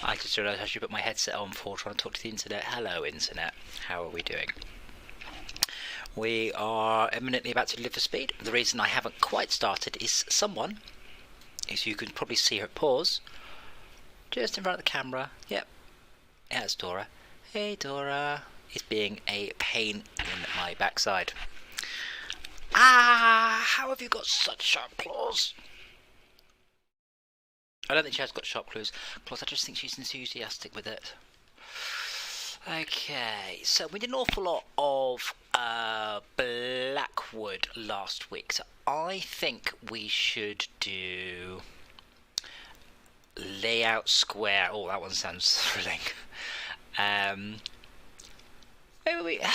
I just realised I should put my headset on before trying to talk to the internet. Hello, internet. How are we doing? We are imminently about to live for speed. The reason I haven't quite started is someone, as you can probably see her pause, just in front of the camera. Yep, yeah, it's Dora. Hey, Dora. Is being a pain in my backside. Ah, how have you got such sharp claws? I don't think she has got sharp claws. I just think she's enthusiastic with it. Okay, so we did an awful lot of Blackwood last week, so I think we should do Layout Square. Oh, that one sounds thrilling. Maybe the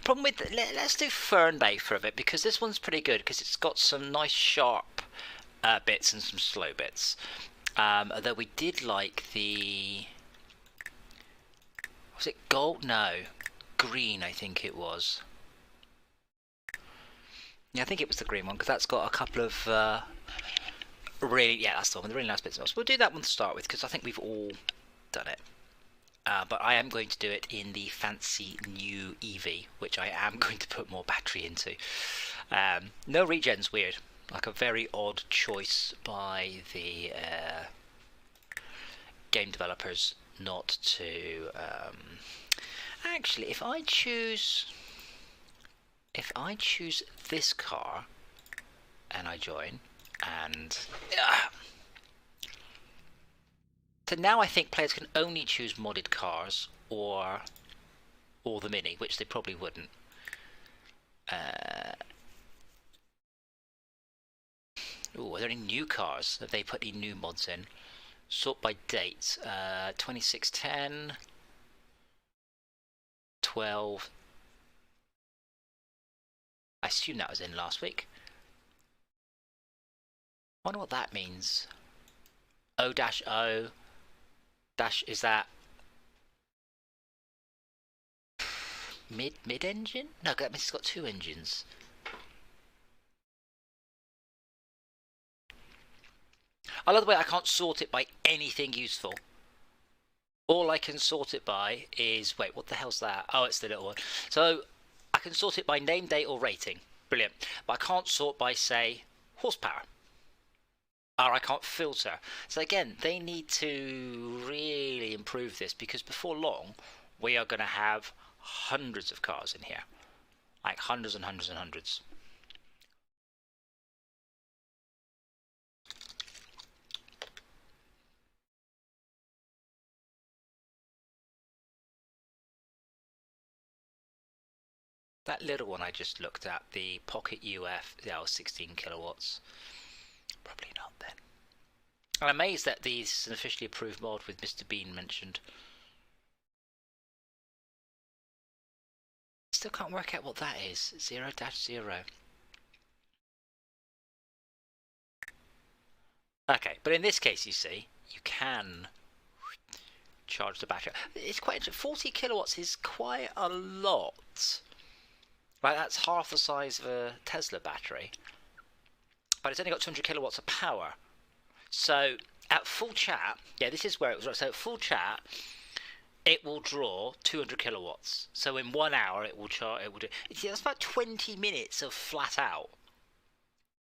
problem with let's do Fernbay for a bit, because this one's pretty good because it's got some nice sharp bits and some slow bits. Although we did like the, was it gold? No, green. I think it was. Yeah, I think it was the green one because that's got a couple of really, yeah, that's the one with the really nice bits and bobs. We'll do that one to start with because I think we've all done it. But I am going to do it in the fancy new EV, which I am going to put more battery into. No regen's weird. Like a very odd choice by the game developers not to... Actually, if I choose this car and I join, and... So now I think players can only choose modded cars or the Mini, which they probably wouldn't. Ooh, are there any new cars? Have they put any new mods in? Sort by date. 2610, 12. I assume that was in last week. I wonder what that means. O-O. Dash, is that mid-engine? No, that means it's got two engines. I love the way I can't sort it by anything useful. All I can sort it by is, wait, what the hell's that? Oh, it's the little one. So I can sort it by name, date or rating. Brilliant. But I can't sort by, say, horsepower. Or I can't filter. So again, they need to really improve this, because before long we are going to have hundreds of cars in here, like hundreds and hundreds and hundreds. That little one I just looked at, the Pocket UF, yeah, 16 kilowatts. Probably not then. I'm amazed that this is an officially approved mod with Mr. Bean mentioned. Still can't work out what that is. 0-0. Okay, but in this case, you see, you can charge the battery. It's quite interesting. 40 kilowatts is quite a lot. Like, that's half the size of a Tesla battery. But it's only got 200 kilowatts of power. So at full chat, yeah, this is where it was right. So at full chat, it will draw 200 kilowatts. So in 1 hour, it will charge. It will do. See, that's about 20 minutes of flat out.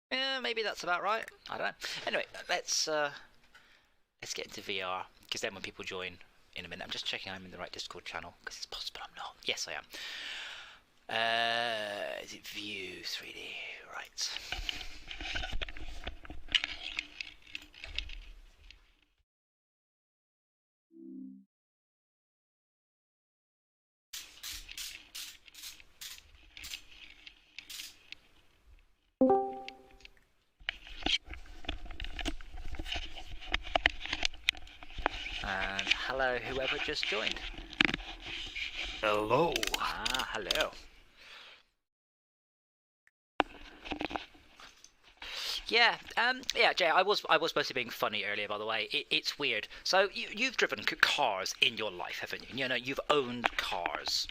Yeah, maybe that's about right. I don't know. Anyway, let's get into VR, because then when people join in a minute, I'm just checking I'm in the right Discord channel, because it's possible I'm not. Yes, I am. Is it view 3D? Right. And hello, whoever just joined. Hello. Ah, hello. Yeah, yeah, Jay, I was supposed to be being funny earlier, by the way. It's weird. So you've driven cars in your life, haven't you? You know, you've owned cars.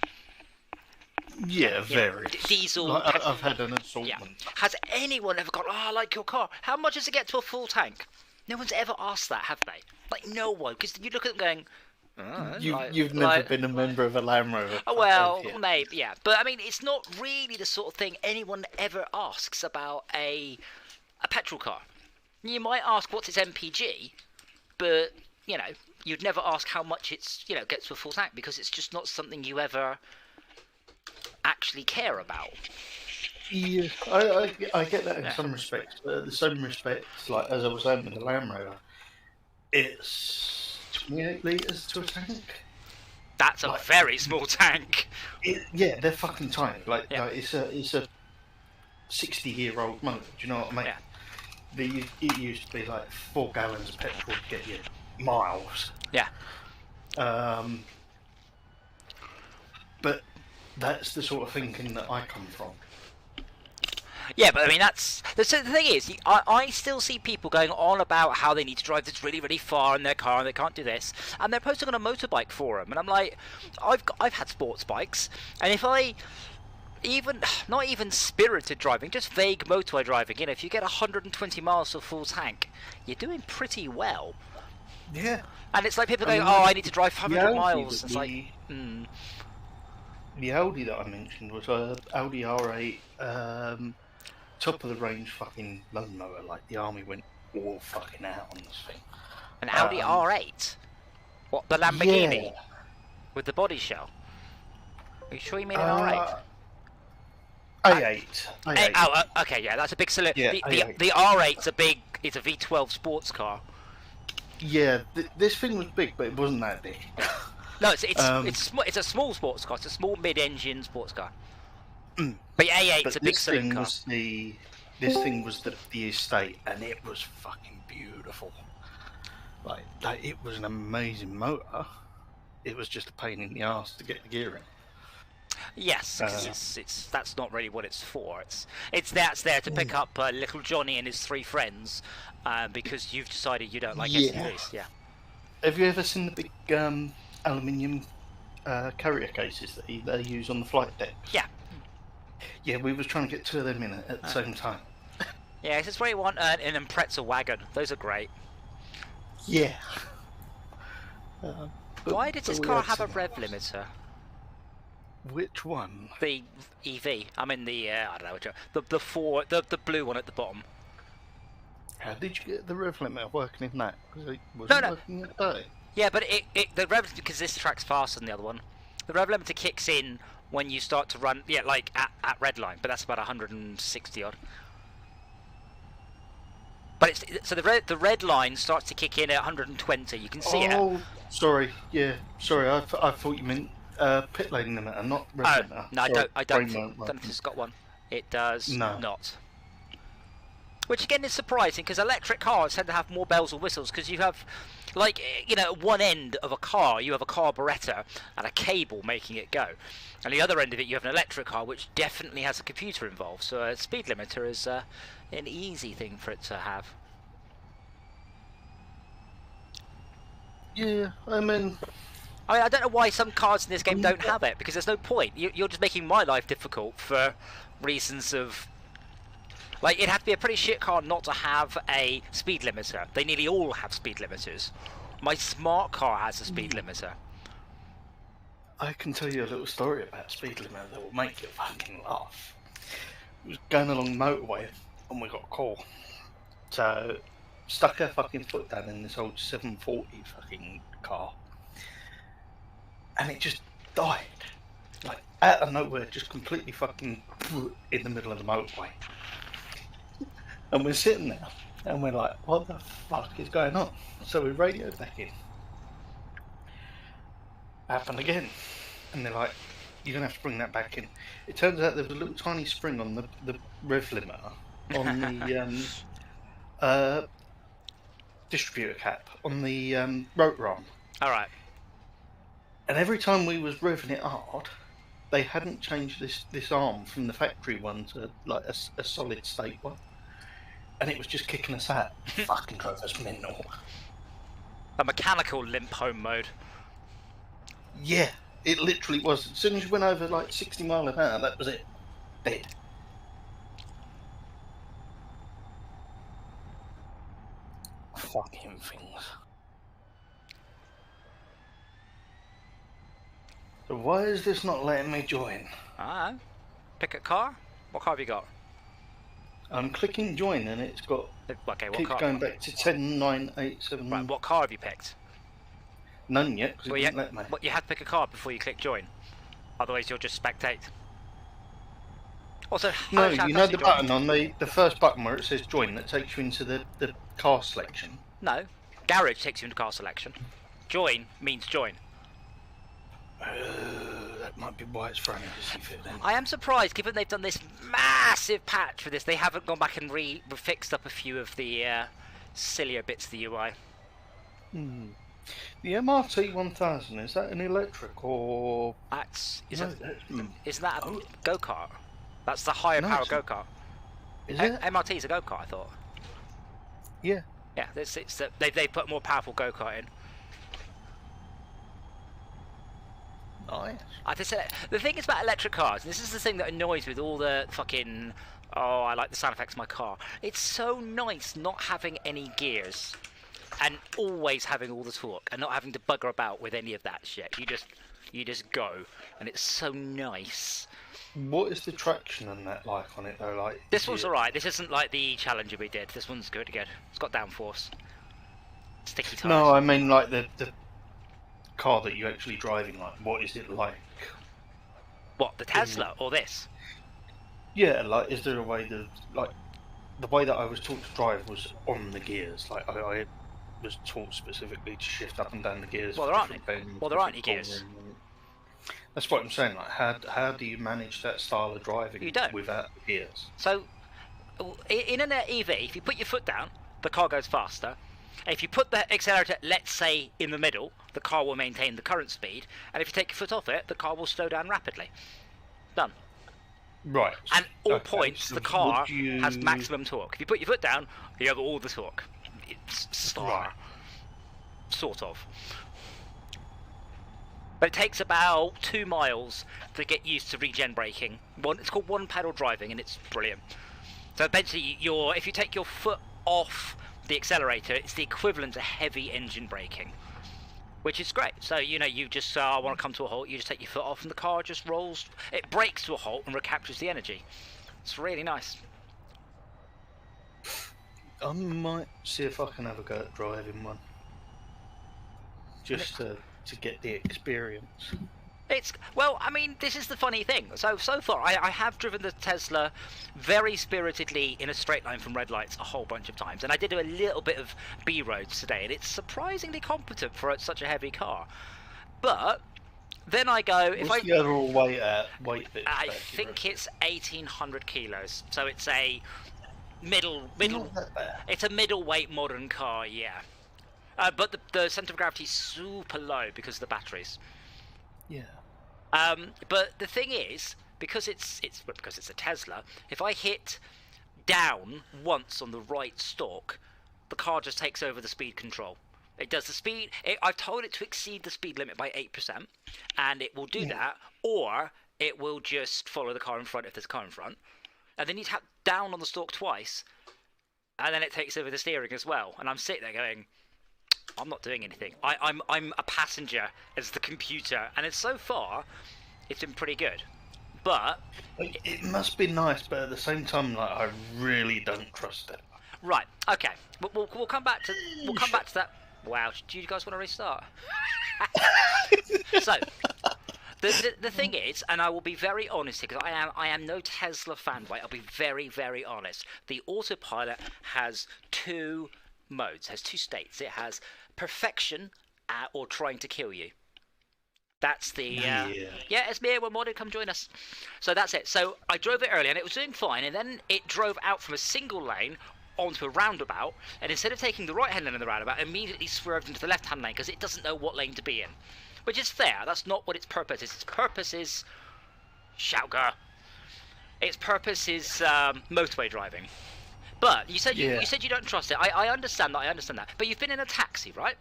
Yeah, very. Diesel. I've had an assortment. Yeah. Has anyone ever gone, oh, I like your car. How much does it get to a full tank? No one's ever asked that, have they? Like, no one. Because you look at them going, You've never been a member of a Land Rover. oh, well, have you? maybe, yeah. But, I mean, it's not really the sort of thing anyone ever asks about a petrol car. You might ask what's its MPG, but, you know, you'd never ask how much it's, gets to a full tank, because it's just not something you ever actually care about. Yeah, I get that in some respects, but in some respects, like as I was saying with the Land Rover, it's 28 litres to a tank. That's a very small tank. Yeah, they're fucking tiny. Like it's a 60-year-old motor. Do you know what I mean? Yeah. It used to be like 4 gallons of petrol to get you miles. Yeah. But that's the sort of thinking that I come from. Yeah, but I mean, that's the thing is, I still see people going on about how they need to drive this really, really far in their car and they can't do this, and they're posting on a motorbike forum, and I'm like, I've had sports bikes, and if I not even spirited driving, just vague motorway driving, if you get 120 miles to full tank, you're doing pretty well. Yeah. And it's like people going, I need to drive 500 miles. It's like, The Audi that I mentioned was a Audi R8. Top of the range fucking lone motor, like the army went all fucking out on this thing. An Audi R8? What, the Lamborghini? Yeah. With the body shell? Are you sure you mean an R8? A8. Oh, okay, yeah, that's a big saloon. Yeah, the R8's it's a V12 sports car. Yeah, this thing was big, but it wasn't that big. No, it's a small sports car. It's a small mid-engine sports car. But the A8's a big saloon car. This thing was the estate, and it was fucking beautiful. Like it was an amazing motor. It was just a pain in the arse to get the gear in. Yes, because that's not really what it's for. It's there to pick up little Johnny and his 3 friends, because you've decided you don't like SUVs. Yeah. Have you ever seen the big aluminium carrier cases that they use on the flight decks? Yeah. Yeah, we was trying to get 2 of them in at the same time. Yeah, this is where you want an Impreza wagon. Those are great. Yeah. Why did this car have a rev limiter? Which one? The EV. I mean the I don't know the blue one at the bottom. How did you get the rev limiter working in that? Because it wasn't working that day. Yeah, but the rev, because this track's faster than the other one. The rev limiter kicks in when you start to run, like at red line, but that's about 160 odd. But the red line starts to kick in at 120. You can see it. Oh, sorry. Yeah, sorry. I thought you meant pit lane limiter, not rev limiter. No, sorry, I don't think it's got one. It does not. Which again is surprising, because electric cars tend to have more bells and whistles, because you have, like, at one end of a car you have a carburettor and a cable making it go, and the other end of it you have an electric car which definitely has a computer involved, so a speed limiter is an easy thing for it to have. Yeah, I mean, I don't know why some cars in this game don't have it, because there's no point. You're just making my life difficult for reasons of... Like, it'd have to be a pretty shit car not to have a speed limiter. They nearly all have speed limiters. My smart car has a speed limiter. I can tell you a little story about speed limiter that will make you fucking laugh. We was going along the motorway and we got a call. So, stuck our fucking foot down in this old 740 fucking car. And it just died. Like, out of nowhere, just completely fucking in the middle of the motorway. And we're sitting there, and we're like, what the fuck is going on? So we radioed back in. Happened again. And they're like, you're going to have to bring that back in. It turns out there was a little tiny spring on the rev limiter, on the distributor cap, on the rotor arm. Alright. And every time we was revving it hard, they hadn't changed this arm from the factory one to like a solid state one. And it was just kicking us out. Fucking drove us mental. A mechanical limp home mode. Yeah, it literally was. As soon as you went over like 60 miles an hour, that was it. Dead. fucking things. So why is this not letting me join? Ah, pick a car. What car have you got? I'm clicking join and it's got Okay, what keeps car? going back to 10987. Right, what car have you picked? None yet because it didn't let me. You had to pick a car before you click join. Otherwise, you'll just spectate. Also, No, you know the button on the first button where it says join that takes you into the car selection. No, garage takes you into car selection. Join means join. That might be why it's throwing this fit then. I am surprised, given they've done this massive patch for this, they haven't gone back and fixed up a few of the sillier bits of the UI. The MRT 1000, is that an electric or... Isn't that a go-kart? That's the higher power go-kart. Is it? MRT is a go-kart, I thought. Yeah. Yeah, they put more powerful go-kart in. Nice. The thing is about electric cars, and this is the thing that annoys me with all the fucking, oh, I like the sound effects of my car. It's so nice not having any gears, and always having all the torque, and not having to bugger about with any of that shit. You just go, and it's so nice. What is the traction and that like on it though? Like this one's alright. This isn't like the Challenger we did. This one's good. It's got downforce. Sticky tires. No, I mean like the car that you're actually driving. Like, what is it like? What, the Tesla or this? Yeah, like, is there a way to like the way that I was taught to drive was on the gears. Like I was taught specifically to shift up and down the gears. Well, there aren't any gears. That's what I'm saying. Like, how do you manage that style of driving without gears? So, in an EV, if you put your foot down, the car goes faster. If you put the accelerator, let's say, in the middle, the car will maintain the current speed. And if you take your foot off it, the car will slow down rapidly. Done. Right. And all points, so the car has maximum torque. If you put your foot down, you have all the torque. It's star. Right. Sort of. But it takes about 2 miles to get used to regen braking. It's called one pedal driving, and it's brilliant. So eventually, if you take your foot off the accelerator, it's the equivalent to heavy engine braking, which is great. So you just want to come to a halt, you just take your foot off, and the car just rolls. It brakes to a halt and recaptures the energy. It's really nice. I might see if I can have a go at driving one, just to get the experience. Well, I mean, this is the funny thing. So far, I have driven the Tesla very spiritedly in a straight line from red lights a whole bunch of times, and I did do a little bit of B roads today, and it's surprisingly competent for such a heavy car. But then I go, what's the overall weight bit? I think it's 1,800 kilos, so it's a middle. It's a middleweight modern car, yeah. But the centre of gravity is super low because of the batteries. Yeah. But the thing is, because it's a Tesla, if I hit down once on the right stalk, the car just takes over the speed control. It does the speed. I've told it to exceed the speed limit by 8%, and it will do that, or it will just follow the car in front if there's a car in front. And then you tap down on the stalk twice, and then it takes over the steering as well. And I'm sitting there going, I'm not doing anything. I'm a passenger as the computer, and so far, it's been pretty good. But it must be nice, but at the same time, like, I really don't trust it. Right. Okay. We'll come back to that. Wow. Do you guys want to restart? So the thing is, and I will be very honest here, because I am no Tesla fanboy. I'll be very, very honest. The autopilot has 2 modes, has 2 states. It has perfection or trying to kill you. That's the yeah, it's me, we're modded, come join us. So that's it. So I drove it earlier and it was doing fine, and then it drove out from a single lane onto a roundabout, and instead of taking the right hand lane in the roundabout, immediately swerved into the left hand lane because it doesn't know what lane to be in. Which is fair. That's not what its purpose is. Its purpose is Shoutger. Its purpose is motorway driving. But you said you said you don't trust it. I understand that. I understand that. But you've been in a taxi, right?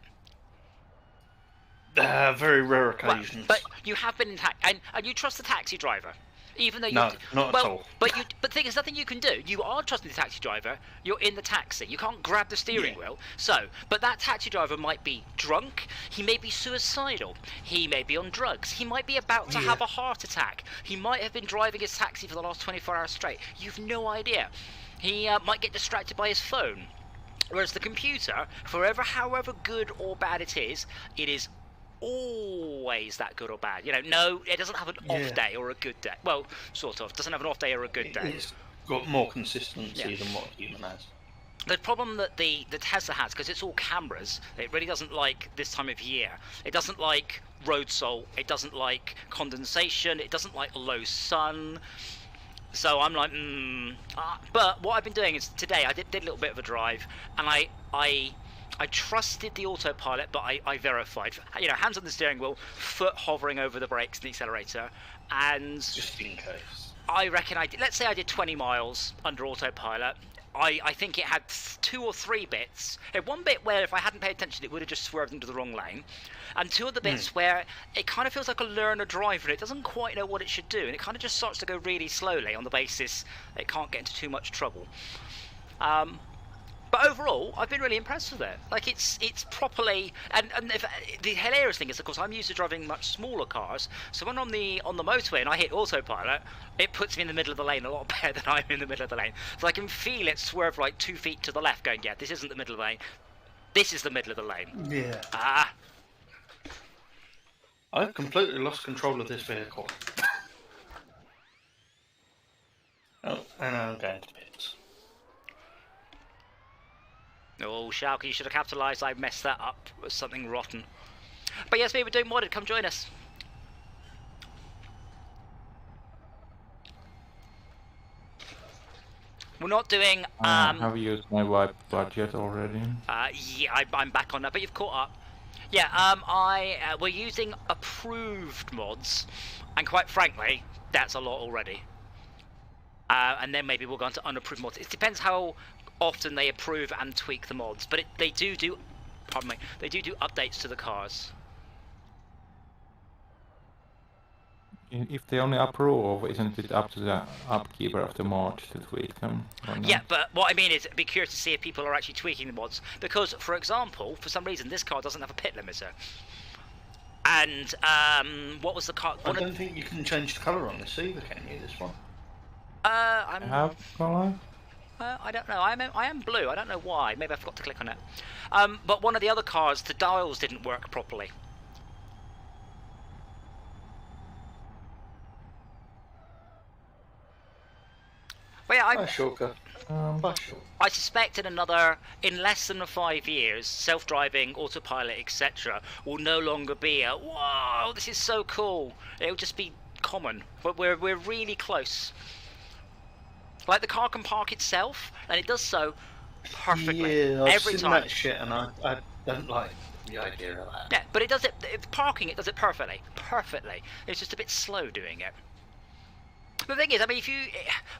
Very rare occasions. But you have been in taxi, and you trust the taxi driver. Even though you No, not at all. But the thing is, nothing you can do. You are trusting the taxi driver. You're in the taxi. You can't grab the steering wheel. So, but that taxi driver might be drunk. He may be suicidal. He may be on drugs. He might be about to have a heart attack. He might have been driving his taxi for the last 24 hours straight. You've no idea. He might get distracted by his phone. Whereas the computer, however good or bad it is always that good or bad. You know, no, it doesn't have an off day or a good day. Well, sort of. Doesn't have an off day or a good day. It's got more consistency than what a human has. The problem that the Tesla has, because it's all cameras, it really doesn't like this time of year. It doesn't like road salt. It doesn't like condensation. It doesn't like low sun. So I'm like, But what I've been doing is today I did a little bit of a drive, and I trusted the autopilot, but I verified. You know, hands on the steering wheel, foot hovering over the brakes and the accelerator, and just in case. I reckon let's say I did 20 miles under autopilot. I think it had 2 or 3 bits. It had one bit where if I hadn't paid attention, it would have just swerved into the wrong lane, and 2 other bits where it kind of feels like a learner driver and it doesn't quite know what it should do, and it kind of just starts to go really slowly on the basis it can't get into too much trouble. But overall, I've been really impressed with it. Like, it's properly... And the hilarious thing is, of course, I'm used to driving much smaller cars, so when on the motorway and I hit autopilot, it puts me in the middle of the lane a lot better than I'm in the middle of the lane. So I can feel it swerve like 2 feet to the left, going, yeah, this isn't the middle of the lane. This is the middle of the lane. Yeah. I've completely lost control of this vehicle. Oh, and I'm going to bits. Oh, Schalke, you should have capitalised. I messed that up. It was something rotten. But yes, we were doing modded. Come join us. We're not doing... have you used my white budget already? Yeah, I'm back on that, but you've caught up. Yeah, we're using approved mods, and quite frankly, that's a lot already. And then maybe we'll go on to unapproved mods. It depends how often they approve and tweak the mods, but they do updates to the cars. If they only approve, isn't it up to the upkeeper of the mods to tweak them? Yeah, but what I mean is, I'd be curious to see if people are actually tweaking the mods, because, for example, for some reason this car doesn't have a pit limiter. And what was the car? I don't think you can change the colour on this either, can you? This one. Have colour? I don't know. I am blue. I don't know why. Maybe I forgot to click on it. But one of the other cars, the dials didn't work properly. But yeah, I suspect in less than 5 years, self-driving, autopilot, etc., will no longer be a "whoa, this is so cool." It'll just be common. But we're really close. Like, the car can park itself, and it does so perfectly. Yeah, I've every seen time. that shit, and I don't like the idea of that. Yeah, but it does it. Parking it does it perfectly. Perfectly. It's just a bit slow doing it. The thing is, I mean,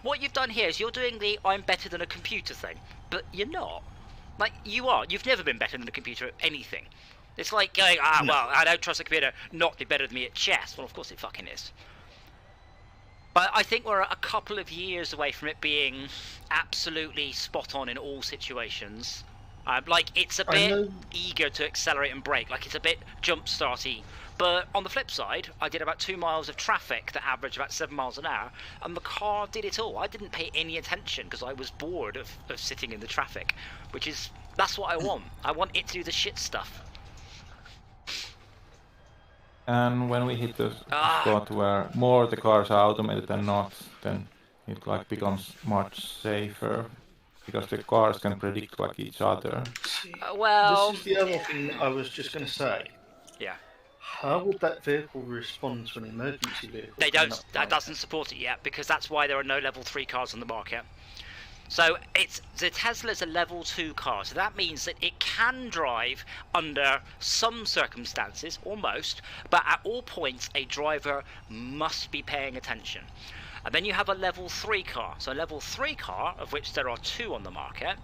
what you've done here is you're doing the "I'm better than a computer" thing, but you're not. Like, you are. You've never been better than a computer at anything. It's like going, well, I don't trust a computer not to be better than me at chess. Well, of course it fucking is. But I think we're a couple of years away from it being absolutely spot on in all situations. Like, it's a bit eager to accelerate and brake. Like, it's a bit jump-starty. But on the flip side, I did about 2 miles of traffic that averaged about 7 miles an hour, and the car did it all. I didn't pay any attention because I was bored of sitting in the traffic, that's what I want. I want it to do the shit stuff. And when we hit the spot where more the cars are automated than not, then it like becomes much safer. Because the cars can predict like each other. Well, this is the other thing I was just going to say. Yeah. How would that vehicle respond to an emergency vehicle? They don't. That doesn't support it yet, because that's why there are no level 3 cars on the market. So the Tesla's a level 2 car, so that means that it can drive under some circumstances, or most, but at all points a driver must be paying attention. And then you have a level 3 car. So a level 3 car, of which there are 2 on the market,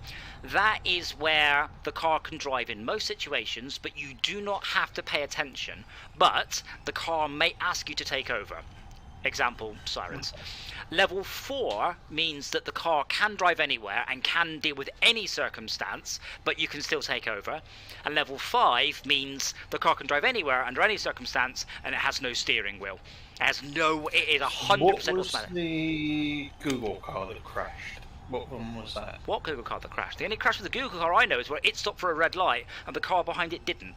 that is where the car can drive in most situations, but you do not have to pay attention. But the car may ask you to take over. Example, sirens. Level 4 means that the car can drive anywhere and can deal with any circumstance, but you can still take over. And level 5 means the car can drive anywhere under any circumstance, and it has no steering wheel. It is 100% automatic. What was the Google car that crashed? What one was that? What Google car that crashed? The only crash with the Google car I know is where it stopped for a red light and the car behind it didn't.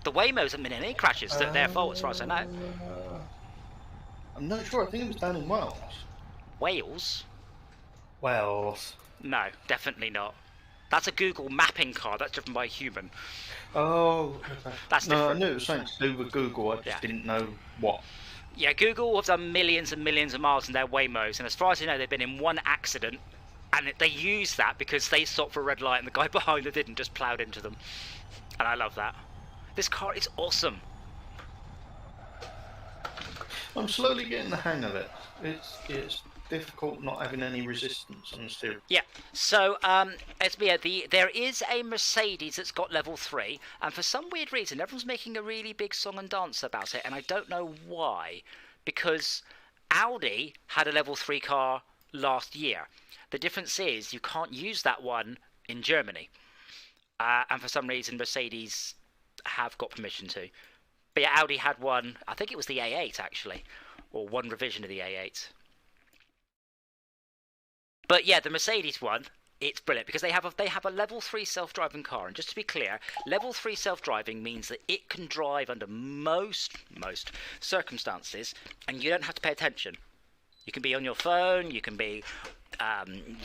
The Waymos haven't been in any crashes, so they're their fault as far as I know. I'm not sure, I think it was down in Wales. Wales? Wales. No, definitely not. That's a Google mapping car, that's driven by a human. Oh, That's no, different. I knew it was something to do with Google, I just didn't know what. Yeah, Google have done millions and millions of miles in their Waymos, and as far as I know, they've been in one accident, and they use that because they stopped for a red light and the guy behind them didn't, just ploughed into them. And I love that. This car is awesome. I'm slowly getting the hang of it. It's difficult not having any resistance on the steering. Yeah, so there is a Mercedes that's got level 3, and for some weird reason everyone's making a really big song and dance about it, and I don't know why, because Audi had a level 3 car last year. The difference is you can't use that one in Germany, and for some reason Mercedes have got permission to. But yeah, Audi had one, I think it was the A8 actually, or one revision of the A8. But yeah, the Mercedes one, it's brilliant because they have a level 3 self-driving car, and just to be clear, level 3 self-driving means that it can drive under most circumstances, and you don't have to pay attention. You can be on your phone, you can be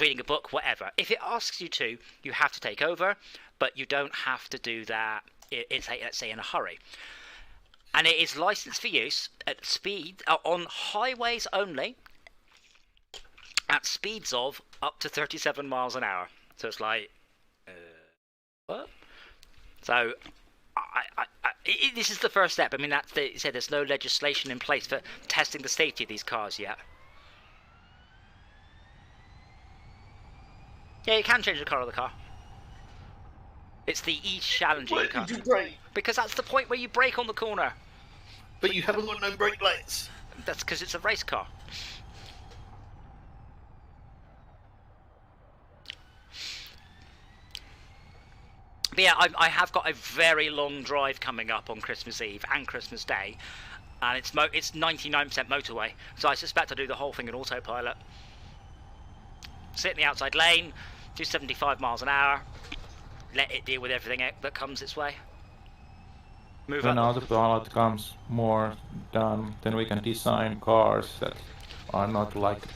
reading a book, whatever. If it asks you to, you have to take over, but you don't have to do that, let's say in a hurry. And it is licensed for use at speed on highways only, at speeds of up to 37 miles an hour. So it's like, what? So, this is the first step. I mean, they said there's no legislation in place for testing the safety of these cars yet. Yeah, you can change the colour of the car. It's the challenging car. Did you brake? Because that's the point where you brake on the corner. But you haven't got no brake lights. That's because it's a race car. But yeah, I have got a very long drive coming up on Christmas Eve and Christmas Day, and it's 99% motorway, so I suspect I'll do the whole thing in autopilot. Sit in the outside lane, do 75 miles an hour, let it deal with everything that comes its way. Move when up. autopilot comes more done, then we can design cars that are not like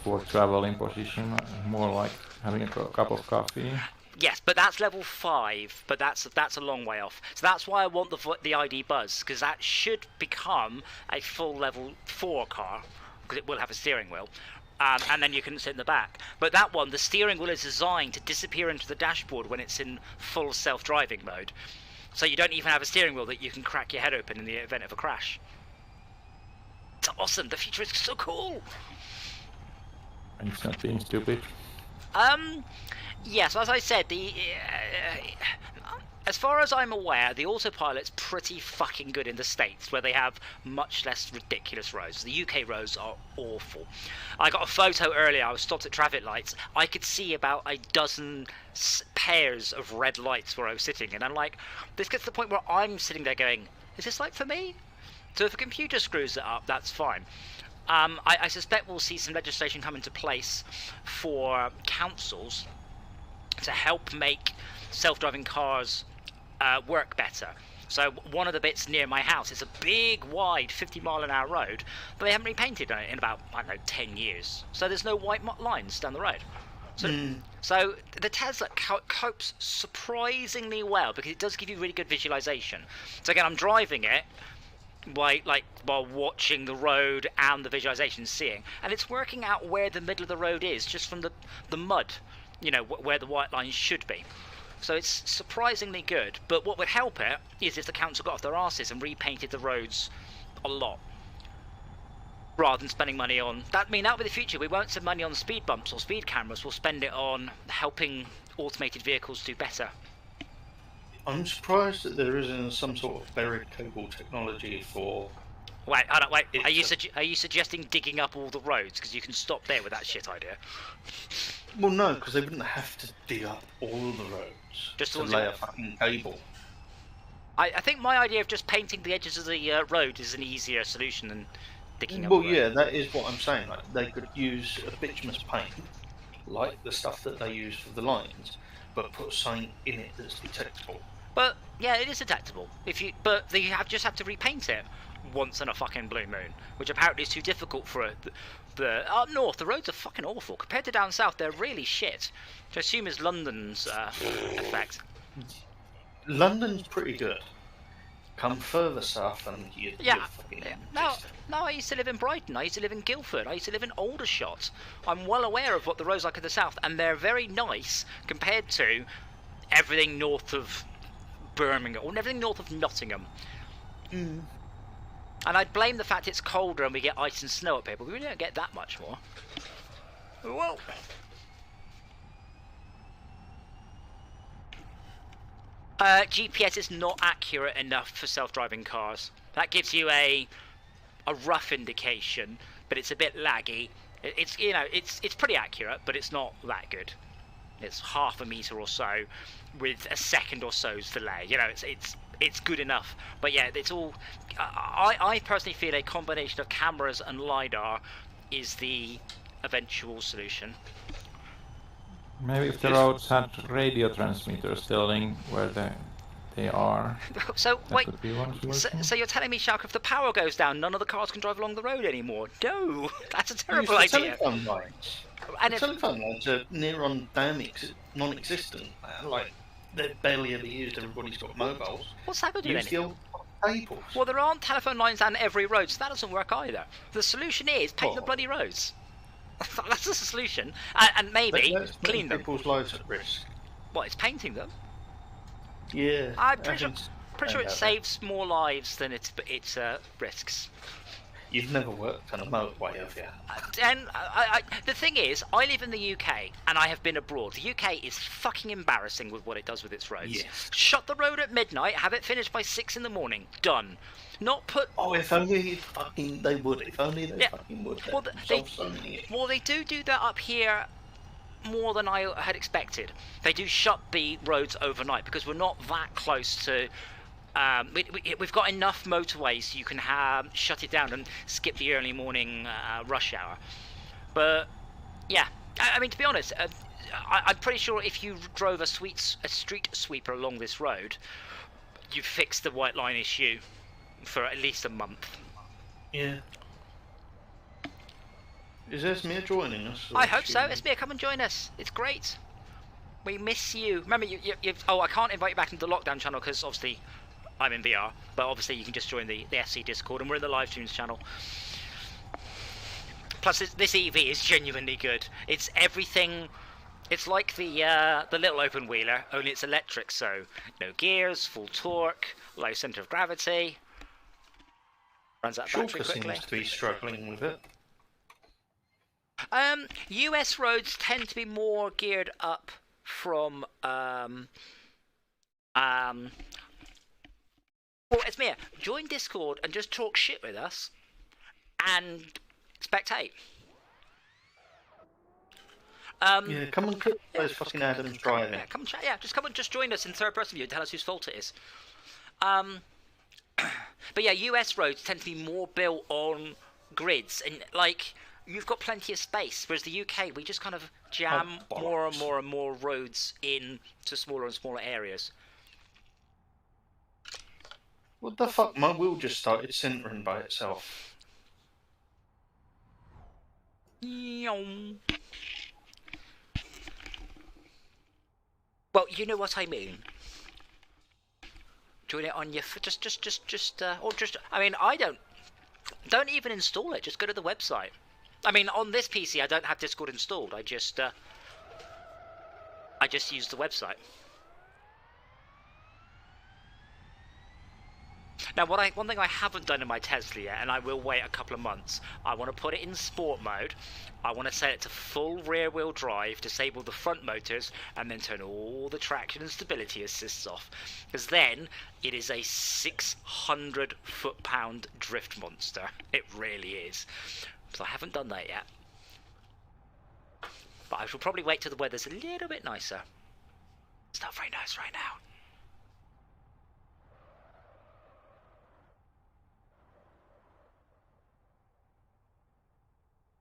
for traveling position, more like having a cup of coffee. Yes, but that's level 5, but that's a long way off. So that's why I want the ID Buzz, because that should become a full level 4 car, because it will have a steering wheel. And then you can sit in the back. But that one, the steering wheel is designed to disappear into the dashboard when it's in full self-driving mode. So you don't even have a steering wheel that you can crack your head open in the event of a crash. It's awesome. The future is so cool. And it's not being stupid. Yes, as I said, as far as I'm aware, the autopilot's pretty fucking good in the States, where they have much less ridiculous roads. The UK roads are awful. I got a photo earlier, I was stopped at traffic lights. I could see about a dozen pairs of red lights where I was sitting, and I'm like, this gets to the point where I'm sitting there going, is this like for me? So if a computer screws it up, that's fine. I suspect we'll see some legislation come into place for councils to help make self-driving cars work better. So one of the bits near my house is a big, wide 50-mile-an-hour road, but they haven't repainted on it in about, I don't know, 10 years. So there's no white lines down the road. So the Tesla copes surprisingly well, because it does give you really good visualization. So again, I'm driving it while watching the road and the visualization, seeing, and it's working out where the middle of the road is just from the mud, you know, where the white lines should be. So it's surprisingly good. But what would help it is if the council got off their arses and repainted the roads a lot, rather than spending money on that. I mean, that'll be the future. We won't spend money on speed bumps or speed cameras. We'll spend it on helping automated vehicles do better. I'm surprised that there isn't some sort of buried cable technology for Wait, hold on, wait. It's Are you suggesting digging up all the roads? Because you can stop there with that shit idea. Well, no, because they wouldn't have to dig up all the roads Just to lay a fucking cable. I think my idea of just painting the edges of the road is an easier solution than digging up Well, the road. yeah, that is what I'm saying. Like, they could use a bituminous paint, like the stuff that they use for the lines, but put something in it that's detectable. But yeah, it is detectable. But they just have to repaint it once in a fucking blue moon, which apparently is too difficult for the up north. The roads are fucking awful compared to down south. They're really shit. Which I assume is London's effect. London's pretty good. Come further south and you're fucking Now I used to live in Brighton. I used to live in Guildford. I used to live in Aldershot. I'm well aware of what the roads are like in the south, and they're very nice compared to everything north of Birmingham or everything north of Nottingham. Mm. And I'd blame the fact it's colder and we get ice and snow up here, but we really don't get that much more. Whoa. GPS is not accurate enough for self-driving cars. That gives you a rough indication, but it's a bit laggy. It's pretty accurate, but it's not that good. It's half a meter or so, with a second or so's delay. You know, it's good enough. But yeah, it's all. I personally feel a combination of cameras and LiDAR is the eventual solution. Maybe if the roads had radio transmitters telling where they are. So wait, could be one solution. so you're telling me, Shark, if the power goes down, none of the cars can drive along the road anymore? No, that's a terrible Use the idea. telephone lines. And The telephone lines are near on non-existent. Like, they're barely ever used. Everybody's got mobiles. What's that going to do Use the then? old cables. Well, there aren't telephone lines on every road, so that doesn't work either. The solution is paint the Oh. bloody roads. That's the solution, and maybe That's clean putting them. people's lives at risk. What? It's painting them. Yeah. I'm pretty sure it out saves more lives than it risks. You've never worked on a motorway, have you? And the thing is, I live in the UK and I have been abroad. The UK is fucking embarrassing with what it does with its roads. Yes. Shut the road at midnight, have it finished by 6 in the morning. Done. Not put. Oh, if only fucking they would. If only they Yeah. fucking would. Well, Solve so many. Well, they do that up here more than I had expected. They do shut the roads overnight because we're not that close to. We've got enough motorways so you can shut it down and skip the early morning rush hour. But yeah, I mean, to be honest, I'm pretty sure if you drove a street sweeper along this road, you'd fix the white line issue for at least a month. Yeah. Is Esmir joining us? I hope so. Esmir, come and join us. It's great. We miss you. Remember, you've. Oh, I can't invite you back into the lockdown channel because obviously I'm in VR. But obviously you can just join the SC Discord, and we're in the live streams channel. Plus, this EV is genuinely good. It's everything. It's like the little open wheeler, only it's electric. So no gears, full torque, low center of gravity. Runs out of battery Shulker quickly. seems to be struggling with it. US roads tend to be more geared up from well, Esmir, join Discord and just talk shit with us and spectate. Yeah, come and click those fucking Adams driving. Yeah, come and chat. Yeah, just join us in third person view and tell us whose fault it is. But yeah, US roads tend to be more built on grids, and like you've got plenty of space, whereas the UK we just kind of jam more and more and more roads in to smaller and smaller areas. What the fuck? My wheel just started centering by itself. Well, you know what I mean. Join it on your I mean, I don't even install it. Just go to the website. I mean, on this PC, I don't have Discord installed. I just use the website. Now, one thing I haven't done in my Tesla yet, and I will wait a couple of months, I want to put it in sport mode. I want to set it to full rear-wheel drive, disable the front motors, and then turn all the traction and stability assists off. Because then, it is a 600 foot-pound drift monster. It really is. So I haven't done that yet. But I shall probably wait till the weather's a little bit nicer. It's not very nice right now.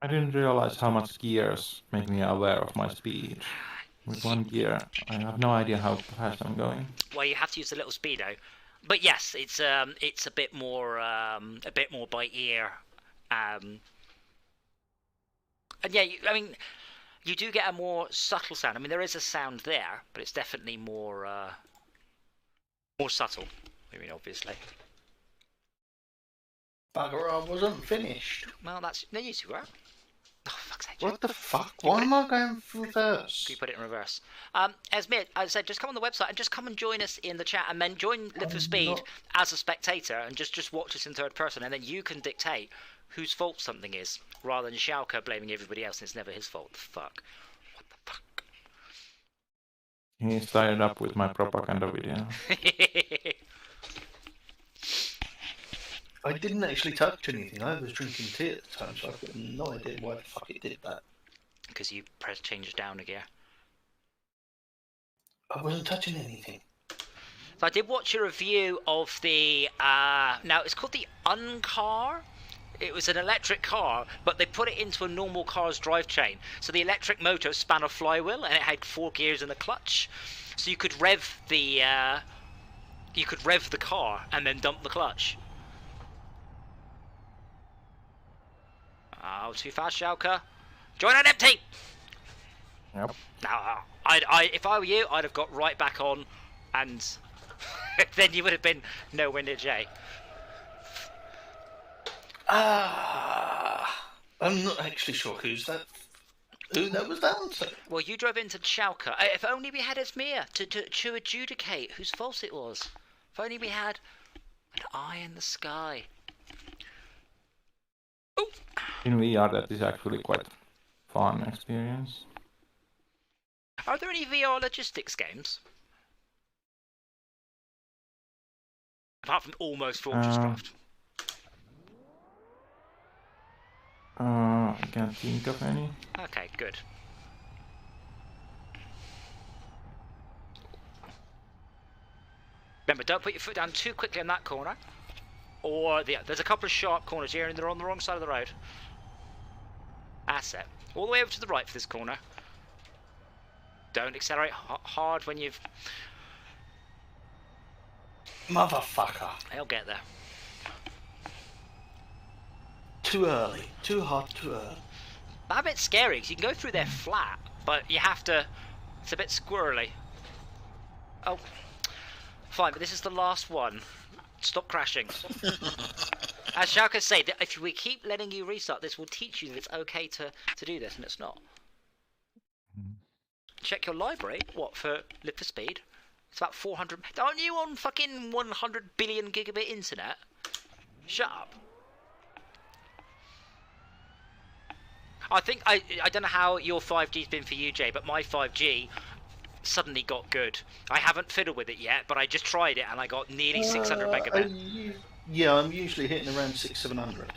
I didn't realize how much gears make me aware of my speed. With one gear, I have no idea how fast I'm going. Well, you have to use the little speedo, but yes, it's a bit more by ear, and yeah, I mean, you do get a more subtle sound. I mean, there is a sound there, but it's definitely more subtle. I mean, obviously. Bugger, I wasn't finished. Well, that's no use, you were. Oh, fuck's sake. What the fuck? Why am I going through reverse? Can you put it in reverse? Esmir, I said, just come on the website and just come and join us in the chat, and then join Live for Speed as a spectator and just watch us in third person, and then you can dictate whose fault something is, rather than Schalke blaming everybody else and it's never his fault. Fuck. What the fuck? He's tied up with my propaganda video. I didn't actually touch anything. I was drinking tea at the time, so I've got no idea why the fuck it did that. Because you changed down a gear. I wasn't touching anything. So I did watch a review of the, now it's called the Uncar. It was an electric car, but they put it into a normal car's drivetrain. So the electric motor span a flywheel, and it had 4 gears and a clutch. So you could rev the car and then dump the clutch. Oh, too fast, Schalke. Join an empty. Yep. Now, if I were you, I'd have got right back on, and then you would have been nowhere near J. I'm not actually sure who that was down to. Well, you drove into Schalke. If only we had Esmir to adjudicate whose fault it was. If only we had an eye in the sky. Ooh. In VR, that is actually quite fun experience. Are there any VR logistics games? Apart from Almost Fortress Craft. I can't think of any. Okay, good. Remember, don't put your foot down too quickly in that corner. Or there's a couple of sharp corners here, and they're on the wrong side of the road. That's it. All the way over to the right for this corner. Don't accelerate hard when you've... Motherfucker. They'll get there. Too early. Too hard, too early. That's a bit scary, because you can go through there flat, but you have to... It's a bit squirrely. Oh. Fine, but this is the last one. Stop crashing. As Schalke say, that if we keep letting you restart, this will teach you that it's okay to do this, and it's not. Check your library. What, for Live for Speed? It's about 400... Aren't you on fucking 100 billion gigabit internet? Shut up. I think... I don't know how your 5G's been for you, Jay, but my 5G... suddenly got good. I haven't fiddled with it yet, but I just tried it and I got nearly 600 megabit. Yeah, I'm usually hitting around 600-700.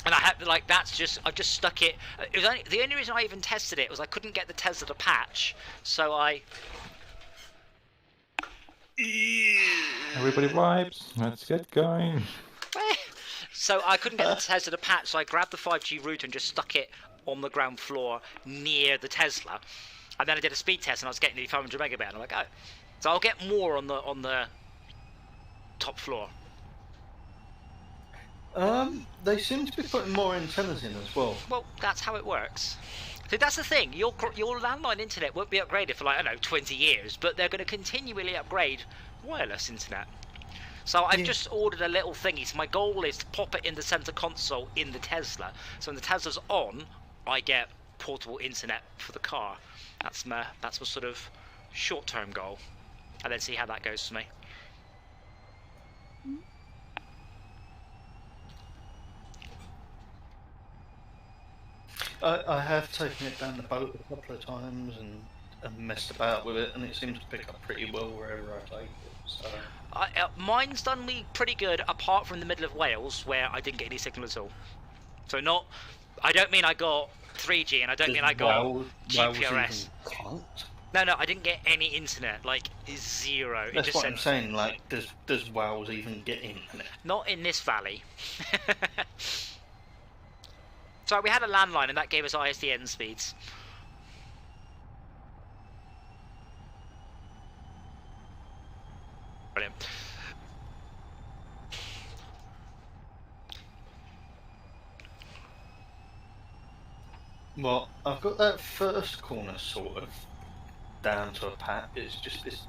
And I had like I've just stuck it. It was the only reason I even tested it was I couldn't get the Tesla to patch, so I. Everybody vibes. Let's get going. So I couldn't get the Tesla to patch, so I grabbed the 5G router and just stuck it on the ground floor near the Tesla. And then I did a speed test and I was getting nearly 500 megabit. And I'm like, oh. So I'll get more on the top floor. They seem to be putting more antennas in as well. Well, that's how it works. See, that's the thing. Your landline internet won't be upgraded for, like, I don't know, 20 years, but they're going to continually upgrade wireless internet. So I've just ordered a little thingy. So my goal is to pop it in the center console in the Tesla. So when the Tesla's on, I get portable internet for the car. That's my sort of short-term goal. And then see how that goes for me. I have taken it down the boat a couple of times and messed about with it, and it seems to pick up pretty well wherever I take it. So mine's done me pretty good, apart from the middle of Wales, where I didn't get any signal at all. So not, I don't mean I got 3G, and I don't mean I got GPRS. No, I didn't get any internet, like zero. That's just what I'm saying, like, does Wales even get internet? Not in this valley. So we had a landline and that gave us ISDN speeds. Brilliant. Well, I've got that first corner sort of down to a pat. It's just this.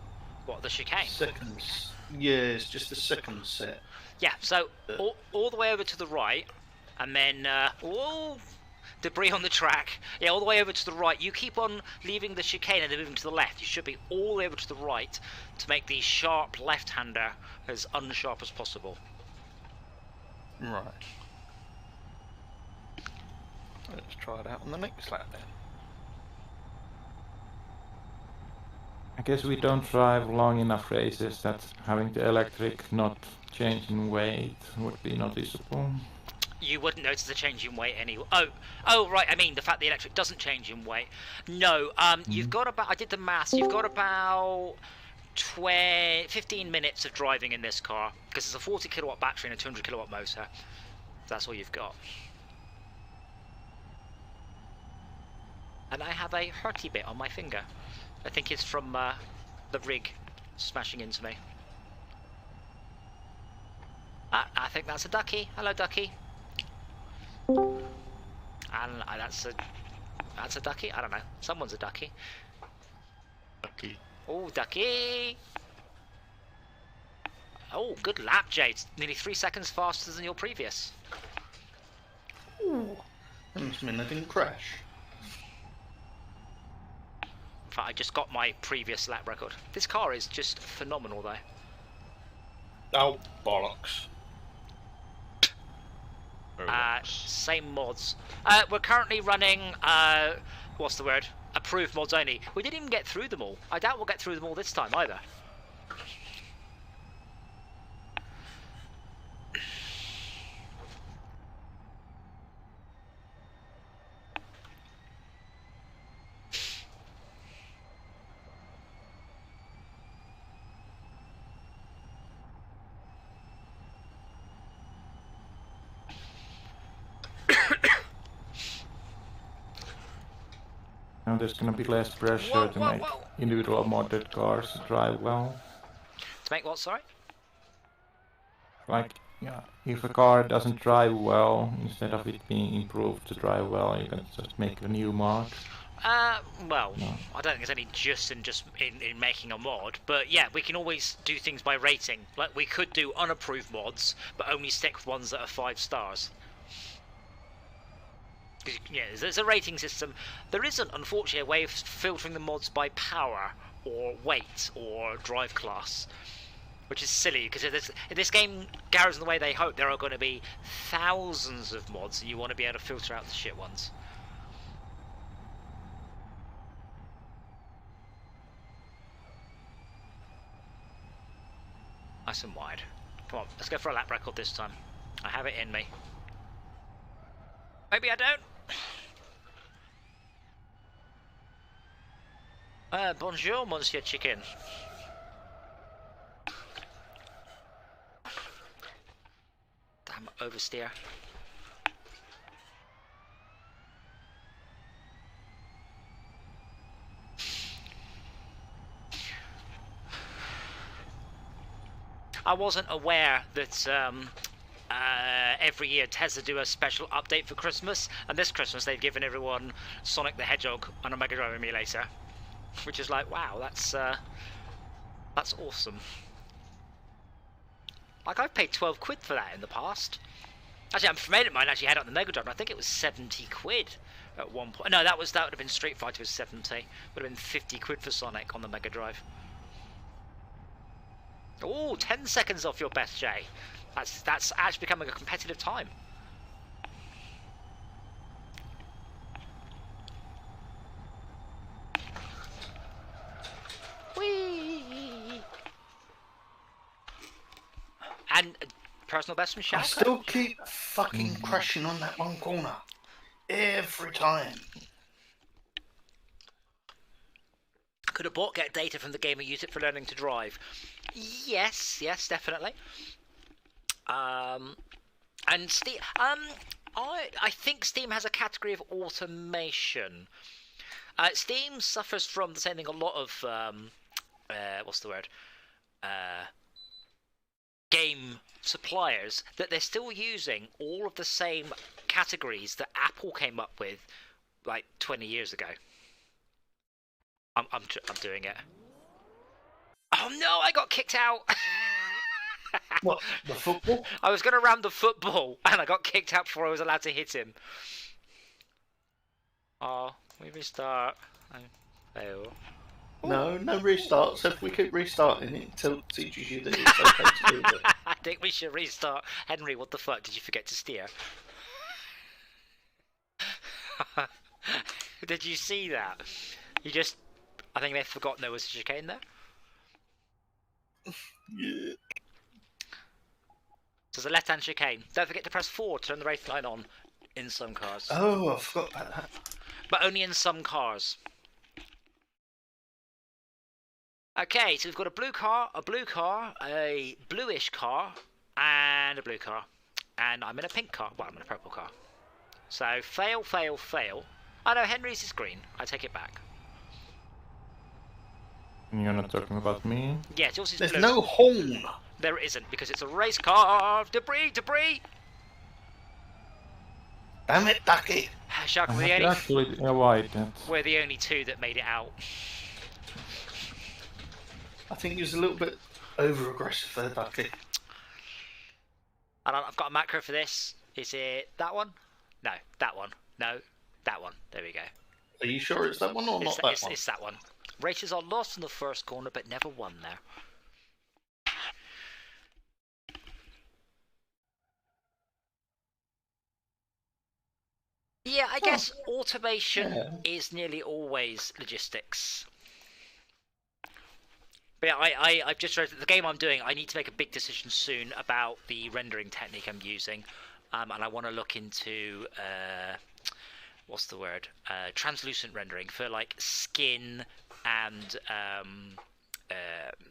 What, the chicane? Seconds. Yeah, it's just the second set. Yeah, so all the way over to the right, and then debris on the track. Yeah, all the way over to the right. You keep on leaving the chicane and then moving to the left. You should be all the way over to the right to make the sharp left-hander as unsharp as possible. Right. Let's try it out on the next lap then. I guess we don't drive long enough races that having the electric not changing weight would be noticeable. You wouldn't notice a change in weight anyway. Oh, right. I mean, the fact the electric doesn't change in weight. No. You've got about. I did the maths. You've got about 15 minutes of driving in this car because it's a 40 kilowatt battery and a 200 kilowatt motor. That's all you've got. And I have a hurty bit on my finger. I think it's from the rig smashing into me. I think that's a ducky. Hello, ducky. And that's a ducky. I don't know. Someone's a ducky. Ducky. Oh, ducky. Oh, good lap, Jade. Nearly 3 seconds faster than your previous. Ooh. That must mean I didn't crash. In fact, I just got my previous lap record. This car is just phenomenal, though. Oh, bollocks. Same mods. We're currently running, what's the word? Approved mods only. We didn't even get through them all. I doubt we'll get through them all this time either. Now there's gonna be less pressure to make individual modded cars drive well. To make what, sorry? Like, yeah, if a car doesn't drive well, instead of it being improved to drive well, you can just make a new mod. Well, no. I don't think there's any just in making a mod, but yeah, we can always do things by rating. Like, we could do unapproved mods, but only stick with ones that are 5 stars. Yeah, there's a rating system. There isn't, unfortunately, a way of filtering the mods by power, or weight, or drive class. Which is silly, because in this game, Garage and the way they hope, there are going to be thousands of mods, and you want to be able to filter out the shit ones. Nice and wide. Come on, let's go for a lap record this time. I have it in me. Maybe I don't. Bonjour, Monsieur Chicken. Damn oversteer. I wasn't aware that every year Tesla do a special update for Christmas, and this Christmas they've given everyone Sonic the Hedgehog on a Mega Drive emulator, which is like, wow, that's awesome. Like, I've paid 12 quid for that in the past. Actually, I'm afraid of mine actually had it on the Mega Drive, and I think it was 70 quid at one point. No, that would have been Street Fighter was 70. Would have been 50 quid for Sonic on the Mega Drive. Oh, 10 seconds off your best, Jay. That's actually becoming a competitive time. personal best from I Shout. still keep fucking crashing on that one corner. Every time. Could a bot get data from the game and use it for learning to drive? Yes, definitely. And Steam, I think Steam has a category of automation. Steam suffers from the same thing a lot of what's the word? Game suppliers, that they're still using all of the same categories that Apple came up with like 20 years ago. I'm doing it. Oh no, I got kicked out. What, the football? I was going to ram the football and I got kicked out before I was allowed to hit him. Oh, we restart. I fail. No restarts. If we keep restarting, it teaches you that it's okay to do it. I think we should restart. Henry, what the fuck? Did you forget to steer? Did you see that? I think they've forgotten there was a chicane there. Yeah. There's a left-hand chicane. Don't forget to press 4 to turn the race line on in some cars. Oh, I forgot about that. But only in some cars. Okay, so we've got a blue car, a bluish car, and a blue car. And I'm in a pink car. Well, I'm in a purple car. So, fail, fail, fail. Oh no, Henry's is green. I take it back. You're not talking about me? Yeah, yours is There's blue. no horn. There isn't, because it's a race car. Debris! Damn it, Ducky. Shark, I have to actually avoid that. we're the only two that made it out. I think he was a little bit over-aggressive there, Ducky. And I've got a macro for this. Is it that one? No, that one. No, that one. There we go. Are you sure it's that one or not that one? It's that one. Races are lost in the first corner, but never won there. Yeah, I guess automation is nearly always logistics. But yeah, I've just realized that the game I'm doing, I need to make a big decision soon about the rendering technique I'm using. And I want to look into, what's the word? Translucent rendering for like skin and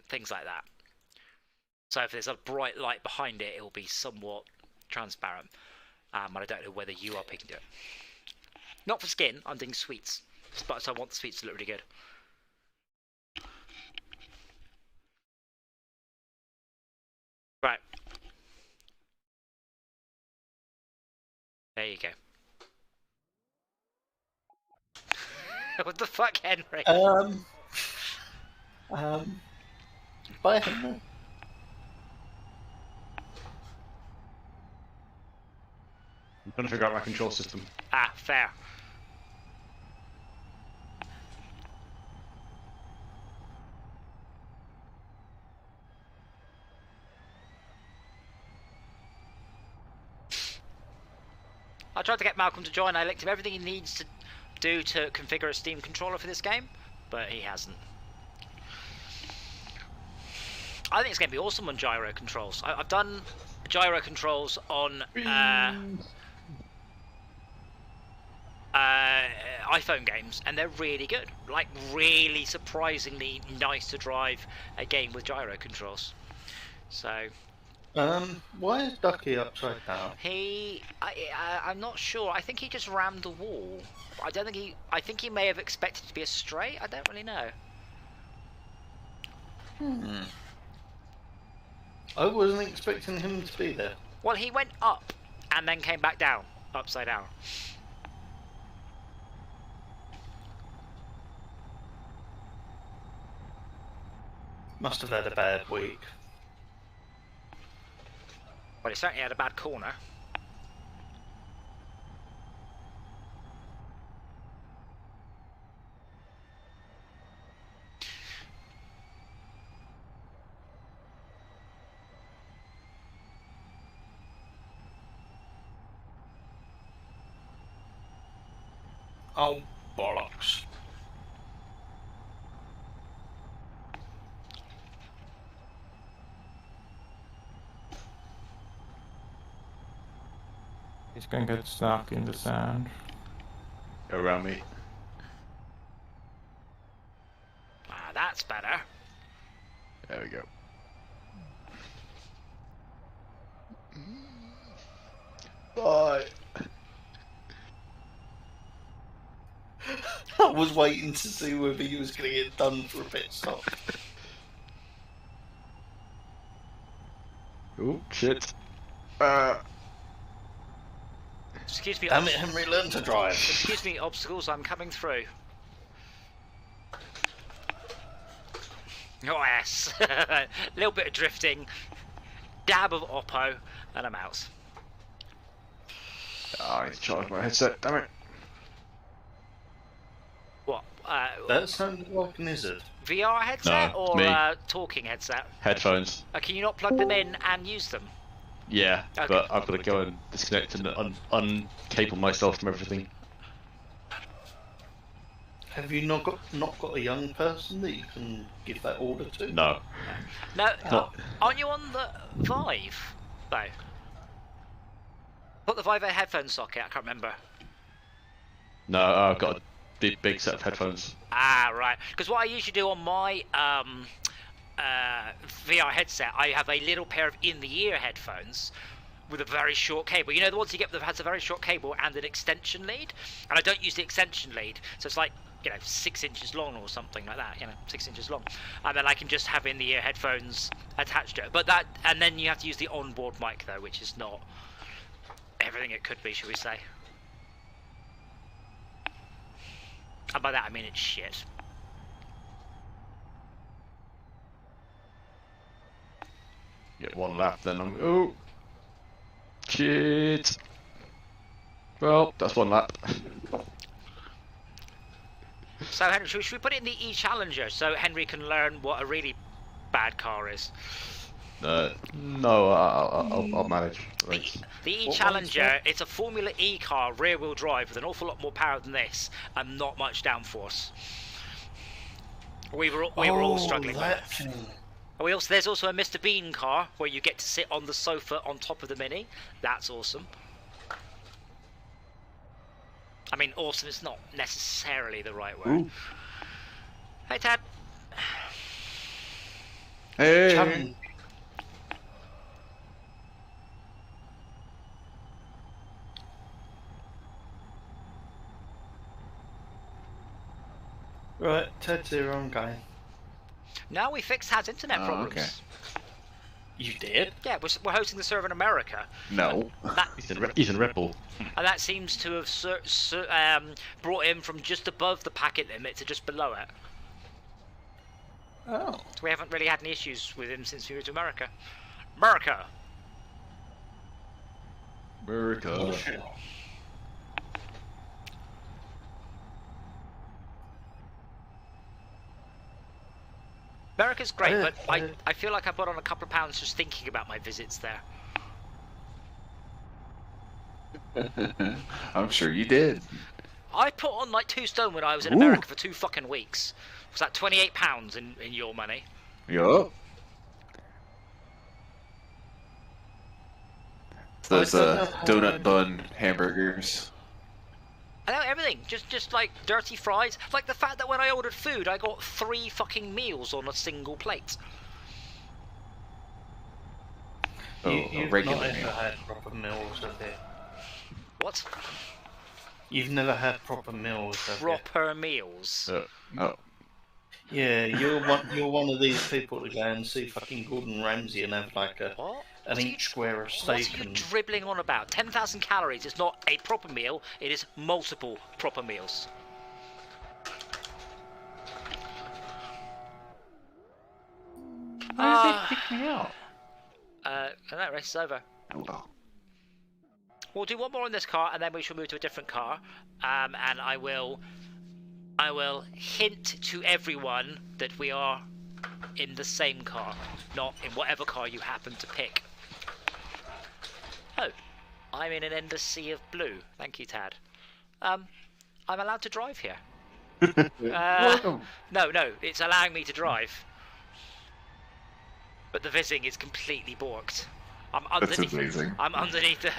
things like that. So if there's a bright light behind it, it will be somewhat transparent. And I don't know whether you are picking it. Not for skin, I'm doing sweets. But I want the sweets to look really good. Right. There you go. What the fuck, Henry? Bye, Henry. I'm trying to figure out my control system. Ah, fair. I tried to get Malcolm to join. I linked him everything he needs to do to configure a Steam controller for this game, but he hasn't. I think it's going to be awesome on gyro controls. I've done gyro controls on iPhone games, and they're really good. Like, really surprisingly nice to drive a game with gyro controls. So... why is Ducky upside down? I'm not sure. I think he just rammed the wall. I think he may have expected it to be a straight. I don't really know. I wasn't expecting him to be there. Well, he went up and then came back down, upside down. Must have had a bad week. Well, he certainly had a bad corner. Oh, bollocks. He's gonna get stuck in the sand. Go around me. Ah, that's better. There we go. Bye. I was waiting to see whether he was going to get done for a pit stop. Oh shit. Excuse me. Damn it, Henry, learn to drive. Excuse me, obstacles. I'm coming through. Oh yes, a little bit of drifting, dab of oppo, and I'm out. Oh, I need to charge my headset. Damn it. What? That sounded like an izzard. VR headset No, or me. Talking headset? Headphones. Can you not plug them in and use them? Yeah, Okay. but I've got to go and disconnect and uncable myself from everything. Have you not got a young person that you can give that order to? No. No, Not- aren't you on the Vive? No. Put the Vive headphone socket. I can't remember. No, I've got a big set of headphones. Ah, right. Because what I usually do on my VR headset, I have a little pair of in-the-ear headphones with a very short cable. You know, the ones you get that has a very short cable and an extension lead? And I don't use the extension lead, so it's like, 6 inches long or something like that, 6 inches long. And then I can just have in-the-ear headphones attached to it. But that, and then you have to use the onboard mic, though, which is not everything it could be, shall we say. And by that I mean it's shit. Get one lap, then I'm. Oh! Shit! Well, that's one lap. So Henry, should we put it in the E-Challenger so Henry can learn what a really bad car is? No, I'll manage. Thanks. The What E-Challenger, one's it's a Formula E car, rear-wheel drive, with an awful lot more power than this, and not much downforce. We were all struggling with it. That thing. And there's also a Mr. Bean car, where you get to sit on the sofa on top of the Mini. That's awesome. I mean, awesome is not necessarily the right word. Ooh. Hey, Tad. Hey! Chum. Right, Ted's here, I'm going. Now we fixed Tad's internet problems. okay. You did? Yeah, we're hosting the server in America. No. That, He's in Red Bull. and that seems to have brought him from just above the packet limit to just below it. Oh. So we haven't really had any issues with him since we moved to America. America! America. America's great, but I feel like I put on a couple of pounds just thinking about my visits there. I'm sure you did. I put on like 2 stone when I was in Ooh. America for 2 fucking weeks. Was that £28 in your money? Yup. Those donut bun hamburgers. I know everything, just like dirty fries. Like the fact that when I ordered food, I got 3 fucking meals on a single plate. Oh, You've a regular not meal. ever had proper meals, have you? What? You've never had proper meals, have you? Proper meals. Oh, Yeah, you're one of these people that go and see fucking Gordon Ramsay and have like an What? What are you- inch square of What steak are you and dribbling on about? 10,000 calories is not a proper meal, it is multiple proper meals. why did they kick me out? That race is over. Oh well. We'll do one more in this car, and then we shall move to a different car. And I will hint to everyone that we are in the same car, not in whatever car you happen to pick. Oh, I'm in an endless sea of blue. Thank you, Tad. I'm allowed to drive here. Welcome. No, it's allowing me to drive. But the visiting is completely borked. I'm That's underneath. amazing. I'm underneath the.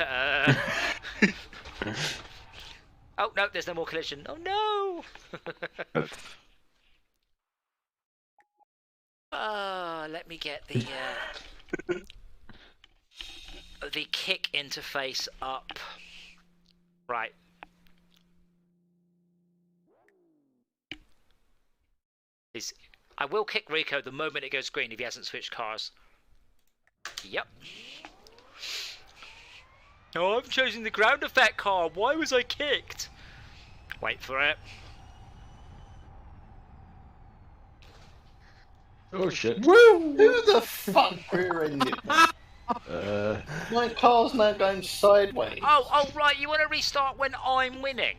Oh no, there's no more collision. Oh no! Let me get the the kick interface up. Right. I will kick Rico the moment it goes green if he hasn't switched cars. Yep. Oh, I'm choosing the ground effect car. Why was I kicked? Wait for it. Oh shit. Woo! Who the fuck rear-ended me? Uh, My car's now going sideways. Oh, right. You want to restart when I'm winning?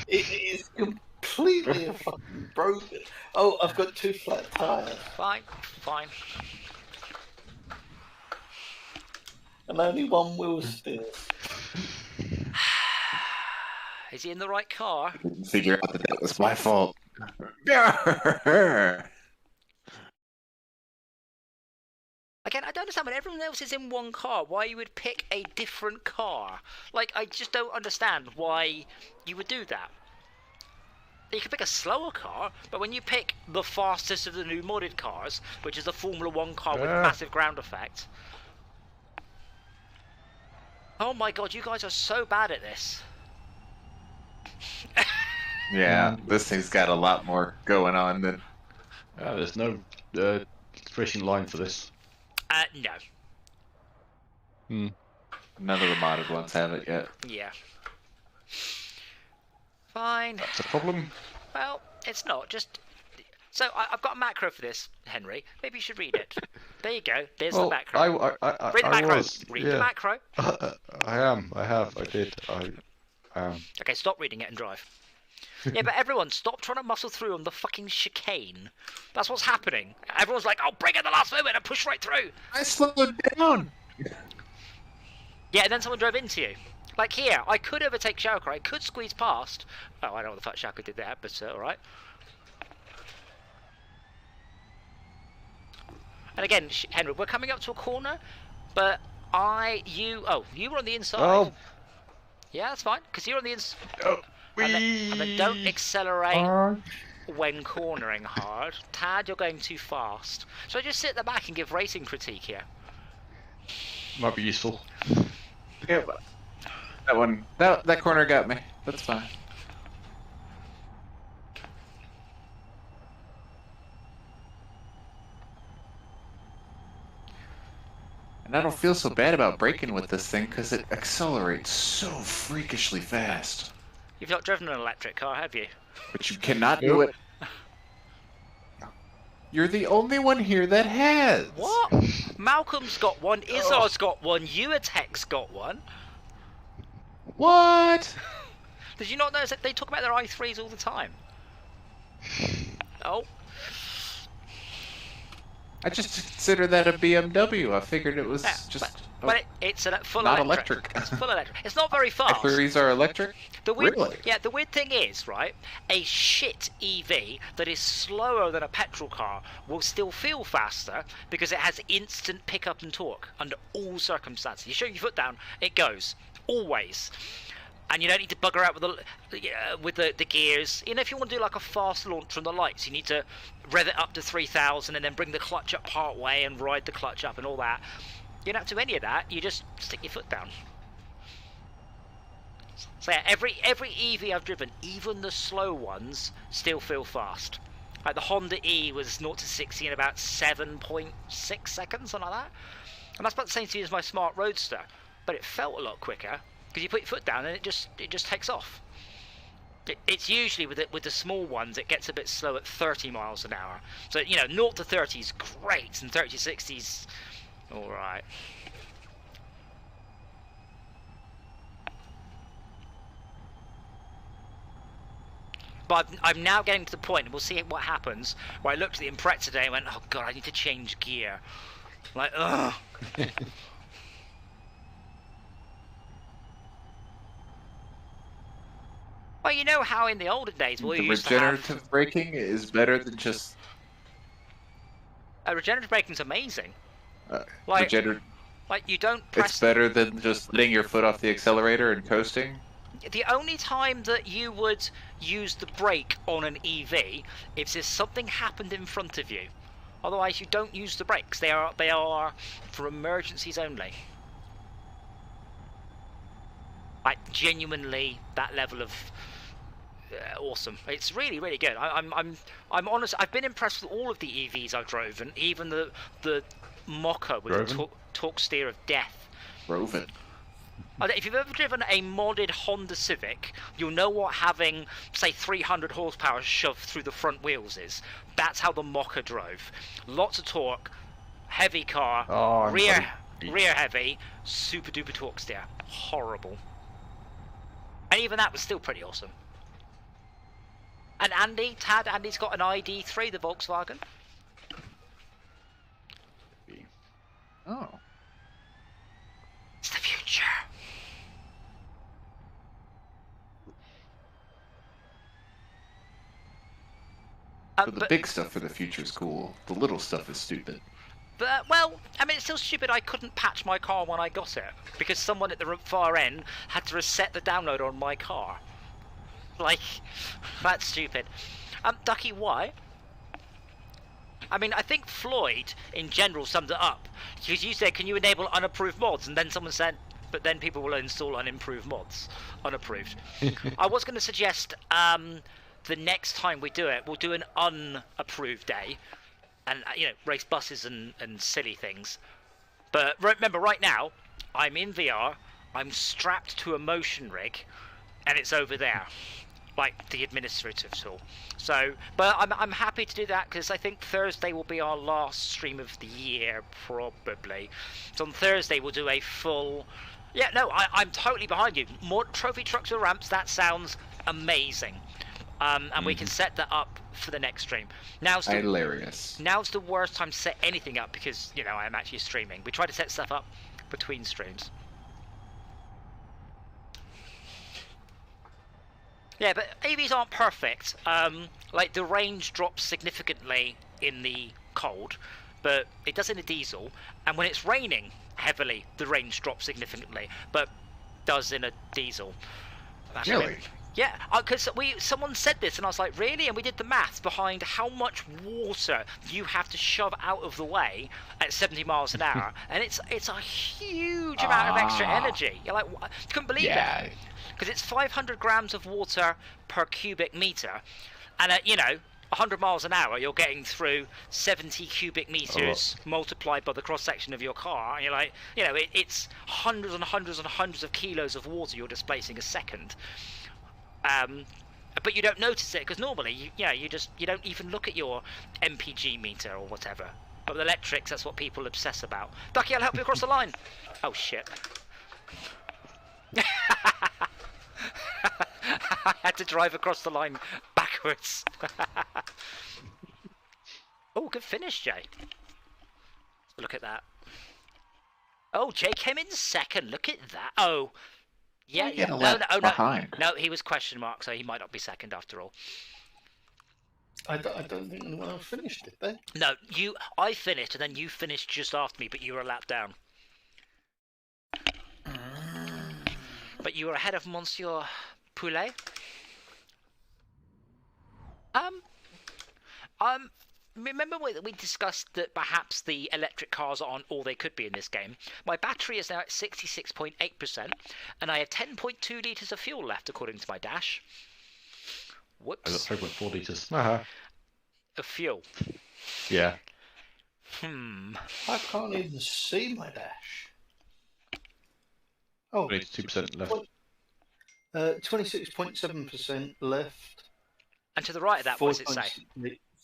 It is completely fucking broken. Oh, I've got 2 flat tyres. Fine. And only 1 wheel still. Is he in the right car? Didn't figure out that was my fault. Again, I don't understand when everyone else is in one car, why you would pick a different car. Like, I just don't understand why you would do that. You could pick a slower car, but when you pick the fastest of the new modded cars, which is the Formula 1 car with massive ground effect. Oh my god, you guys are so bad at this. Yeah, this thing's got a lot more going on than. there's no finishing line for this. No. None of the modded ones have it yet. Yeah. Fine. That's a problem. Well, it's not. Just. So, I've got a macro for this, Henry. Maybe you should read it. There you go. There's the macro. Read the macro. Read the macro. I did. Okay, stop reading it and drive. Yeah, but everyone, stop trying to muscle through on the fucking chicane. That's what's happening. Everyone's like, oh, bring it the last moment and push right through. I slowed down! Yeah, and then someone drove into you. Like here, I could overtake Shauka, I could squeeze past. Oh, I don't know what the fuck Shauka did there, but alright. And again, Henry, we're coming up to a corner, but you were on the inside. Oh. Yeah, that's fine, because you're on the inside. Oh, And then don't accelerate when cornering hard. Tad, you're going too fast. So I just sit at the back and give racing critique here. Might be useful. yeah, but that corner got me. That's fine. And I don't feel so bad about braking with this thing because it accelerates so freakishly fast. You've not driven an electric car, have you? But you cannot do it. You're the only one here that has. What? Malcolm's got one, Izar's got one, Uatek's got one. What? Did you not notice that they talk about their i3s all the time? Oh. I just consider that a BMW. I figured it was But it's a full not electric. It's full electric. It's not very fast. i3s are electric? Really? Yeah, the weird thing is, right, a shit EV that is slower than a petrol car will still feel faster because it has instant pickup and torque under all circumstances. You show your foot down, it goes. Always. And you don't need to bugger out with the gears. You know, if you want to do like a fast launch from the lights, you need to rev it up to 3,000 and then bring the clutch up part way and ride the clutch up and all that. You don't have to do any of that. You just stick your foot down. So yeah, every EV I've driven, even the slow ones, still feel fast. Like the Honda E was 0 to 60 in about 7.6 seconds, something like that. And that's about the same thing as my Smart Roadster, but it felt a lot quicker. Because you put your foot down and it just takes off. It's usually with the small ones it gets a bit slow at 30 miles an hour. So 0 to 30 is great and 30 to 60 is all right. But I'm now getting to the point, and we'll see what happens, where I looked at the Impreza today and went, oh god, I need to change gear. Like, ugh. Well, you know how in the olden days we used to have... Regenerative braking is better than just... regenerative braking's amazing. Regenerative... Like, you don't press... It's better than just letting your foot off the accelerator and coasting? The only time that you would use the brake on an EV is if something happened in front of you. Otherwise, you don't use the brakes. They are for emergencies only. Like, genuinely, that level of awesome. It's really, really good. I'm honest. I've been impressed with all of the EVs I've driven, even the Mocha with the torque steer of death. Roven. If you've ever driven a modded Honda Civic, you'll know what having, say, 300 horsepower shoved through the front wheels is. That's how the Mocha drove. Lots of torque, heavy car, rear heavy, super duper torque steer. Horrible. And even that was still pretty awesome. And Andy's got an ID3, the Volkswagen. Oh. It's the future. So the big stuff for the future is cool. The little stuff is stupid. But, well, I mean, it's still stupid I couldn't patch my car when I got it. Because someone at the far end had to reset the download on my car. Like, that's stupid. Ducky, why? I mean, I think Floyd, in general, summed it up. Because you said, can you enable unapproved mods? And then someone said, but then people will install unimproved mods. Unapproved. I was going to suggest, the next time we do it, we'll do an unapproved day. And, you know, race buses and silly things. But remember, right now, I'm in VR, I'm strapped to a motion rig, and it's over there. Like, the administrative tool. So, but I'm happy to do that, because I think Thursday will be our last stream of the year, probably. So on Thursday, we'll do a full... Yeah, no, I'm totally behind you. More trophy trucks or ramps, that sounds amazing. And we can set that up for the next stream. Hilarious. Now's the worst time to set anything up because, you know, I'm actually streaming. We try to set stuff up between streams. Yeah, but AVs aren't perfect. Like, the range drops significantly in the cold, but it does in a diesel. And when it's raining heavily, the range drops significantly, but does in a diesel. Really? Yeah, because someone said this, and I was like, really? And we did the maths behind how much water you have to shove out of the way at 70 miles an hour, and it's a huge amount of extra energy. You're like, what? You couldn't believe it. Because it's 500 grams of water per cubic meter, and at, you know, 100 miles an hour, you're getting through 70 cubic meters multiplied by the cross-section of your car, and you're like, you know, it's hundreds and hundreds and hundreds of kilos of water you're displacing a second. But you don't notice it because normally, you don't even look at your MPG meter or whatever. But with electrics, that's what people obsess about. Ducky, I'll help you across the line. Oh shit! I had to drive across the line backwards. Oh, good finish, Jay. Look at that. Oh, Jay came in second. Look at that. Oh. Yeah. No, he was question mark, so he might not be second after all. I don't think anyone else finished, did they? No, I finished, and then you finished just after me, but you were a lap down. But you were ahead of Monsieur Poulet. Remember we discussed that perhaps the electric cars aren't all they could be in this game. My battery is now at 66.8%, and I have 10.2 litres of fuel left, according to my dash. Whoops. I got 3.4 litres. Of fuel. Yeah. I can't even see my dash. Oh, 22% left. 26.7% left. And to the right of that, what does it say?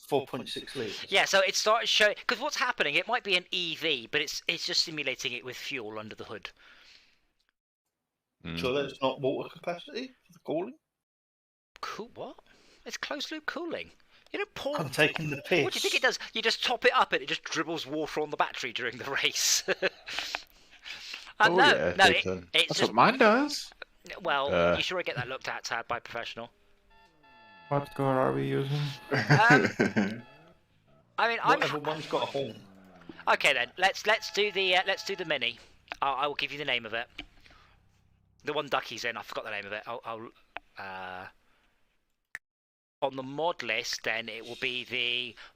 4.6 litres. Yeah, so it started showing... Because what's happening, it might be an EV, but it's just simulating it with fuel under the hood. So that's not water capacity for the cooling? Cool, what? It's closed-loop cooling. You don't pour... I'm taking the piss. What do you think it does? You just top it up and it just dribbles water on the battery during the race. That's it's what mine does. Well, you sure get that looked at by a professional. What car are we using? I mean, Whatever one's got a horn. Okay then, let's do the Mini. I will give you the name of it. The one Ducky's in, I forgot the name of it. On the mod list, then it will be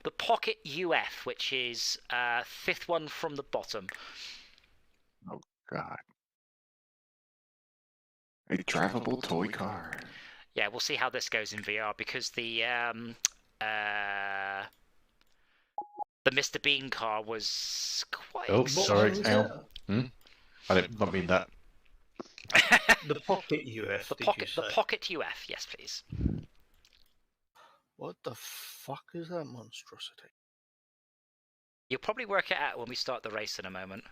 the Pocket UF, which is 5th one from the bottom. Oh God. A drivable toy car. Yeah, we'll see how this goes in VR because the Mr. Bean car was quite. Oh, sorry. was Hang it? on. I did not mean that. The Pocket UF, the the Pocket UF, yes, please. What the fuck is that monstrosity? You'll probably work it out when we start the race in a moment.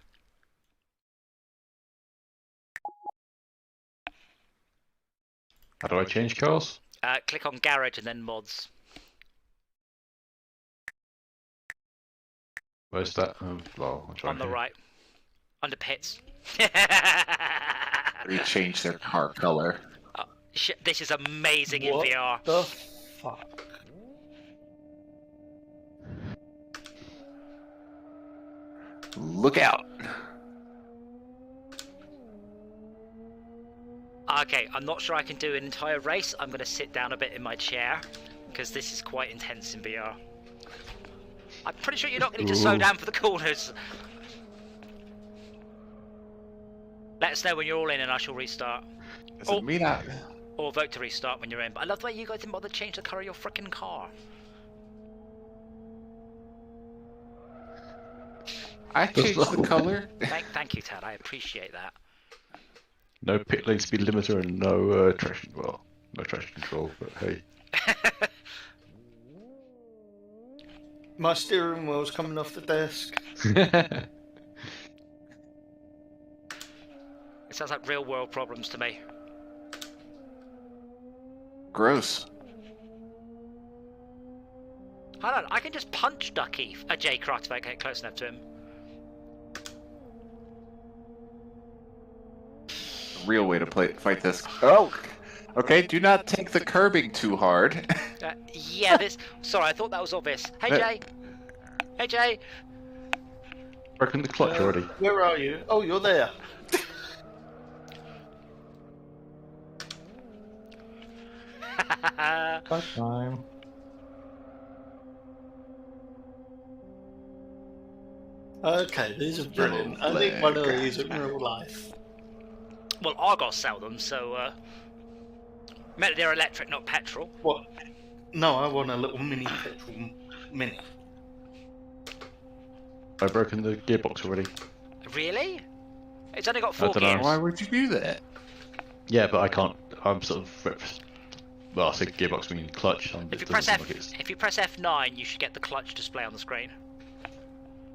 How do I change cars? Click on Garage and then Mods. Where's that? Well, I'll try On the right. Under Pits. They changed their car color. Shit, this is amazing in What VR. the fuck? Look out! Okay, I'm not sure I can do an entire race. I'm going to sit down a bit in my chair because this is quite intense in VR. I'm pretty sure you're not going to need to slow down for the corners. Let us know when you're all in and I shall restart. Does it mean I... Or vote to restart when you're in. But I love the way you guys didn't bother to change the colour of your frickin' car. I changed the color? Thank you, Tad. I appreciate that. No pit lane speed limiter and no traction. Well, no traction control, but hey. My steering wheel's coming off the desk. It sounds like real world problems to me. Gross. Hold on, I can just punch Ducky, J-Crot, if I get close enough to him. Real way to fight this. Oh! Okay, do not take the curbing too hard. Yeah, this... Sorry, I thought that was obvious. Hey, Jay! Hey, Jay! Broken the clutch already. Where are you? Oh, you're there. That time. Okay, these are brilliant. I need one of these in real life. Well, Argos sell them, so... They're electric, not petrol. What? No, I want a little mini petrol mini. I've broken the gearbox already. Really? It's only got 4 I dunno. gears. Why would you do that? Yeah, but I can't. I'm sort of. Well, I think gearbox mean clutch. If you press F9, you should get the clutch display on the screen.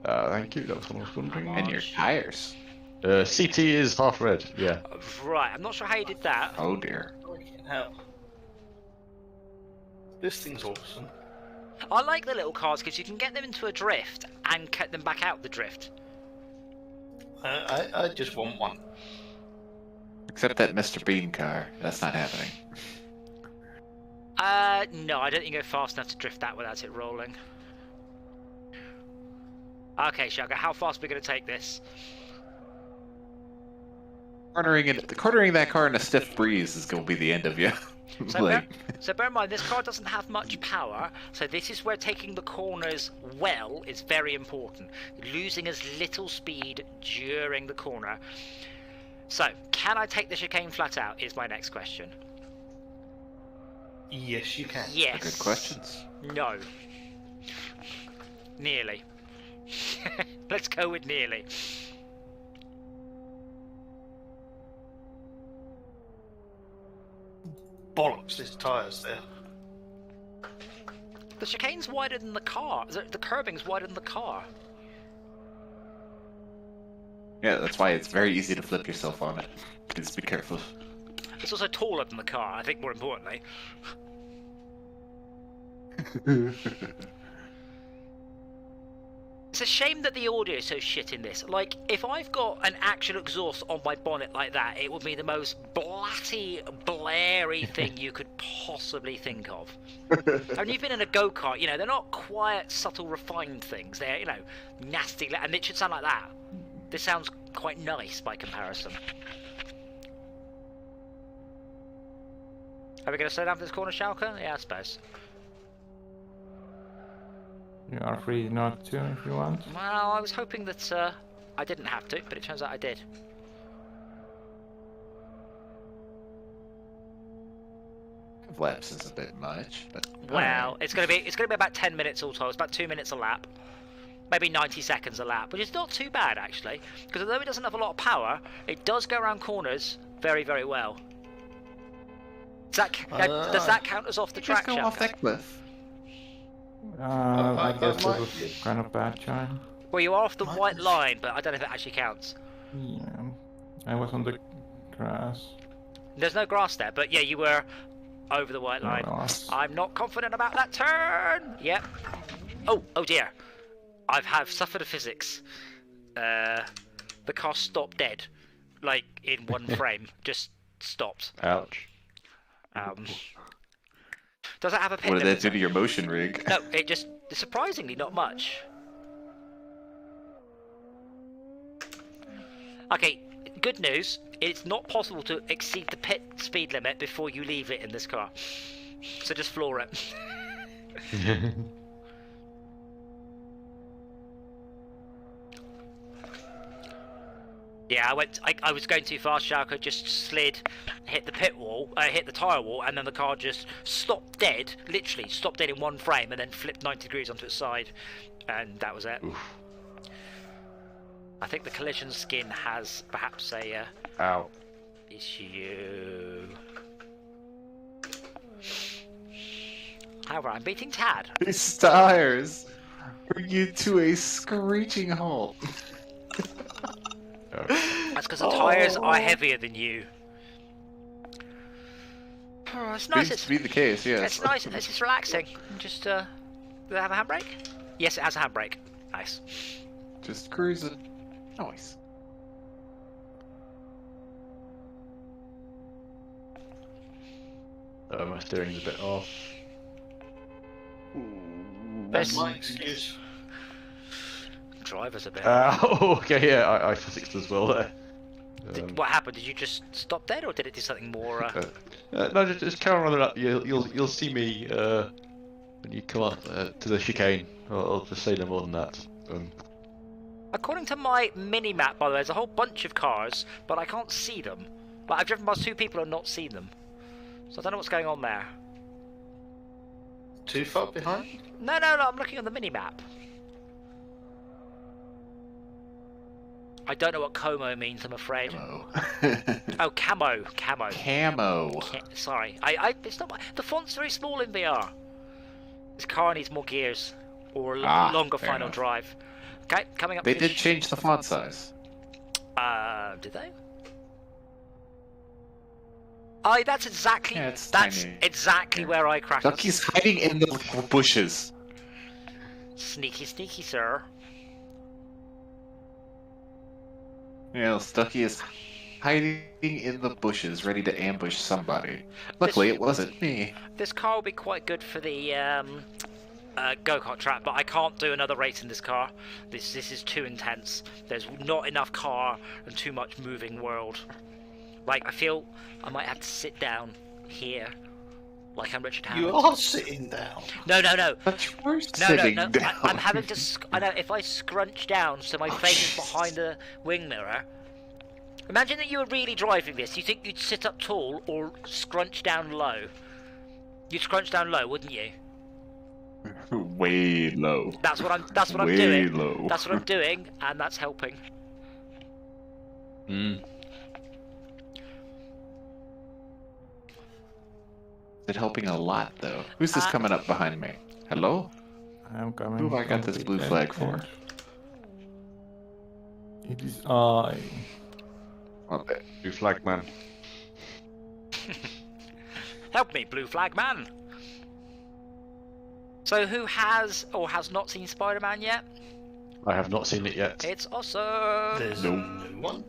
Thank you. That was what I was wondering. And your tires. CT is half red. Yeah. Right, I'm not sure how you did that. Oh dear. Hell. This thing's awesome. I like the little cars because you can get them into a drift and get them back out the drift. I just want one. Except that Mr. Bean car. That's not happening. No, I don't think you go fast enough to drift that without it rolling. Okay, Shugger, how fast are we going to take this? Cornering that car in a stiff breeze is going to be the end of you. So bear in mind, this car doesn't have much power, so this is where taking the corners well is very important. Losing as little speed during the corner. So, can I take the chicane flat out is my next question. Yes, you can. Yes. Good questions. No. Nearly. Let's go with nearly. Bollocks, there's tyres there. The chicane's wider than the car. The curbing's wider than the car. Yeah, that's why it's very easy to flip yourself on it. Please be careful. It's also taller than the car, I think, more importantly. It's a shame that the audio is so shit in this. Like, if I've got an actual exhaust on my bonnet like that, it would be the most blatty, blary thing you could possibly think of. And you've been in a go-kart, they're not quiet, subtle, refined things. They're, nasty, and it should sound like that. This sounds quite nice by comparison. Are we going to slow down for this corner, Schalke? Yeah, I suppose. You are free not to if you want. Well, I was hoping that I didn't have to, but it turns out I did. Laps is a bit much, but Well, it's gonna be about 10 minutes all told. It's about 2 minutes a lap, maybe 90 seconds a lap, which is not too bad actually. Because although it doesn't have a lot of power, it does go around corners very, very well. Does that count as off the track? just go off that cliff. I guess it was kind of bad time. Well, you are off the white line, but I don't know if it actually counts. Yeah, I was on the grass. There's no grass there, but yeah, you were over the white line. I'm not confident about that turn. Yep. Oh dear. Have suffered a physics. The car stopped dead, like in one frame, just stopped. Ouch. Does it have a pit What did limit? that do to your motion rig? No, it just surprisingly not much. Okay, good news. It's not possible to exceed the pit speed limit before you leave it in this car. So just floor it. Yeah, I was going too fast, Schalke, just slid, hit the pit wall, hit the tyre wall, and then the car just stopped dead, literally stopped dead in one frame, and then flipped 90 degrees onto its side, and that was it. Oof. I think the collision skin has perhaps a Ow. issue. However, I'm beating Tad. These tires bring you to a screeching halt. That's because the tyres are heavier than you. Oh, it's nice. Seems to be the case, yes. It's nice. It's just relaxing. Just does it have a handbrake? Yes, it has a handbrake. Nice. Just cruising. Nice. My steering's a bit off. That's my excuse. Driver's a bit. Okay, yeah, I physicsed as well there. What happened? Did you just stop dead, or did it do something more? No, just carry on up. You'll see me when you come up to the chicane. I'll just say no more than that. According to my mini-map, by the way, there's a whole bunch of cars, but I can't see them. Like, I've driven past two people and not seen them. So I don't know what's going on there. Too far behind? No, I'm looking on the mini-map. I don't know what Como means, I'm afraid. Camo. Oh, camo. Camo. Sorry, it's not. The font's very small in VR. This car needs more gears or a longer fair final enough. drive. Okay, coming up. They to did change the font size. Did they? Oh, that's exactly. Yeah, it's that's tiny. exactly where I crashed. Ducky's hiding in the bushes. Sneaky, sir. Yeah, Stucky is hiding in the bushes, ready to ambush somebody. Luckily, it wasn't me. This car will be quite good for the go-kart track, but I can't do another race in this car. This is too intense. There's not enough car and too much moving world. Like, I feel I might have to sit down here, like I'm Richard Hammond. You are sitting down. No. But you're No, sitting down. I'm having to. I know if I scrunch down so my face is behind the wing mirror. Imagine that you were really driving this. You think you'd sit up tall or scrunch down low? You'd scrunch down low, wouldn't you? Way low. That's what I'm Way doing. low. That's what I'm doing, and that's helping. It's helping a lot, though. Who's this coming up behind me? Hello? I'm coming. Who have I got from this the blue flag for? It is I. Blue flag man. Help me, blue flag man. So who has or has not seen Spider-Man yet? I have not seen it yet. It's awesome. There's a new one.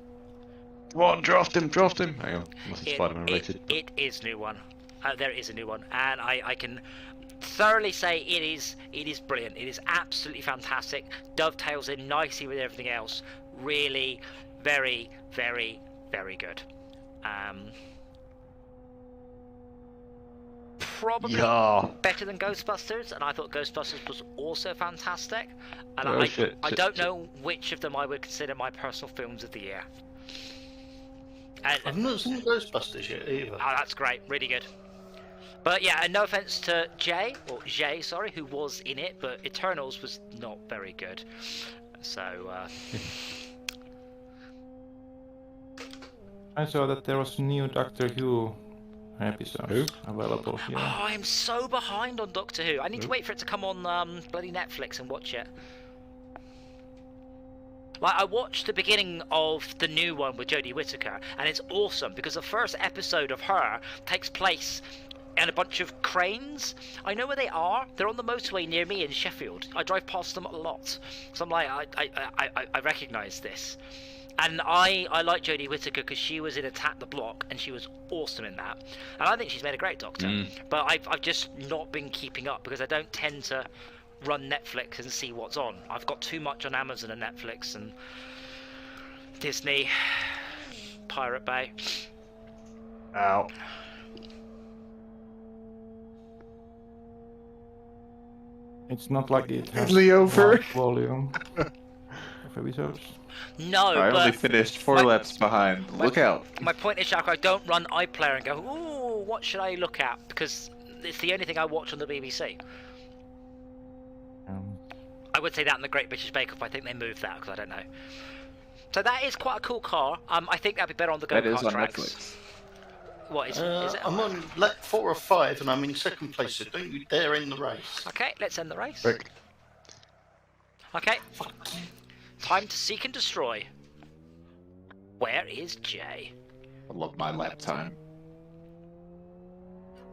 Come on, draft him. Hang on, unless it's Spider-Man related. It is new one. There is a new one, and I can thoroughly say it is brilliant. It is absolutely fantastic. Dovetails in nicely with everything else. really very, very, very good. Probably better than Ghostbusters, and I thought Ghostbusters was also fantastic. And I don't know which of them I would consider my personal films of the year. And, I've not seen Ghostbusters yet either. Oh, that's great, really good. But yeah, and no offense to Jay, sorry, who was in it, but Eternals was not very good. So, I saw that there was new Doctor Who episodes available here. Oh, I'm so behind on Doctor Who. I need to wait for it to come on bloody Netflix and watch it. Like, I watched the beginning of the new one with Jodie Whittaker, and it's awesome because the first episode of her takes place in a bunch of cranes. I know where they are. They're on the motorway near me in Sheffield. I drive past them a lot. So I'm like, I recognise this. And I like Jodie Whittaker because she was in Attack the Block, and she was awesome in that. And I think she's made a great Doctor. But I've just not been keeping up because I don't tend to run Netflix and see what's on. I've got too much on Amazon and Netflix and Disney, Pirate Bay. Ow. It's not like it has over. volume of episodes. No, I but only finished 4 laps behind. Look out. My point is, Jack, I don't run iPlayer and go, ooh, what should I look at? Because it's the only thing I watch on the BBC. I would say that in the Great British Bake Off. I think they moved that because I don't know. So that is quite a cool car. I think that'd be better on the go-kart That is on tracks. Netflix. What is it? I'm on lap 4 or 5 and I'm in second place, so don't you dare end the race. Okay, let's end the race. Rick. Okay. Time to seek and destroy. Where is Jay? I love my lap time.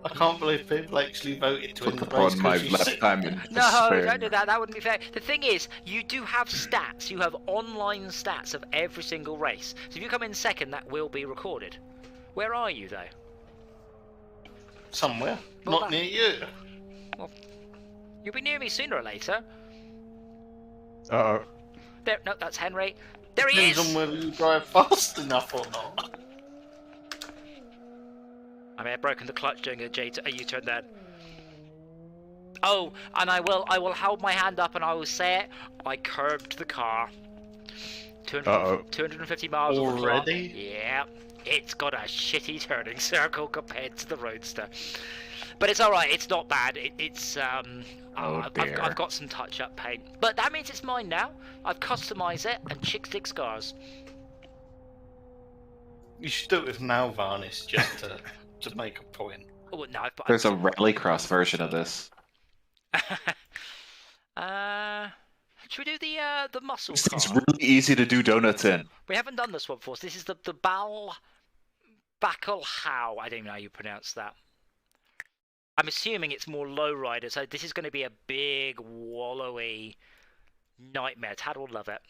I can't believe people actually voted to end Look the race. upon my 'Cause you lap said- time in No, despair. don't do that. That wouldn't be fair. The thing is, you do have stats. You have online stats of every single race. So if you come in second, that will be recorded. Where are you, though? Somewhere. Well, Not near you. You'll be near me sooner or later. Uh-oh. There, no, that's Henry. There he Depends is! on whether you drive fast enough or not. I may have broken the clutch doing a U-turn then. Oh, and I will hold my hand up and I will say it. I curbed the car. 250 miles Already? over the clock. Yeah. It's got a shitty turning circle compared to the Roadster. But it's alright, it's not bad. I've got some touch-up paint. But that means it's mine now. I've customised it, and chicks dig scars. You should do it with nail varnish just to make a point. Oh, no, There's a rallycross version of this. Should we do the muscle It's car? really easy to do donuts in. We haven't done this one before. So this is the Bacalhau. I don't even know how you pronounce that. I'm assuming it's more lowrider, so this is going to be a big, wallowy nightmare. Tad will love it.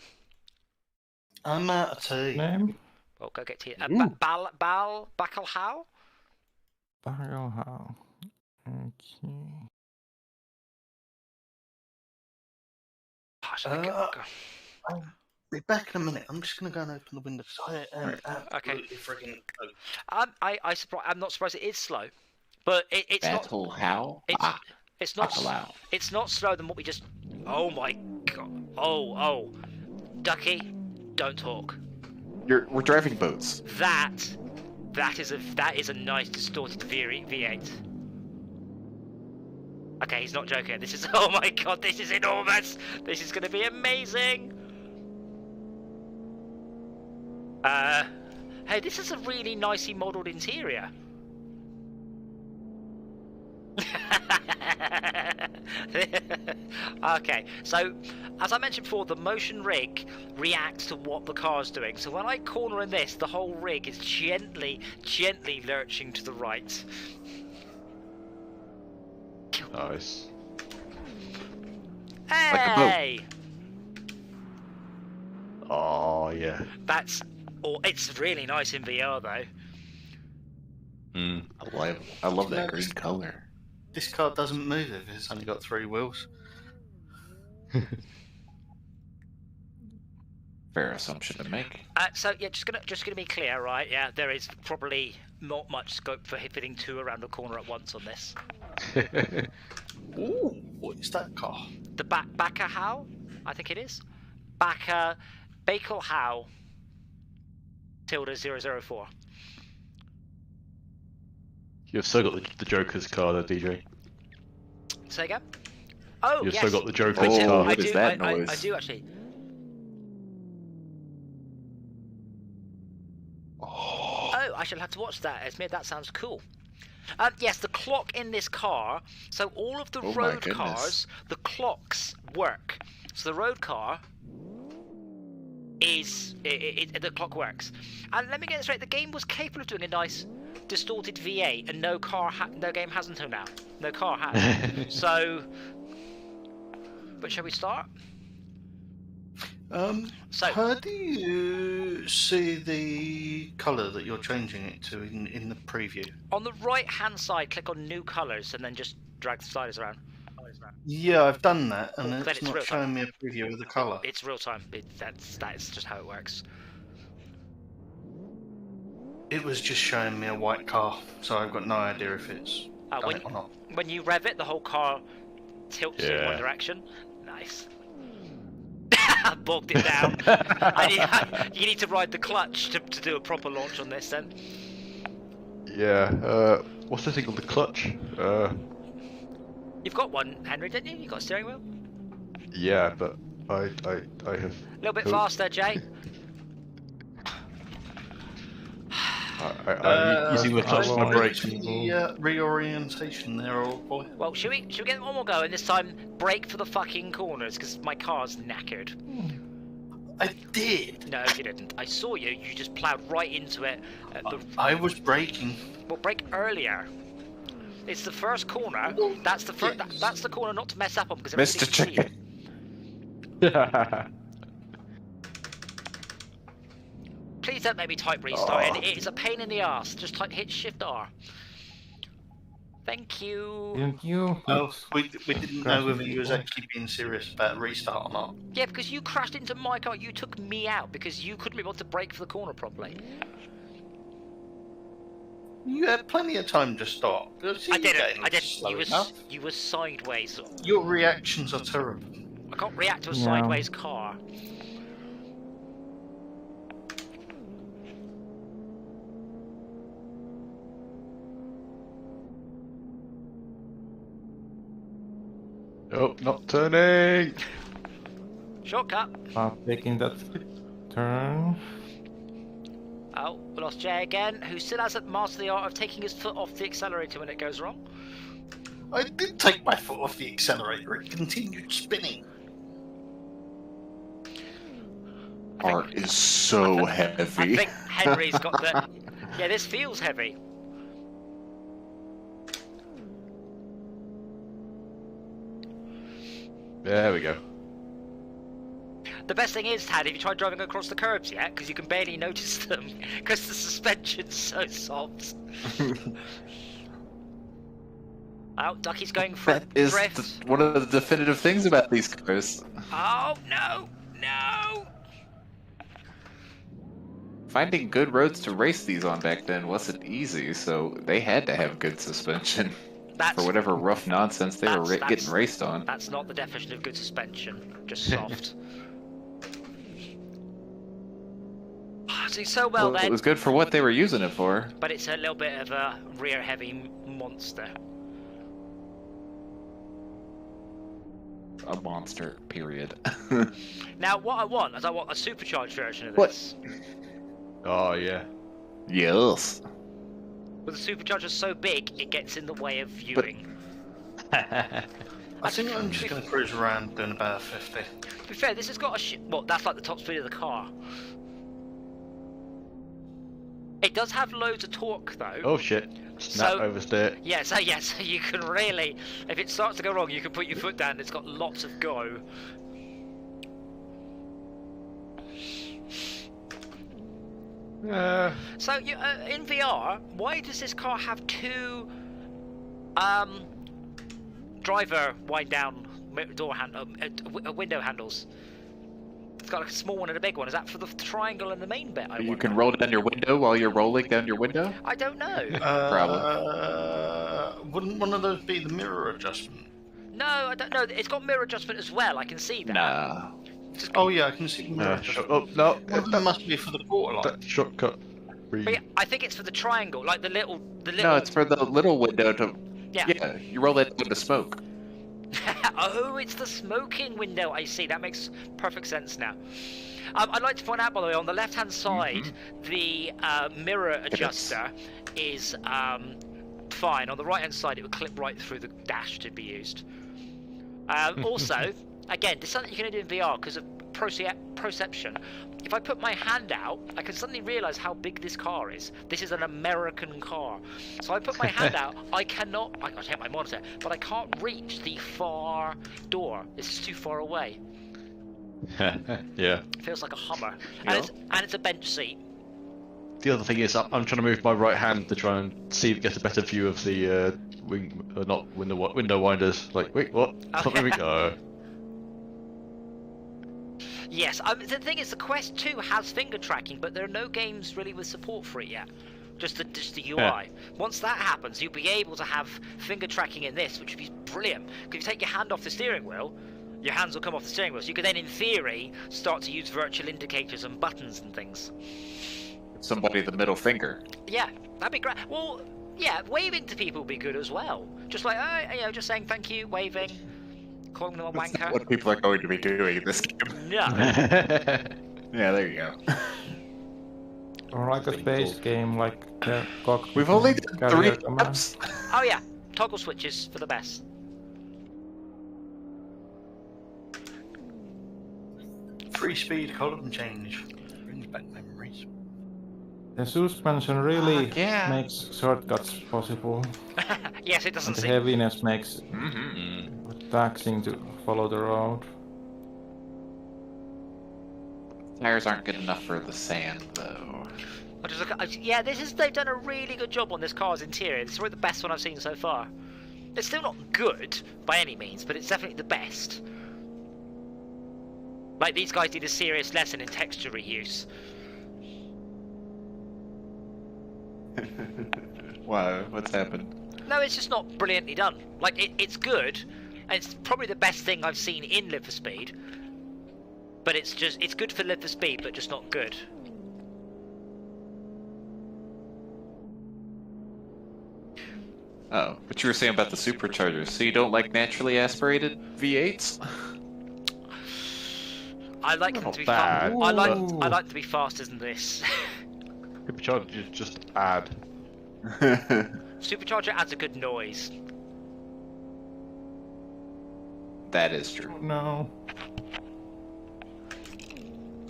I'm out of tea. Name? Well, go get tea. Bacalhau? Bacalhau. Okay. I'll be back in a minute. I'm just going to go and open the window. I am absolutely frigging cooked. I'm not surprised it is slow, but it's not. Battle It's not. Bacalhau. It's not slower than what we just. Oh my god! Oh, Ducky, don't talk. We're driving boats. That is a nice distorted V8. Okay, he's not joking. This is. Oh my god! This is enormous. This is going to be amazing. Hey, this is a really nicely modelled interior. Okay, so as I mentioned before, the motion rig reacts to what the car's doing. So when I corner in this, the whole rig is gently lurching to the right. Nice. Hey! Oh, yeah. It's really nice in VR though. I love that green color. This car doesn't move if it's only got 3 wheels. fair assumption to make. So yeah, just gonna be clear, right? Yeah, there is probably not much scope for fitting 2 around the corner at once on this. Ooh, what is that car? The Backer How, I think it is. Baker How tilde 004. You've still got the Joker's car there, DJ. Say again? Oh, You've yes. still got the Joker's Oh, car. what is that I noise? do actually. Oh, I shall have to watch that. Esmir, that sounds cool. Yes, the clock in this car. So all of the Oh my road goodness. cars, the clocks work. So the road car is the clock works. And let me get this straight: the game was capable of doing a nice distorted V8, and no game has until now. No car has. So, but shall we start? So How do you see the colour that you're changing it to in the preview? on the right-hand side, click on New Colors, and then just drag the sliders around. Yeah, I've done that, and Then it's it's not real showing me a preview of the colour. It's real time. That's just how it works. It was just showing me a white car, so I've got no idea if it's done it or not. When you rev it, the whole car tilts in Yeah. one direction. Nice. Bogged it down. You need to ride the clutch to do a proper launch on this then. Yeah. What's the thing called? The clutch? You've got one, Henry, didn't you? You got a steering wheel? Yeah, but I have. A little bit Oh. faster, Jay. I'm using the clutch I to brake. The reorientation there, old boy. Well, should we get one more go, and this time brake for the fucking corners, because my car's knackered. I did. No, you didn't. I saw you. You just ploughed right into it. I was braking. Well, brake earlier. It's the first corner. Well, That's the first. yes. That's the corner not to mess up on because Mr. everybody can see you. Chicken. Please don't make me type restart. And it is a pain in the ass. Just hit Shift R. Thank you. Didn't you? Oh, we didn't know whether he was actually being serious about restart or not. Yeah, because you crashed into my car. You took me out because you couldn't be able to brake for the corner properly. You had plenty of time to stop. I didn't. You were sideways. Your reactions are terrible. I can't react to a Yeah. sideways car. Oh, not turning. Shortcut. Taking that turn. Oh, we lost Jay again, who still hasn't mastered the art of taking his foot off the accelerator when it goes wrong. I did take my foot off the accelerator. It continued spinning. Art is so I heavy. think Henry's got the... Yeah, this feels heavy. There we go. The best thing is, Tad, have you tried driving across the curbs yet? Because you can barely notice them, because the suspension's so soft. Oh, Ducky's going for That is drift. one of the definitive things about these cars. Oh, no! No! Finding good roads to race these on back then wasn't easy, so they had to have good suspension That's, for whatever rough nonsense they were That's- getting raced on. That's not the definition of good suspension, just soft. See, so well Well, then, it was good for what they were using it for. but it's a little bit of a rear-heavy monster. A monster, period. Now, what I want is I want a supercharged version of What? this. Oh yeah. Yes. But the supercharger is so big, it gets in the way of viewing. I think I'm just going to cruise around doing about 50. To be fair, this has got a well, that's like the top speed of the car. It does have loads of torque though. Oh shit. Snap So- oversteer. Yeah, so you can really, if it starts to go wrong, you can put your foot down. It's got lots of go. So you, in VR, why does this car have two driver wind down door window handles? It's got like a small one and a big one. Is that for the triangle and the main bit? You can roll down your window while you're rolling down your window? I don't know. Wouldn't one of those be the mirror adjustment? No, I don't know. It's got mirror adjustment as well. I can see that. Nah. Oh yeah, I can see the mirror adjustment. Oh, no. One of them must be for the quarter light. That shortcut. But yeah, I think it's for the triangle, like the little. No, it's for the little window to... Yeah. Yeah, you roll that with the smoke. Oh, it's the smoking window. I see. That makes perfect sense now. I'd like to point out, by the way, on the left-hand side, the mirror adjuster is fine. On the right-hand side, it would clip right through the dash to be used. Also, again, this is something you can do in VR because of perception. If I put my hand out, I can suddenly realise how big this car is. This is an American car. So I put my hand out, I can take my monitor, but I can't reach the far door. It's too far away. Yeah. It feels like a Hummer. Yeah. And it's a bench seat. The other thing is, I'm trying to move my right hand to try and get a better view of the window winders. Like, wait, what? Okay. There we go. Yes, the thing is, the Quest 2 has finger tracking, but there are no games really with support for it yet. Just the UI. Yeah. Once that happens, you'll be able to have finger tracking in this, which would be brilliant. Because if you take your hand off the steering wheel, your hands will come off the steering wheel. So you could then, in theory, start to use virtual indicators and buttons and things. Somebody the middle finger. Yeah, that'd be great. Well, yeah, waving to people would be good as well. Just like, just saying thank you, waving, calling them a That's wanker. not what people are going to be doing in this game. No. Yeah, there you go. Or like a space game, like the cockpit. We've only done carrier 3 command. maps. Oh yeah, toggle switches for the best. Free speed column change. Brings back memories. The suspension really yeah. makes shortcuts possible. Yes, it doesn't And the seem. heaviness makes Mm-hmm. it taxing to follow the road. Tires aren't good enough for the sand, though. I just look at, yeah, they've done a really good job on this car's interior. It's probably the best one I've seen so far. It's still not good by any means, but it's definitely the best. Like, these guys did a serious lesson in texture reuse. Wow, what's happened? No, it's just not brilliantly done. Like, it's good, and it's probably the best thing I've seen in Live for Speed. But it's good for Live for Speed, but just not good. Oh, what you were saying about the superchargers. So you don't like naturally aspirated V8s? I like them to be bad, fast. I but- like to be faster than this. Supercharger just add. Supercharger adds a good noise. That is true. No.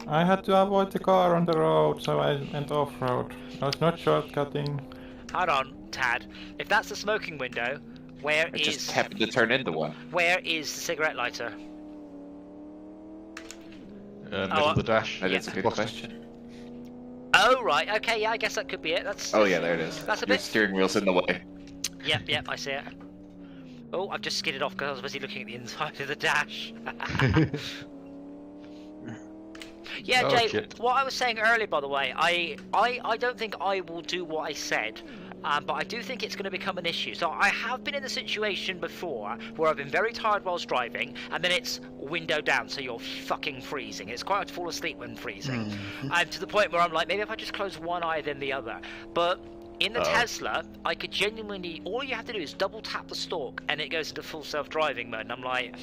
I had to avoid the car on the road, so I went off-road. I was not shortcutting. Hold on, Tad. If that's the smoking window, where It is just happened to turn into one. where is the cigarette lighter? Middle of the dash. That is a good Bottom. question. Oh right, okay, yeah, I guess that could be it. That's Oh yeah, there it is. That's a Your bit- steering wheel's in the way. Yep, I see it. Oh, I've just skidded off because I was busy looking at the inside of the dash. Yeah, Oh, Jay, shit. what I was saying earlier, by the way, I don't think I will do what I said, but I do think it's going to become an issue. So I have been in the situation before where I've been very tired whilst driving, and then it's window down, so you're fucking freezing. It's quite hard to fall asleep when freezing. And to the point where I'm like, maybe if I just close one eye then the other. But in the Tesla, I could genuinely, all you have to do is double tap the stalk, and it goes into full self-driving mode, and I'm like,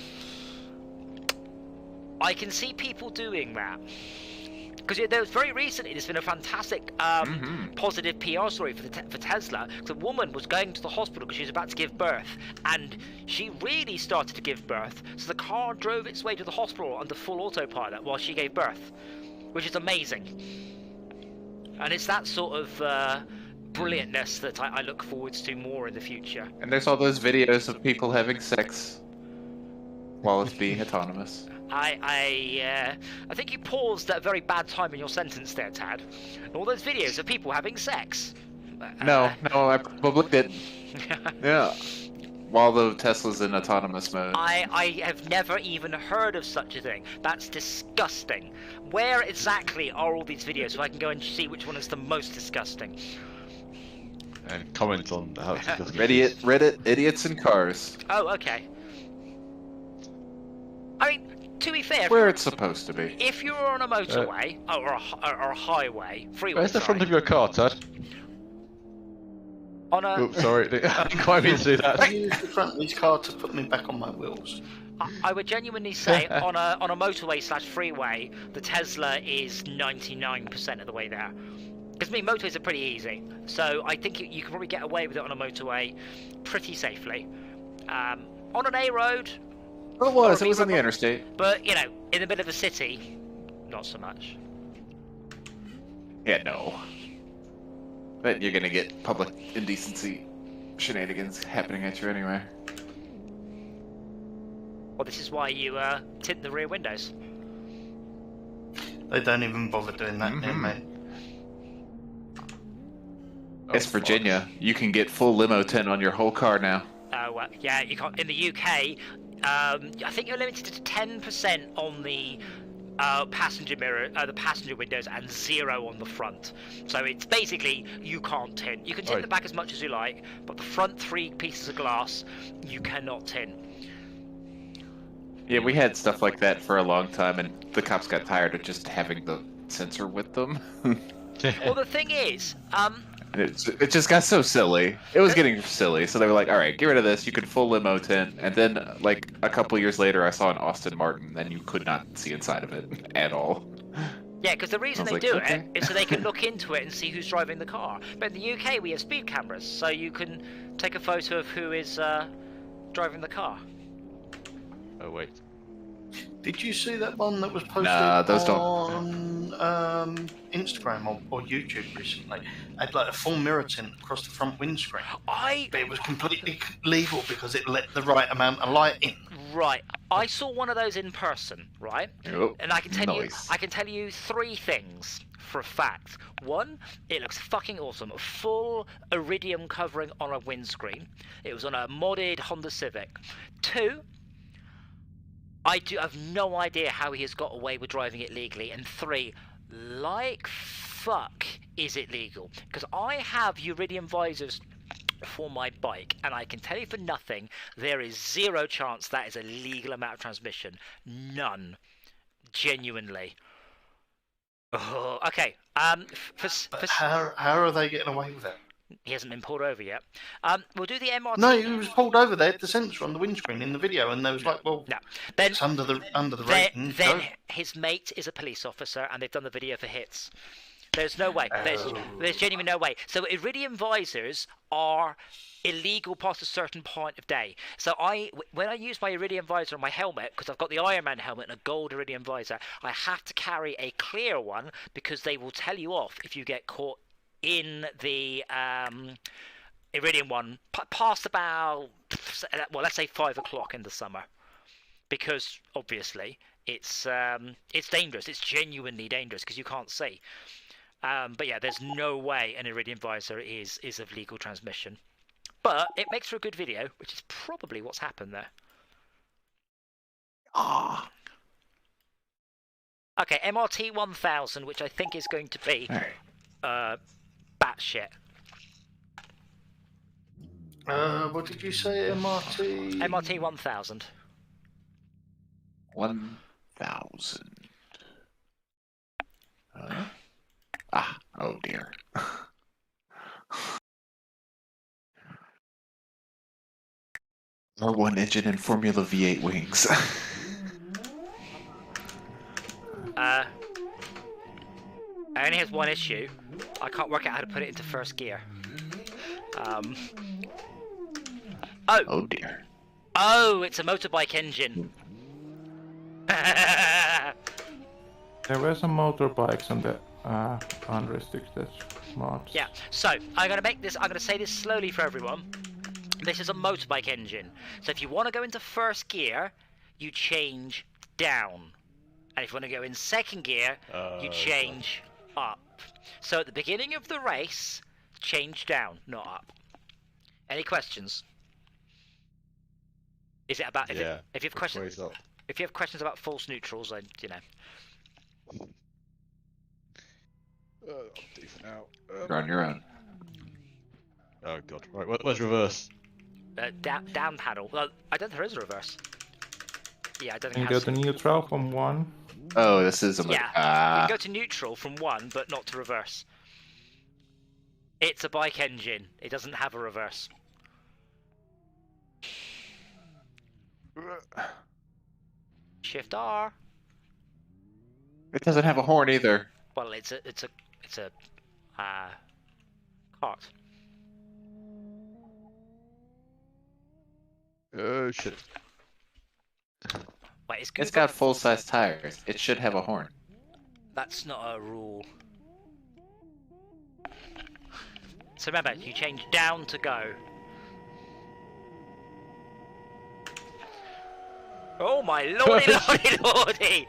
I can see people doing that. Because there was very recently, there's been a fantastic positive PR story for Tesla. The woman was going to the hospital because she was about to give birth, and she really started to give birth. So the car drove its way to the hospital under full autopilot while she gave birth, which is amazing. And it's that sort of brilliantness that I look forwards to more in the future. And there's all those videos of people having sex while it's being autonomous. I think you paused at a very bad time in your sentence there, Tad. All those videos of people having sex. No, I probably didn't. Yeah. while the Tesla's in autonomous mode. I have never even heard of such a thing. That's disgusting. Where exactly are all these videos so I can go and see which one is the most disgusting? And comment on how disgusting it Reddit, is. Reddit, idiots in cars. Oh, okay. I mean, to be fair, Where it's supposed to be. if you're on a motorway or a highway, freeway, Where's the front of your car, Tad? on a, Oops, sorry. I didn't quite mean to do I that. used the front of his car to put me back on my wheels. I would genuinely say on a motorway / freeway, the Tesla is 99% of the way there. Because motorways are pretty easy, so I think you can probably get away with it on a motorway pretty safely. On an A road, It was on the interstate. but you know, in the middle of a city, not so much. Yeah, no. But you're gonna get public indecency shenanigans happening at you anyway. Well, this is why you tint the rear windows. They don't even bother doing that now, mate. It's Virginia. You can get full limo tint on your whole car now. Yeah, you can't. In the UK, I think you're limited to 10% on the passenger mirror, the passenger windows, and 0 on the front. So it's basically you can't tint. You can tint Right. the back as much as you like, but the front 3 pieces of glass you cannot tint. Yeah, we had stuff like that for a long time, and the cops got tired of just having the sensor with them. Well, the thing is, And it just got so silly. It was getting silly, so they were like, all right, get rid of this. You can full limo tint. And then, like, a couple years later, I saw an Austin Martin, and you could not see inside of it at all. yeah, because the reason I they was do like, it okay. is so they can look into it and see who's driving the car. But in the UK, we have speed cameras, so you can take a photo of who is driving the car. Oh, wait. Did you see that one that was posted Nah, those don't- on Instagram or YouTube recently? It had like a full mirror tint across the front windscreen. But it was completely legal because it let the right amount of light in. Right, I saw one of those in person, right? Oh, And I can tell nice. you 3 things for a fact. 1, it looks fucking awesome. A full iridium covering on a windscreen. It was on a modded Honda Civic. 2, I have no idea how he has got away with driving it legally. And 3, like fuck, is it legal? Because I have iridium visors for my bike, and I can tell you for nothing, there is 0 chance that is a legal amount of transmission. None. Genuinely. Oh, okay. But how are they getting away with it? He hasn't been pulled over yet. We'll do the MRT. No, he was pulled over there, the sensor on the windscreen in the video, and they was like, well, No. Then, it's under the then, rating. then his mate is a police officer, and they've done the video for hits. There's no way. There's genuinely no way. So iridium visors are illegal past a certain point of day. So when I use my iridium visor on my helmet, because I've got the Iron Man helmet and a gold iridium visor, I have to carry a clear one because they will tell you off if you get caught in the iridium one past about, well, let's say 5 o'clock in the summer, because obviously it's dangerous. It's genuinely dangerous because you can't see. But yeah, there's no way an iridium visor is of legal transmission. But it makes for a good video, which is probably what's happened there. Okay, MRT 1000, which I think is going to be batshit. What did you say, MRT? MRT 1000. 1,000. Oh dear. R1 engine and Formula V8 wings. It only has one issue. I can't work out how to put it into first gear. Oh dear. Oh, it's a motorbike engine. There were some motorbikes on the unrestricted mods. Yeah, so I'm gonna say this slowly for everyone. This is a motorbike engine. So if you want to go into first gear, you change down. And if you want to go in second gear, you change up. So at the beginning of the race, change down, not up. Any questions? Is it about? If you have Which way questions, is up? if you have questions about false neutrals, then you know. I'm decent now. You're on your own. Oh god. Right, where's reverse? Down panel. Well, I don't think there is a reverse. Yeah, I don't You think go it to has. neutral from 1. Oh, this is a Yeah, you can go to neutral from 1, but not to reverse. It's a bike engine. It doesn't have a reverse. Shift R. It doesn't have a horn either. Well, it's a cart. Oh shit. Wait, is Google... It's got full-size tires. It should have a horn. That's not a rule. So remember, you change down to go. Oh my lordy, lordy, lordy!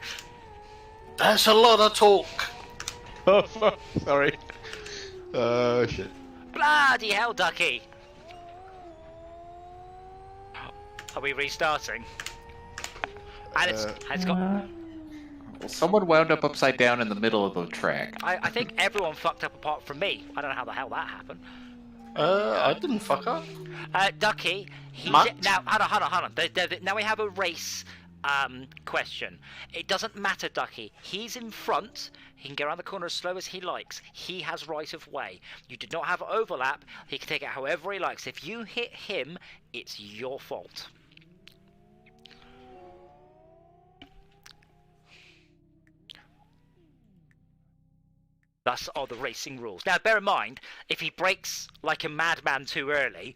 That's a lot of talk. Oh fuck, sorry. Oh shit. Bloody hell, Ducky! Are we restarting? And it's got... Well, someone wound up upside down in the middle of the track. I think everyone fucked up apart from me. I don't know how the hell that happened. I didn't fuck up. Ducky, Matt? now hold on. Now we have a race question. It doesn't matter, Ducky. He's in front. He can get around the corner as slow as he likes. He has right of way. You did not have overlap. He can take it however he likes. If you hit him, it's your fault. Thus are the racing rules. Now, bear in mind, if he brakes like a madman too early,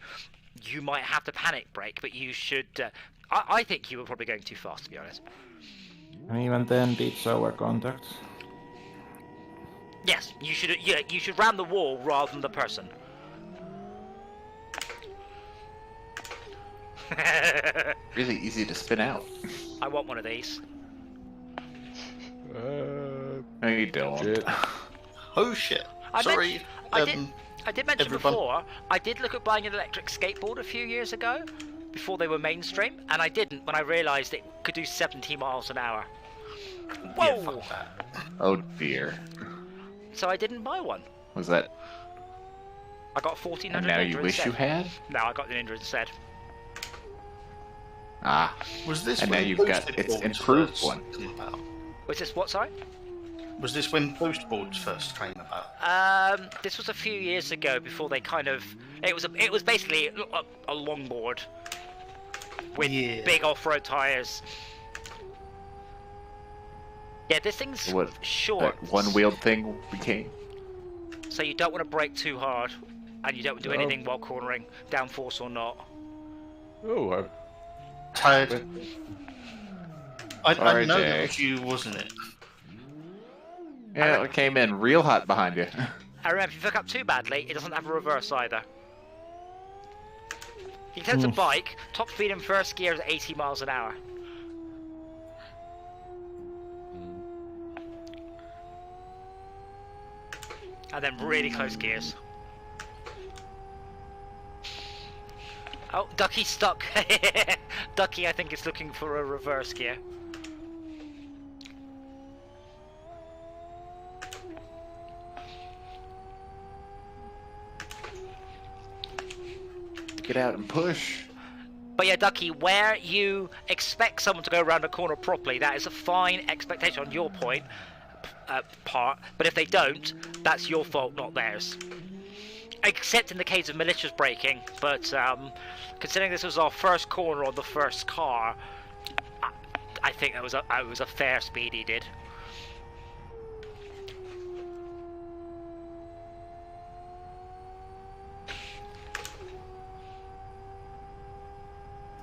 you might have to panic brake, but you should... I think you were probably going too fast, to be honest. And even then, beats our contact. Yes, you should ram the wall rather than the person. Really easy to spin out. I want one of these. No, you don't. Shit. Oh shit. Sorry. I did mention everyone. before, I did look at buying an electric skateboard a few years ago, before they were mainstream, and I didn't when I realised it could do 70 miles an hour. Whoa! Yeah, fuck that. Oh dear. So I didn't buy one. Was that? I got 1400 And now Ninja you wish instead. you had? No, I got the Ninja instead. Ah. Was this And now when you've got posted its boards improved first one. came about? Was this what, sorry? Was this when post boards first came about? This was a few years ago before they kind of... It was basically a longboard with Yeah. big off-road tyres. Yeah, this thing's What? short. That one-wheeled thing became? So you don't want to brake too hard, and you don't do No. anything while cornering, downforce or not. Oh, Tired. I Sorry, know Jay. that was you, wasn't it? Yeah, it came in real hot behind you. And remember, if you fuck up too badly, it doesn't have a reverse either. You can tend to bike, top speed in first gear is 80 miles an hour. And then really close gears. Oh, Ducky's stuck. Ducky, I think, is looking for a reverse gear. Get out and push. But yeah, Ducky, where you expect someone to go around a corner properly, that is a fine expectation on your part. But if they don't, that's your fault, not theirs. Except in the case of malicious braking. But considering this was our first corner on the first car, I think that was a fair speed he did.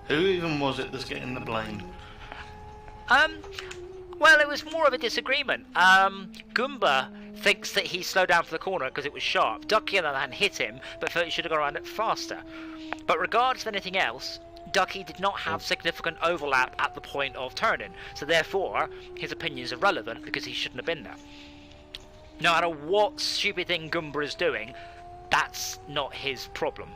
Who even was it that's getting the blame? Well, it was more of a disagreement. Goomba thinks that he slowed down for the corner because it was sharp. Ducky, on the other hand, hit him, but felt he should have gone around it faster. But regardless of anything else, Ducky did not have significant overlap at the point of turning, so therefore, his opinion is irrelevant because he shouldn't have been there. No matter what stupid thing Goomba is doing, that's not his problem.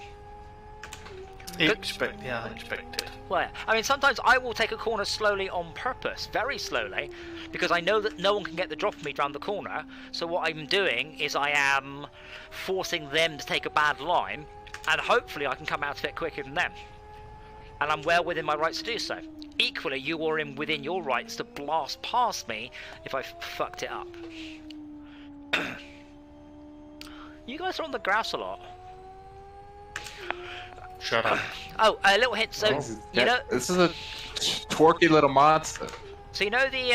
Expect the unexpected. Well, I mean, sometimes I will take a corner slowly on purpose, very slowly, because I know that no one can get the drop of me round the corner. So what I'm doing is I am forcing them to take a bad line, and hopefully I can come out of it quicker than them. And I'm well within my rights to do so. Equally, you are within your rights to blast past me if I fucked it up. You guys are on the grouse a lot. Shut up. Oh, a little hint. So you know, this is a twerky little monster. so you know the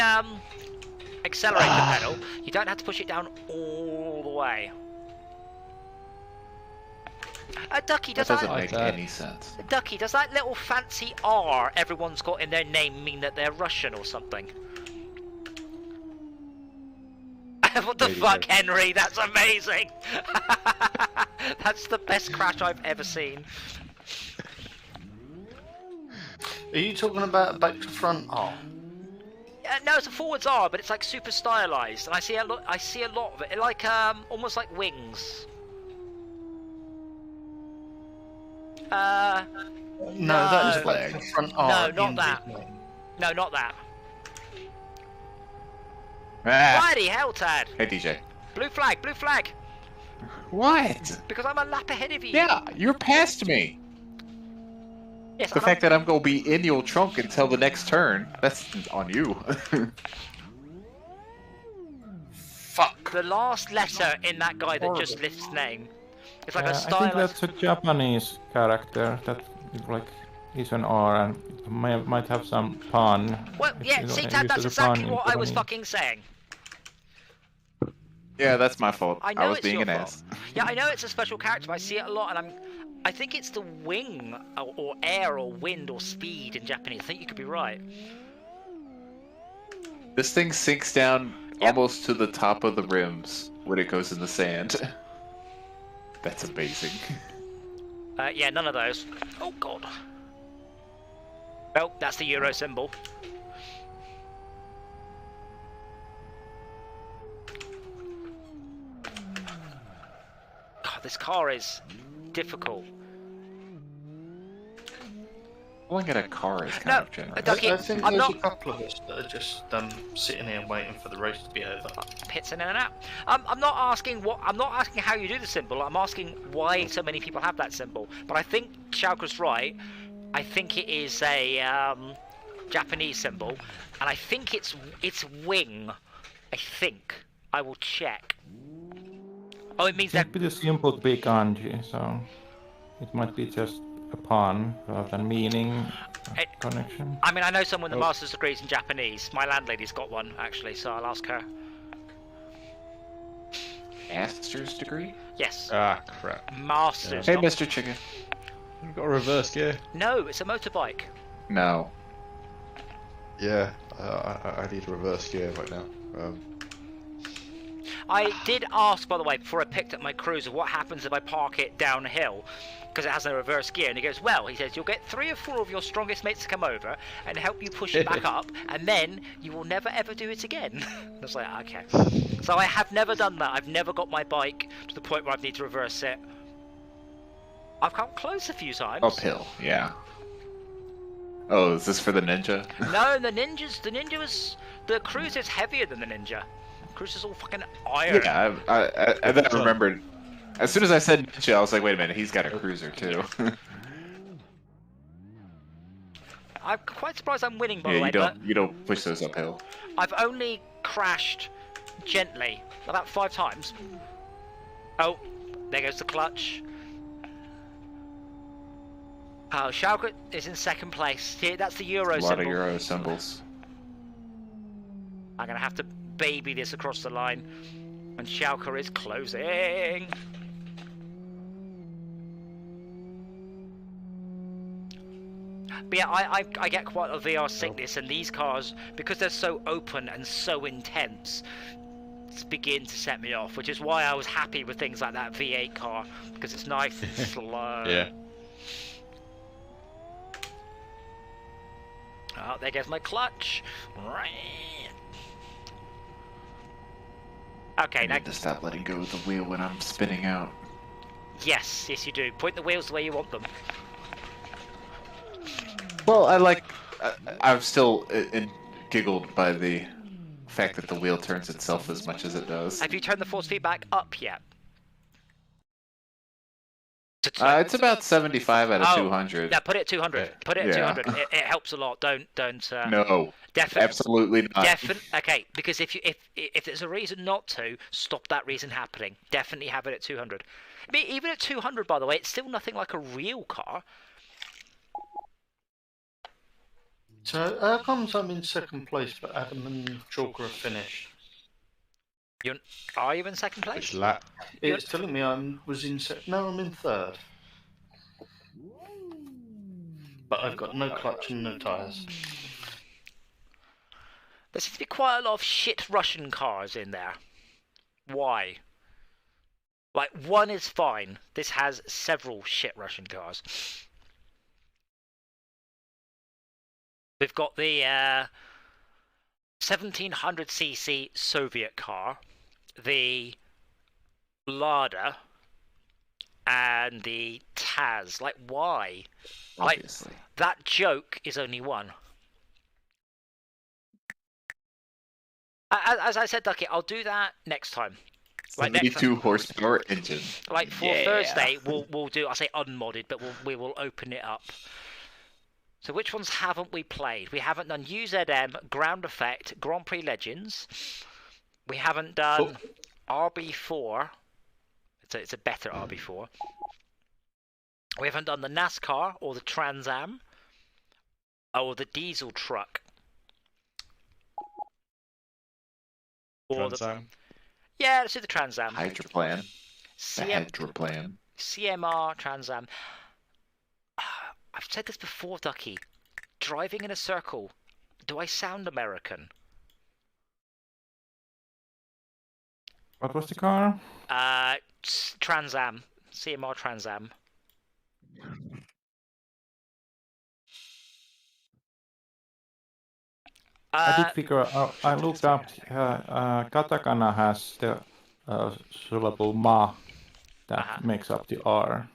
accelerator pedal. You don't have to push it down all the way. Ducky, That does doesn't that? make any sense. Ducky, does that little fancy R everyone's got in their name mean that they're Russian or something? What the fuck, Henry? That's amazing! That's the best crash I've ever seen. Are you talking about back to front R? No, it's a forwards R, but it's like super stylized, and I see a lot. I see a lot of it, like almost like wings. No, that is back to front R. No, not in that. Disney. No, not that. Ah. Bloody hell, Tad! Hey, DJ. Blue flag, blue flag! What? Because I'm a lap ahead of you. Yeah, you're past me. Yes, The and fact that I'm gonna be in your trunk until the next turn, that's on you. Fuck. the last letter in that guy that just lifts name. It's like a I think stylized. that's a Japanese character that like is an R and it might have some pun. Well, yeah, see, Tad, that's exactly what I was fucking saying. Yeah, that's my fault. I know was it's being your an fault. ass. Yeah, I know it's a special character, but I see it a lot, and I think it's the wing, or air, or wind, or speed in Japanese. I think you could be right. This thing sinks down Yep. almost to the top of the rims when it goes in the sand. That's amazing. Yeah, none of those. Oh, God. Oh, that's the Euro symbol. God, this car is difficult. Pulling in a car is kind No, of generous. Ducky, I think I'm there's not- a couple of us that are just sitting here waiting for the race to be over. Pits in and out. I'm not asking how you do the symbol. I'm asking why so many people have that symbol. But I think Shauker's right. I think it is a Japanese symbol, and I think it's wing. I think. I will check. Oh, it means It that. might be the simple big kanji, so it might be just a pun rather than meaning connection. I mean, I know someone with a master's degrees in Japanese. My landlady's got one actually, so I'll ask her. Master's degree? Yes, Ah, crap. master's. Hey, not- Mr. Chicken. We've got a reverse gear. No, it's a motorbike. No. Yeah, I need a reverse gear right now. I did ask, by the way, before I picked up my Cruiser, what happens if I park it downhill? Because it has no reverse gear. And he goes, well, he says, you'll get 3 or 4 of your strongest mates to come over and help you push it back up, and then you will never ever do it again. I was like, okay. So I have never done that. I've never got my bike to the point where I need to reverse it. I've come close a few times. Uphill, yeah. Oh, is this for the Ninja? No, the Cruiser's heavier than the Ninja. Cruiser's all fucking iron. Yeah, and then I remembered. As soon as I said Ninja, I was like, wait a minute, he's got a Cruiser too. I'm quite surprised I'm winning, by Yeah, the way, but you don't push those uphill. I've only crashed gently about 5 times. Oh, there goes the clutch. Oh, Shauker is in 2nd place. Here, that's the Euro A lot symbol. of Euro symbols. I'm gonna have to baby this across the line, and Shauker is closing. But yeah, I get quite a VR sickness, and these cars, because they're so open and so intense, begin to set me off, which is why I was happy with things like that V8 car, because it's nice and slow. Yeah. Oh, there goes my clutch. Okay, I now need to stop letting go of the wheel when I'm spinning out. yes, you do. Point the wheels the way you want them. Well, I'm still giggled by the fact that the wheel turns itself as much as it does. Have you turned the force feedback up yet? It's about 75 out of 200. Yeah, put it at 200. Yeah. Put it at Yeah. 200. It helps a lot. Don't. No. Absolutely not. Okay, because if there's a reason not to, stop that reason happening. Definitely have it at 200. I mean, even at 200, by the way, it's still nothing like a real car. So, how comes I'm in second place, but Adam and Chalker are finished? Are you in second place? Which lap? It's telling me was in no, I'm in third. But I've got no clutch and no tyres. There seems to be quite a lot of shit Russian cars in there. Why? Like, one is fine. This has several shit Russian cars. We've got the 1700cc Soviet car, the Lada, and the Taz. Like, why? Obviously. Like, that joke is only one. As I said, Ducky, I'll do that next time. Like 72 horsepower engine. Like for Thursday, we'll do. I say unmodded, but we will open it up. So which ones haven't we played? We haven't done UZM, Ground Effect, Grand Prix Legends. We haven't done RB4. It's a better RB4. We haven't done the NASCAR or the Trans Am or the diesel truck. Or Trans Am. Yeah, let's do the Trans Am. Hydroplan. Hydroplan. CMR Trans Am. I've said this before, Ducky. Driving in a circle. Do I sound American? What was the car? Trans Am. CMR Trans Am. I did figure out, I looked up, katakana has the syllable ma that makes up the R.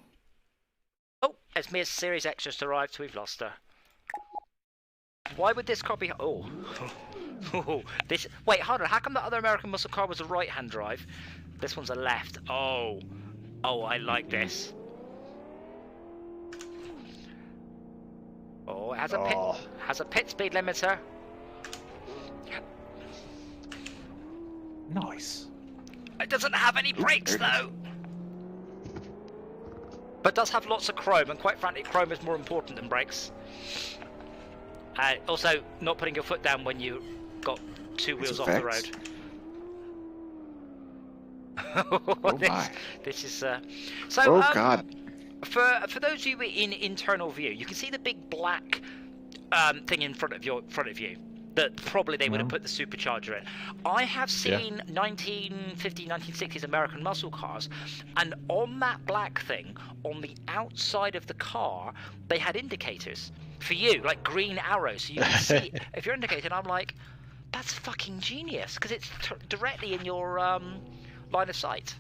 Oh, Esmia's series X just arrived, so we've lost her. Why would this car be... Oh. This... Wait, hold on, how come the other American muscle car was a right-hand drive? This one's a left. Oh. Oh, I like this. Oh, it has a pit speed limiter. Nice. It doesn't have any brakes though. But does have lots of chrome, and quite frankly, chrome is more important than brakes. Also, not putting your foot down when you got two wheels off the road. This is so. Oh God. For those of you in internal view, you can see the big black thing in front of you. That probably they would have put the supercharger in. I have seen 1950s, 1960s American muscle cars, and on that black thing, on the outside of the car, they had indicators for you, like green arrows, so you can see if you're indicating. I'm like, that's fucking genius, because it's directly in your line of sight.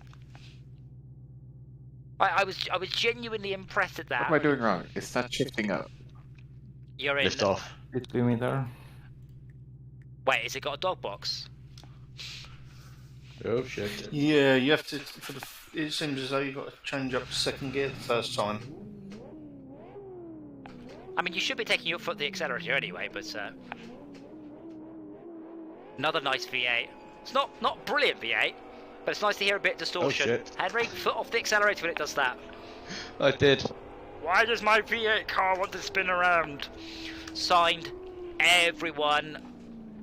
I was genuinely impressed at that. What am I doing wrong? It's not shifting up. You're in. Lift off. It's limiter. Wait, has it got a dog box? Oh shit. Yeah, you have to. It seems as though you've got to change up to second gear the first time. I mean, you should be taking your foot off the accelerator anyway, but another nice V8. It's not brilliant V8, but it's nice to hear a bit of distortion. Oh shit. Henry, foot off the accelerator when it does that. I did. Why does my V8 car want to spin around? Signed, everyone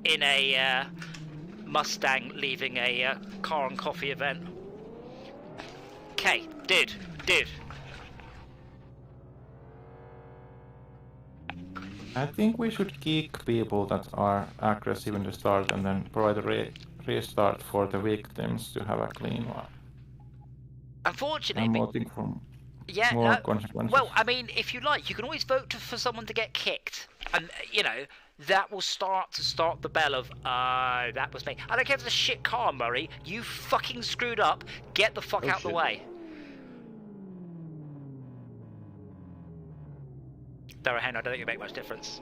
in a Mustang leaving a car and coffee event. Okay, dude. I think we should kick people that are aggressive in the start and then provide a restart for the victims to have a clean one. Unfortunately, I'm voting for yeah, more consequences. Well, I mean, if you like, you can always vote for someone to get kicked, and that will start the bell of that was me. I don't care if it's a shit car, Murray. You fucking screwed up. Get the fuck out the way. Though, I don't think it make much difference.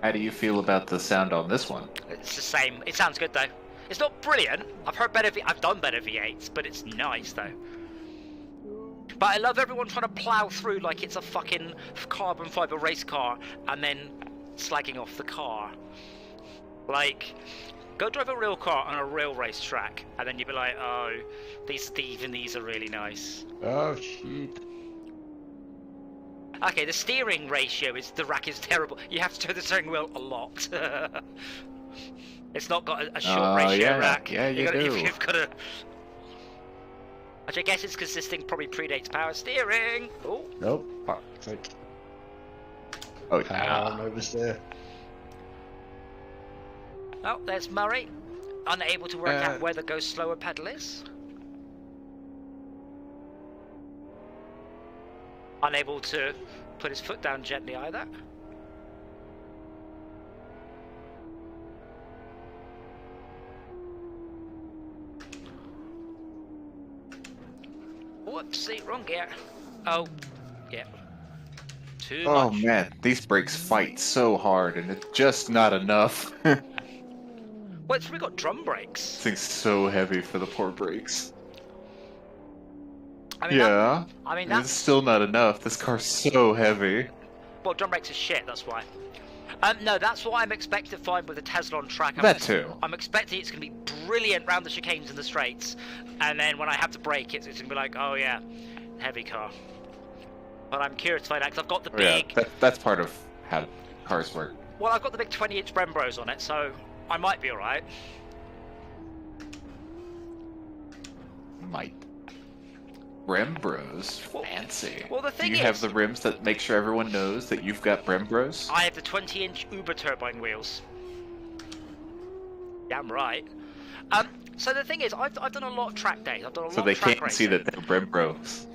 How do you feel about the sound on this one? It's the same. It sounds good though. It's not brilliant. I've heard better. I've done better V8s, but it's nice though. But I love everyone trying to plow through like it's a fucking carbon fiber race car and then slagging off the car. Like, go drive a real car on a real racetrack, and then you'd be like, oh, these are really nice. Oh shit. Okay, the steering ratio the rack is terrible. You have to turn the steering wheel a lot. It's not got a short ratio rack. Yeah, you do. You've got to. Which I guess it's because this thing probably predates power steering. Oh. Nope. Fuck. Like, Oh yeah. I'm over there. Oh, there's Murray, unable to work out where the go slower pedal is. Unable to put his foot down gently either. Whoopsie, wrong gear. Oh, yeah. Too Oh much. man, these brakes fight so hard, and it's just not enough. This Well, it's probably got drum brakes. thing's so heavy for the poor brakes. I mean, Yeah, I mean, it's that's... still not enough. This car's so heavy. Well, drum brakes are shit, that's why. No, that's what I'm expecting to find with the Tesla on track. That too. I'm expecting it's going to be brilliant round the chicanes and the straights, and then when I have to brake, it's going to be like, oh yeah, heavy car. But I'm curious to find out, because I've got the big... Yeah, that's part of how cars work. Well, I've got the big 20-inch Brembros on it, so I might be alright. Might. Brembros? Fancy. Well, the thing Do you is... have the rims that make sure everyone knows that you've got Brembros? I have the 20-inch Uber turbine wheels. Damn right. So the thing is, I've done a lot of track days. I've done a lot So of they track can't see racing. that they're Brembros.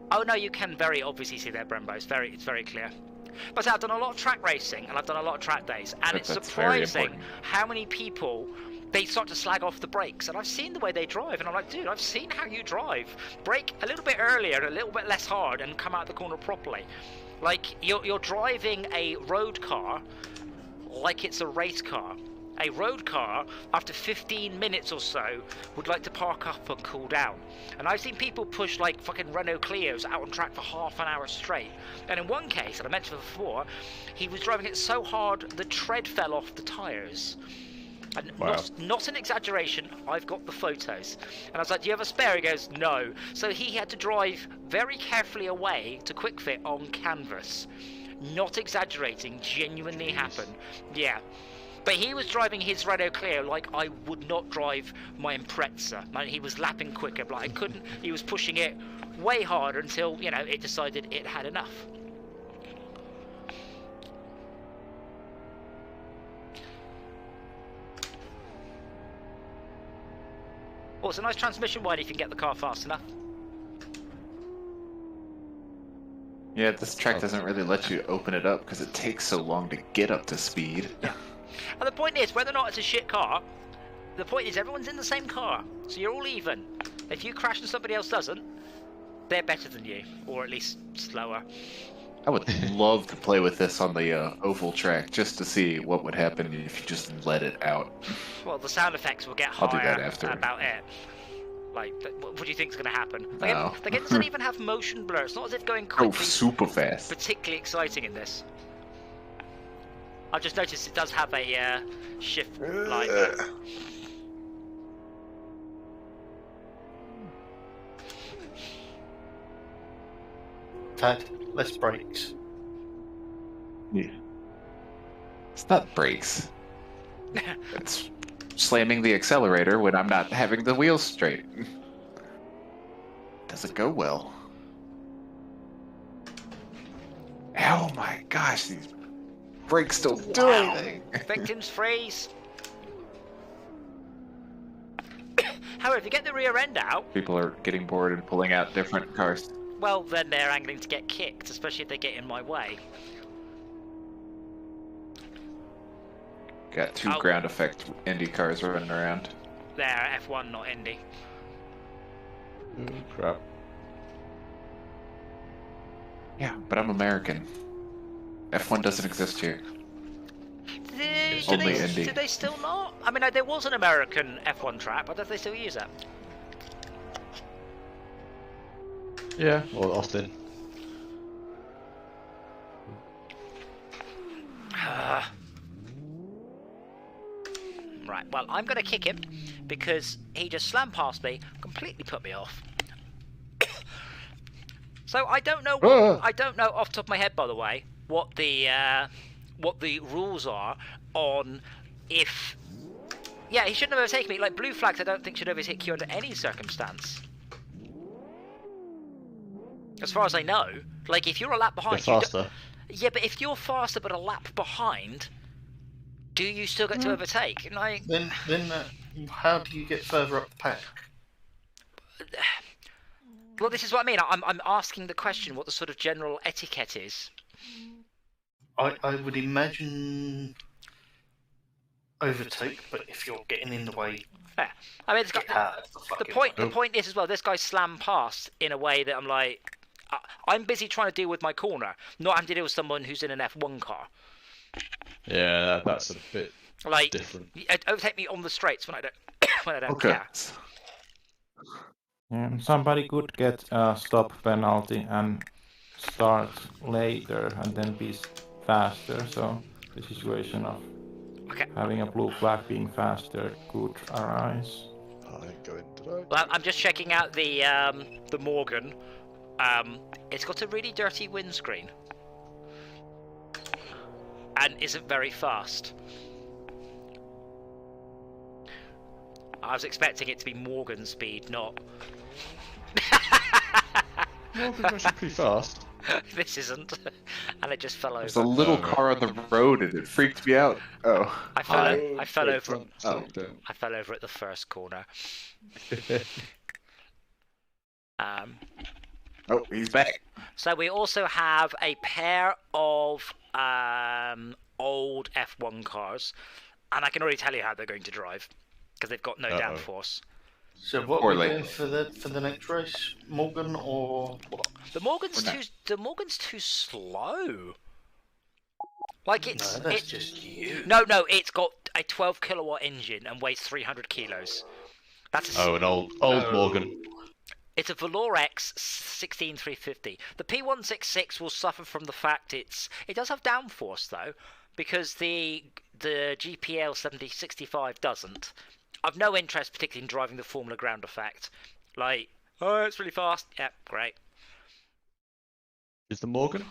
Oh no, you can very obviously see their Brembos. It's very clear. But I've done a lot of track racing and I've done a lot of track days, and it's That's very surprising important. how many people they start to slag off the brakes. And I've seen the way they drive, and I'm like, dude, I've seen how you drive. Brake a little bit earlier, a little bit less hard, and come out the corner properly. Like you're driving a road car like it's a race car. A road car, after 15 minutes or so, would like to park up and cool down. And I've seen people push like fucking Renault Clios out on track for half an hour straight. And in one case, and I mentioned before, he was driving it so hard the tread fell off the tyres. And Wow. not an exaggeration, I've got the photos. And I was like, do you have a spare? He goes, no. So he had to drive very carefully away to quick fit on canvas. Not exaggerating, genuinely happened. Yeah. But he was driving his Renault Clio like I would not drive my Impreza. Like, he was lapping quicker, but I couldn't. He was pushing it way harder until, you know, it decided it had enough. Oh, it's a nice transmission wide if you can get the car fast enough. Yeah, this track doesn't really let you open it up because it takes so long to get up to speed. And the point is, whether or not it's a shit car, the point is everyone's in the same car, so you're all even. If you crash and somebody else doesn't, they're better than you, or at least slower. I would love to play with this on the oval track just to see what would happen if you just let it out. Well, the sound effects will get I'll do higher that after. about it. Like, what do you think's going to happen? Like, No. like, it doesn't even have motion blur. It's not as if going Oh, quickly super fast. particularly exciting in this. I've just noticed it does have a shift light there. Tad, less brakes. Yeah. It's not brakes. It's slamming the accelerator when I'm not having the wheels straight. Doesn't go well. Oh my gosh, these brakes don't do Wow. anything. Victims freeze. However, if you get the rear end out, People are getting bored and pulling out different cars. well, then they're angling to get kicked, especially if they get in my way. Got two Oh. ground effect Indy cars running around. They're F1, not Indy. Crap. Yeah, but I'm American. F1 doesn't exist here. Only Indy. Do they still not? I mean, there was an American F1 track, but I don't know if they still use that. Yeah, or Austin. Right, well, I'm going to kick him because he just slammed past me, completely put me off. So I don't know. I don't know off the top of my head, by the way, what the rules are on if. Yeah, he shouldn't have overtaken me. Like blue flags, I don't think should overtake you under any circumstance. As far as I know, like if you're a lap behind, You're faster. Yeah, but if you're faster but a lap behind, do you still get to overtake? Like, Then how do you get further up the pack? well, this is what I mean. I'm asking the question what the sort of general etiquette is. I would imagine overtake, but if you're getting in the way, Yeah, I mean, get out of the fucking way. the point is as well. This guy slammed past in a way that I'm like, I'm busy trying to deal with my corner, not having to deal with someone who's in an F1 car. Yeah, that's a bit Like, different. Overtake me on the straights when I don't when I don't Okay. care. Yeah, somebody could get a stop penalty and start later and then be faster. So the situation of having a blue flag being faster could arise. I ain't going today. Well, I'm just checking out the Morgan. It's got a really dirty windscreen and isn't very fast. I was expecting it to be Morgan speed, not. Morgan's actually pretty fast. This isn't, and it just fell over. There's a little car on the road and it freaked me out. Oh. I fell over. Oh. I fell over at the first corner. Oh, he's back. So we also have a pair of old F1 cars, and I can already tell you how they're going to drive because they've got no downforce. So what are we doing for the next race? Morgan or what? The Morgan's too slow. Like it's No, that's just you. No, it's got a 12 kilowatt engine and weighs 300 kilos. That's an old Morgan. It's a Velour X 16350. The P166 will suffer from the fact it does have downforce though, because the GPL 7065 doesn't. I've no interest particularly in driving the Formula Ground effect. Like, oh, it's really fast. Yeah, great. Is the Morgan?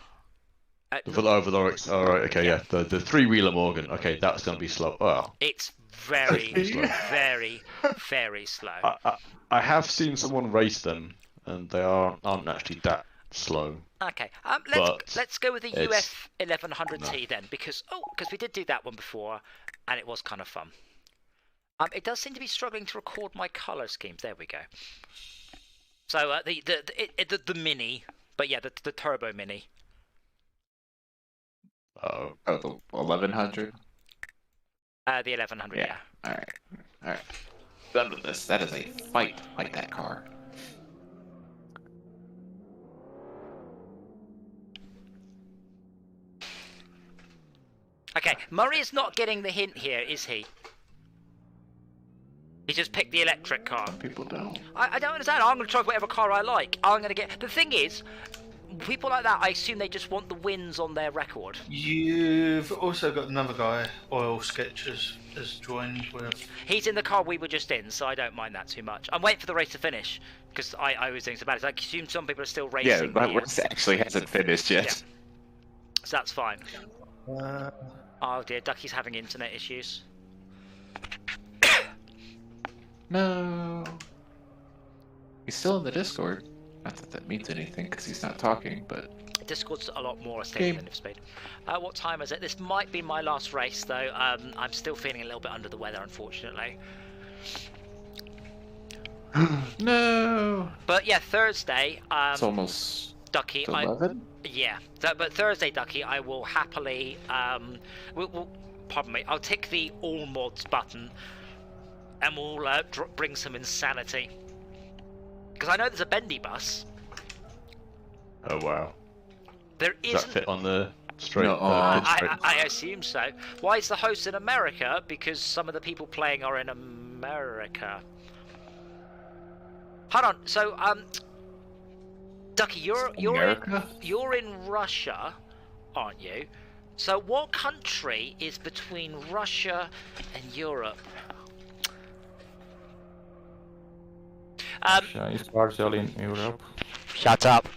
The No, Velour X. All right, okay, yeah. The 3-wheeler Morgan. Okay, that's going to be slow. Oh. it's very, very, very slow. I have seen someone race them, and they aren't actually that slow. Okay, But let's go with the it's- UF 1100T then, because we did do that one before, and it was kind of fun. It does seem to be struggling to record my color schemes. There we go. So the mini, but yeah, the turbo mini. Oh, Oh, the 1100? The 1100, yeah. Alright. Done with this. That is a fight like that car. Okay, Murray is not getting the hint here, is he? He just picked the electric car. People don't. I don't understand. I'm going to drive whatever car I like. I'm going to get... The thing is, people like that, I assume they just want the wins on their record. You've also got another guy, Oil Sketchers, has joined with. He's in the car we were just in, so I don't mind that too much. I'm waiting for the race to finish, because I was doing so bad. I assume some people are still racing. Yeah, my here. race actually hasn't finished yet. Yeah. So that's fine. Oh dear, Ducky's having internet issues. No. He's still in the Discord. Not that that means anything because he's not talking, but. Discord's a lot more stable than Speed. What time is it? This might be my last race, though. I'm still feeling a little bit under the weather, unfortunately. No. But yeah, Thursday. It's almost Ducky. 11. Yeah. But Thursday, Ducky, I will happily. Pardon me. I'll tick the all mods button, and we'll bring some insanity. Because I know there's a bendy bus. oh wow. There Does that isn't. fit on the straight? No, I assume so. Why is the host in America? Because some of the people playing are in America. Hold on. So, Ducky, you're America? you're in Russia, aren't you? So, what country is between Russia and Europe? Russia is partially in Europe. Shut up.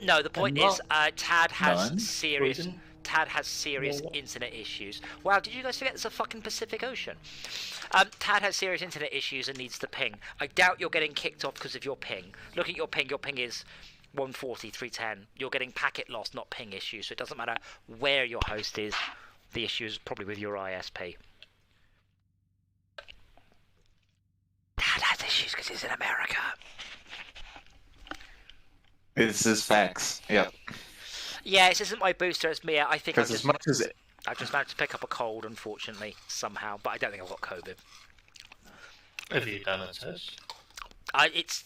No, the point is, not Tad has none. serious. Sweden? Tad has serious internet issues. Wow, did you guys forget there's a fucking Pacific Ocean? Tad has serious internet issues and needs to ping. I doubt you're getting kicked off because of your ping. Look at your ping. Your ping is 140, 310. You're getting packet loss, not ping issues. So it doesn't matter where your host is. The issue is probably with your ISP. Tad has issues because he's in America. This is facts. Yep. Yeah, this isn't my booster, it's me. I think Because as much as I just managed to pick up a cold, unfortunately, somehow. But I don't think I've got COVID. Have you done a test?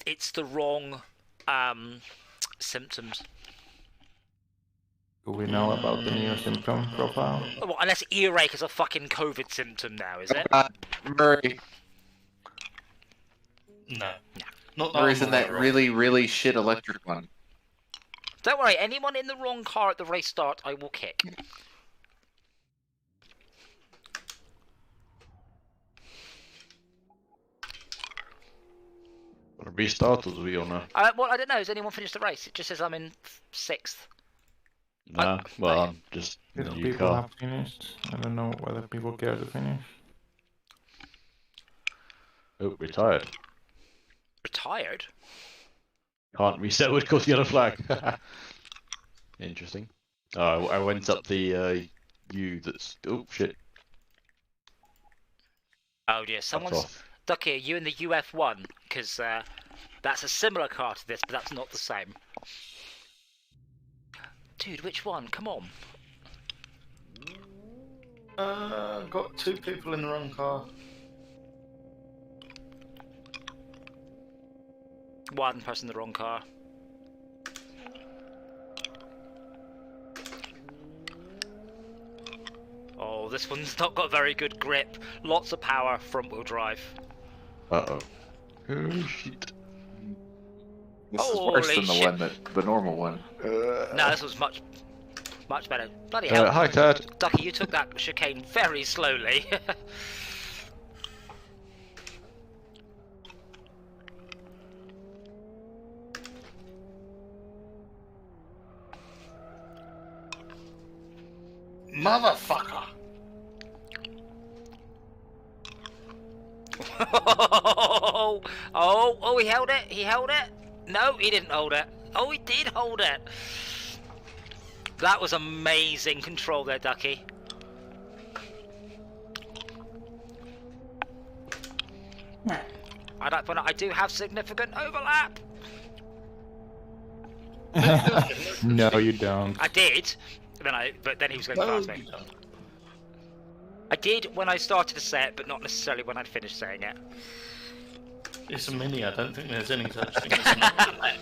It's the wrong symptoms. Do we know about the new symptom profile? Well, unless earache is a fucking COVID symptom now, is it? Murray, No. No. Not or isn't that I'm aware of. really, really shit electric one? Don't worry, anyone in the wrong car at the race start, I will kick. Want to restart or do we on a? Well, I don't know. Has anyone finished the race? It just says I'm in 6th. Nah, well, I'm just in If the new people car. have finished, I don't know whether people care to finish. Oh, retired. Retired? Can't reset with cause yellow flag. Interesting. Oh, I went up the U that's. Oh shit. Oh dear, That's someone's... off. Ducky, are you in the UF1? Because that's a similar car to this, but that's not the same. Dude, which one? Come on. Got 2 people in the wrong car. One person in the wrong car. Oh, this one's not got very good grip. Lots of power, front wheel drive. Uh-oh. Oh shit. This is worse Holy than the shit. one the normal one. No, this was much better. Bloody hell. Hi, Tad. Ducky, you took that chicane very slowly. Motherfucker! oh, he held it. He held it. No, he didn't hold it. Oh, he did hold it. That was amazing control there, Ducky. I'd like to point out I do have significant overlap. No, you don't. I did, but then he was going No, past me. you don't. I did when I started to say it, but not necessarily when I'd finished saying it. It's a mini, I don't think there's any such thing as an overlap.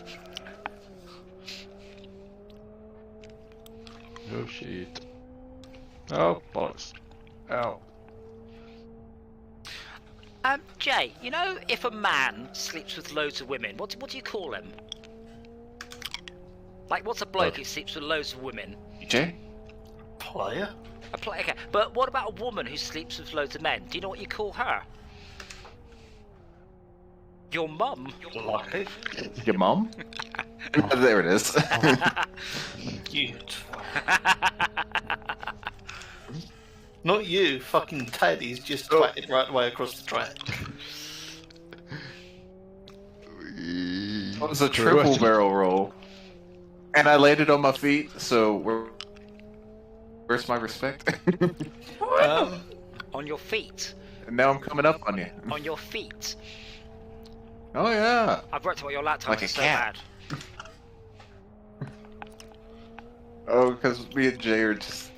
Oh shit. Oh bollocks. Ow. Jay, you know, if a man sleeps with loads of women, what do you call him? Like, what's a bloke who sleeps with loads of women? Jay? Player? Okay, but what about a woman who sleeps with loads of men? Do you know what you call her? Your mum. Lucky. Your mum? There it is. You Not you, fucking Teddy's just twatted right away across the track. It was a triple barrel roll. And I landed on my feet, so where's my respect? On your feet. And now I'm coming up on you. On your feet. Oh yeah. I've worked out what your laptop Like is a so cat. bad. Oh, because me and Jay are just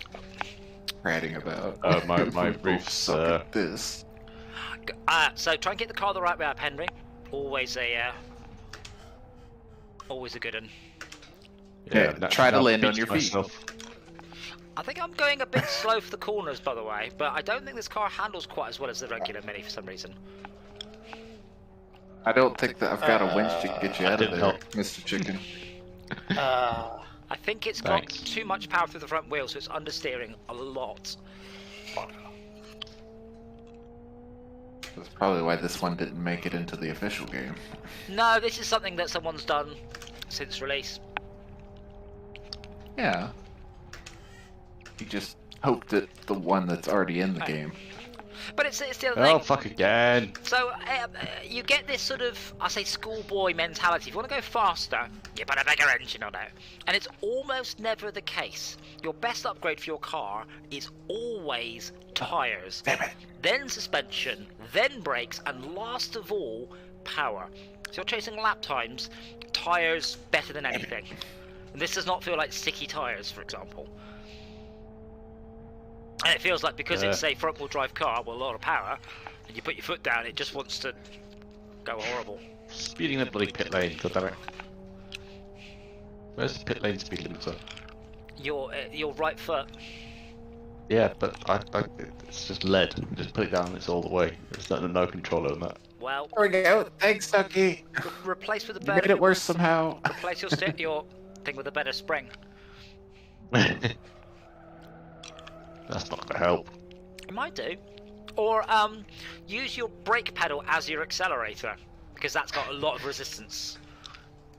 ratting about. My We roof's suck at this. So try and get the car the right way up, Henry. Always a good one. Yeah, try to land on your feet. I think I'm going a bit slow for the corners, by the way, but I don't think this car handles quite as well as the regular Mini for some reason. I don't think that I've got a winch to get you out of there, help. Mr. Chicken. I think it's got too much power through the front wheel, so it's understeering a lot. That's probably why this one didn't make it into the official game. No, this is something that someone's done since release. Yeah. You just hope that the one that's already in the game. But it's the other thing. Oh, fuck again. So, you get this sort of, I say, schoolboy mentality. If you want to go faster, you put a bigger engine on it. And it's almost never the case. Your best upgrade for your car is always tyres. Damn it. Then suspension, then brakes, and last of all, power. So you're chasing lap times, tyres better than anything. And this does not feel like sticky tyres, for example. And it feels like because it's a front-wheel drive car with a lot of power, and you put your foot down, it just wants to go horrible. Speeding the bloody pit lane, goddammit. Where's the pit lane speed limiter? Your right foot. Yeah, but it's just lead. You just put it down, it's all the way. There's no control on that. Well, There we go. Thanks, Ducky. replace with a You better. made it worse somehow. Replace your your thing with a better spring. That's not gonna help. It might do. Or use your brake pedal as your accelerator, because that's got a lot of resistance.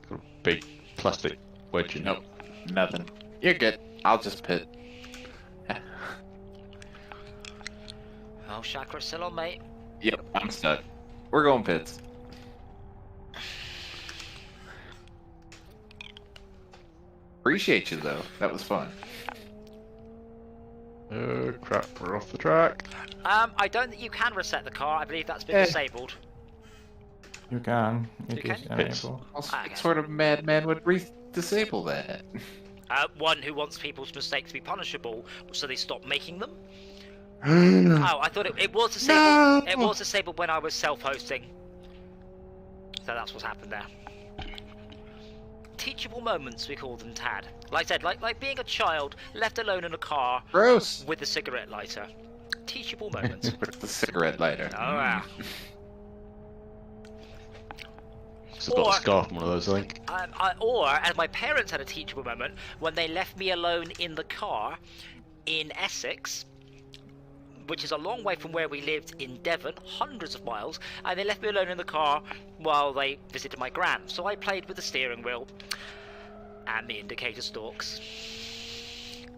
Got a big plastic wedge in it. Nope. Nothing. You're good. I'll just pit. Oh, Chakra's still on, mate. Yep, I'm stuck. We're going pits. Appreciate you, though. That was fun. Oh crap, we're off the track. I don't think you can reset the car. I believe that's been disabled. You can. It You is can? enabled. What sort of madman would disable that? One who wants people's mistakes to be punishable, so they stop making them. Oh, I thought it was disabled. No! It was disabled when I was self-hosting. So that's what's happened there. Teachable moments, we call them, Tad. Like I said, like being a child left alone in a car Gross. with a cigarette lighter. Teachable moments. With the cigarette lighter. Oh, yeah. It's got a scarf on one of those, I think. Or, as my parents had a teachable moment, when they left me alone in the car in Essex, which is a long way from where we lived in Devon, hundreds of miles, and they left me alone in the car while they visited my gran. So I played with the steering wheel and the indicator stalks,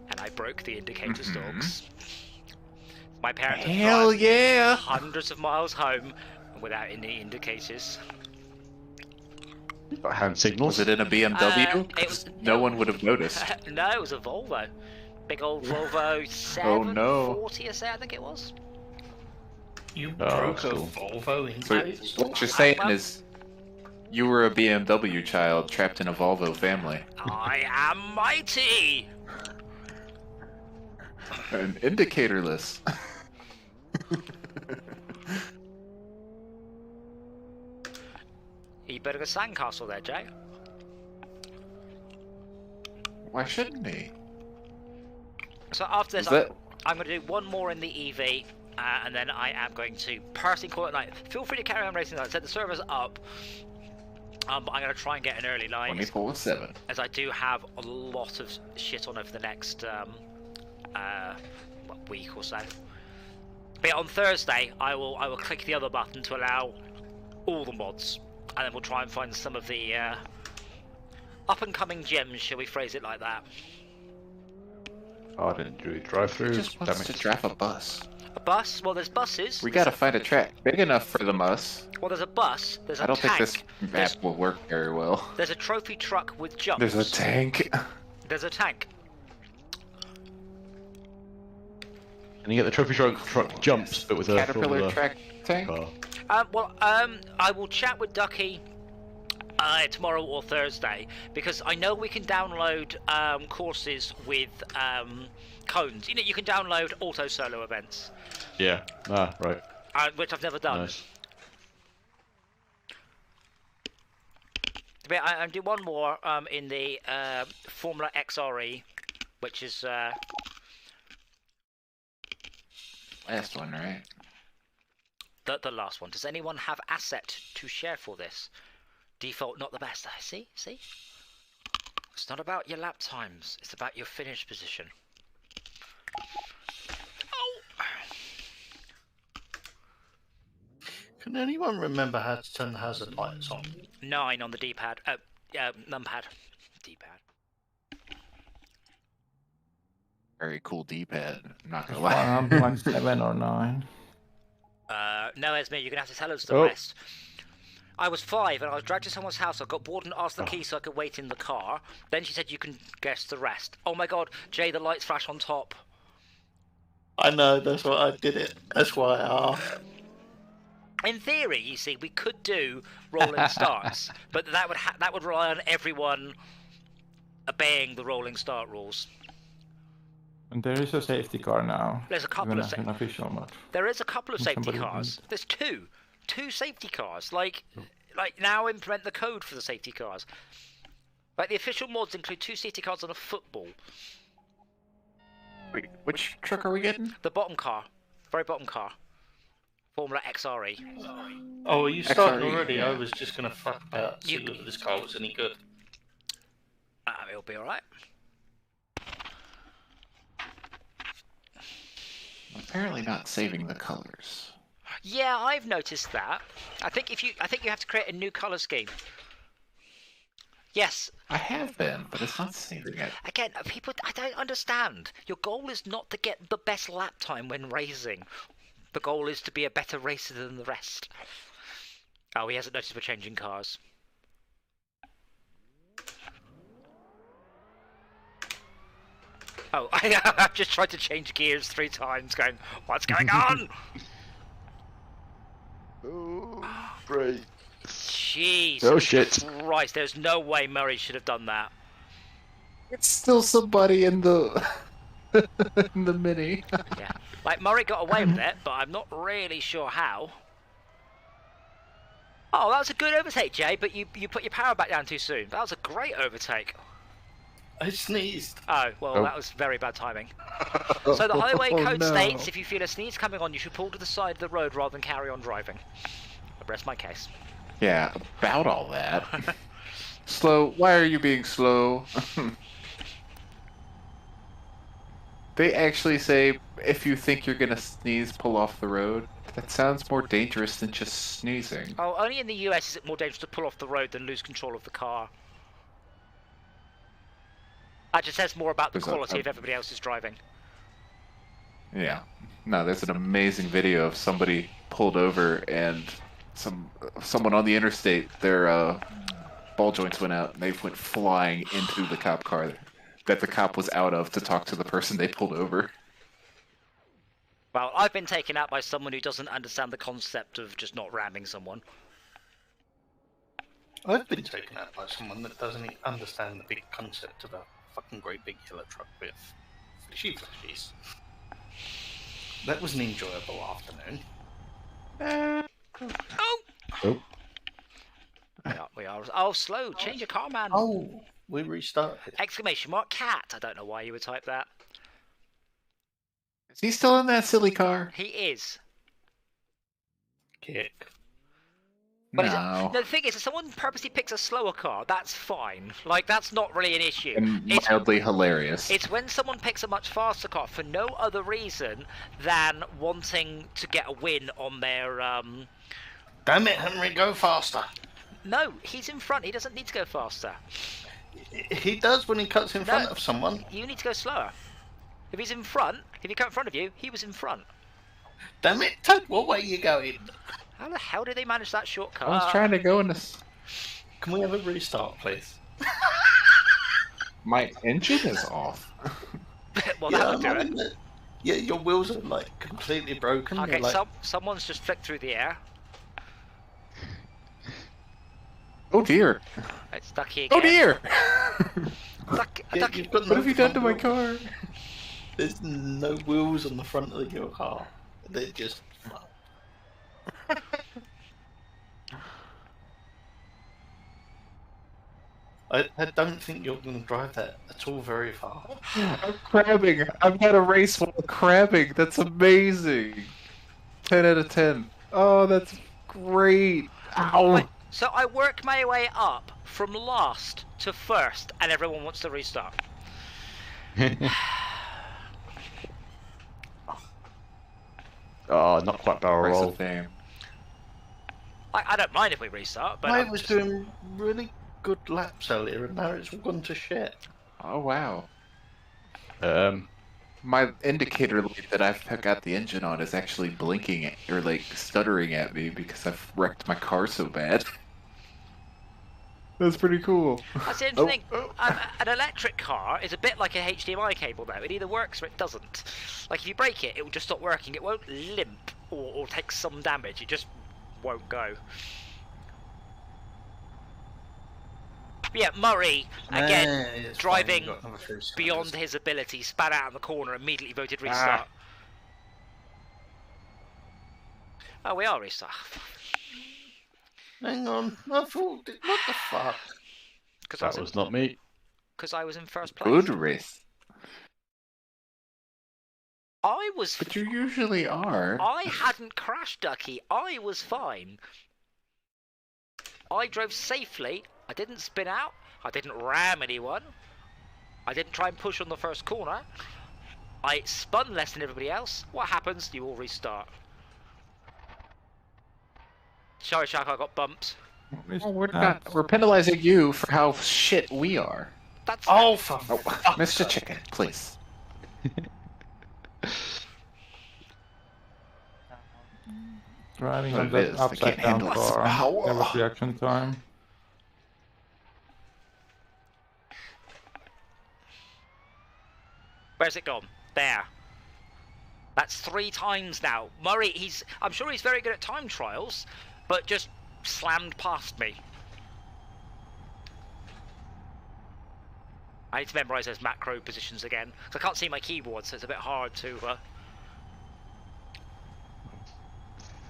and I broke the indicator stalks. My parents had Hell driven yeah! hundreds of miles home without any indicators. Got hand signals. Was it in a BMW? It was, No one would have noticed. No, it was a Volvo. Big old Volvo 740, Oh, no. I think it was. You Oh, broke a cool. Volvo in So case? what you're saying is you were a BMW child trapped in a Volvo family. I am mighty! And indicatorless. You better go sandcastle there, Jay. Why shouldn't he? So after this, Is that- I'm going to do one more in the EV, and then I am going to personally call it a night. Feel free to carry on racing tonight. Set the servers up, but I'm going to try and get an early night, 24/7. as I do have a lot of shit on over the next week or so. But yeah, on Thursday, I will click the other button to allow all the mods, and then we'll try and find some of the up-and-coming gems, shall we phrase it like that. Oh, I didn't do the drive-through. He just wants to drive a bus. A bus? Well, there's buses. We gotta find a track big enough for the bus. Well, there's a bus. There's a I don't tank. think this map will work very well. There's a trophy truck with jumps. There's a tank. There's a tank. And you get the trophy truck jumps, but with a Caterpillar track tank. car. I will chat with Ducky tomorrow or Thursday, because I know we can download courses with cones. You know, you can download auto solo events, Yeah. Ah, right. which I've never done. Nice. bit. I'm doing one more in the Formula XRE, which is Last one, right? the last one. Does anyone have asset to share for this? Default not the best. See? It's not about your lap times. It's about your finish position. Oh! Can anyone remember how to turn the hazard lights on? 9 on the D-pad. Numpad. D-pad. Very cool D-pad. I'm not gonna Well, lie. I'm like 7 or 9. No, Esme, you're gonna have to tell us the rest. I was 5 and I was dragged to someone's house. I got bored and asked the key so I could wait in the car. Then she said you can guess the rest. Oh my god, Jay, the lights flash on top. I know, that's why I did it. That's why I asked. In theory, you see, we could do rolling starts, but that would rely on everyone obeying the rolling start rules. And there is a safety car now. There's a couple of an official mode. There is a couple of safety Somebody cars. There's two safety cars. Like now implement the code for the safety cars. Like the official mods include 2 safety cars on a football. Wait, which truck are we getting? The bottom car, very bottom car, Formula XRE. Oh, are you starting XRE, already? yeah. I was just gonna fuck about, see if this car was any good. It'll be all right. Apparently not saving the colors. Yeah, I've noticed that. I think you have to create a new color scheme. Yes. I have been, but it's not saving it. Again, people, I don't understand. Your goal is not to get the best lap time when racing. The goal is to be a better racer than the rest. Oh, he hasn't noticed we're changing cars. Oh, I've just tried to change gears 3 times, going, what's going on? Oh, right. Jeez. Oh, shit. Christ, there's no way Murray should have done that. It's still somebody in the in the Mini. Yeah. Like, Murray got away with it, but I'm not really sure how. Oh, that was a good overtake, Jay, but you put your power back down too soon. That was a great overtake. I sneezed. Oh, well, that was very bad timing. So the highway code states, if you feel a sneeze coming on, you should pull to the side of the road rather than carry on driving. I rest my case. Yeah, about all that. Slow. Why are you being slow? They actually say, if you think you're gonna sneeze, pull off the road. That sounds more dangerous than just sneezing. Oh, only in the US is it more dangerous to pull off the road than lose control of the car. That just says more about the quality of everybody else's driving. Yeah. No, there's an amazing video of somebody pulled over and someone on the interstate, their ball joints went out and they went flying into the cop car that the cop was out of to talk to the person they pulled over. Well, I've been taken out by someone who doesn't understand the concept of just not ramming someone. I've been taken out by someone that doesn't understand the big concept of a fucking great big yellow truck with flashy flashies. That was an enjoyable afternoon. Oh! We are. Oh, slow! Change your car, man! Oh, we restarted. Exclamation mark cat! I don't know why you would type that. Is he still in that silly car? He is. Kick. But No. the thing is, if someone purposely picks a slower car, that's fine. Like, that's not really an issue. And mildly hilarious. It's when someone picks a much faster car for no other reason than wanting to get a win on their, Damn it, Henry, go faster. No, he's in front. He doesn't need to go faster. He does when he cuts in front of someone. You need to go slower. If he's in front, if he cut in front of you, he was in front. Damn it, Ted, what way are you going? How the hell did they manage that shortcut? I was trying to go in this. Can we have a restart, please? My engine is off. Well, that would do it. Yeah, your wheels are like completely broken. Okay, like... someone's just flicked through the air. Oh dear. It's stuck here again. Oh dear. What What have you done to my car? There's no wheels on the front of your car. They're just... I don't think you're going to drive that at all very far. I'm crabbing. I've got a race while crabbing. That's amazing. 10 out of 10. Oh, that's great. Ow. Wait, so I work my way up from last to first, and everyone wants to restart. Oh, not quite barrel Race roll. of fame. I don't mind if we restart, but I was doing really good laps earlier, and now it's all gone to shit. Oh, wow. Um, My indicator light that I've got the engine on is actually blinking or like stuttering at me because I've wrecked my car so bad. That's pretty cool. That's the interesting thing. An electric car is a bit like a HDMI cable though. It either works or it doesn't. Like if you break it, it will just stop working. It won't limp or take some damage. It just won't go. Yeah, Murray, again, it's driving fine, you've got another 3 seconds. beyond his ability, spat out in the corner, immediately voted restart. Oh, we are restart. Hang on, I thought, what the fuck? that was not me. Because I was in first place. Good race. I was. But you usually are. I hadn't crashed, Ducky. I was fine. I drove safely. I didn't spin out. I didn't ram anyone. I didn't try and push on the first corner. I spun less than everybody else. What happens? You all restart. Sorry, Shark, I got bumped. Oh, we're penalizing you for how shit we are. That's Oh, for Oh, fuck's Mr. sake. Chicken, please. Driving What on it that is, they upside can't down handle us. car. Ow. There was reaction time. Where's it gone? There. That's 3 times now. Murray, I'm sure he's very good at time trials, but just slammed past me. I need to memorise those macro positions again, because I can't see my keyboard, so it's a bit hard to...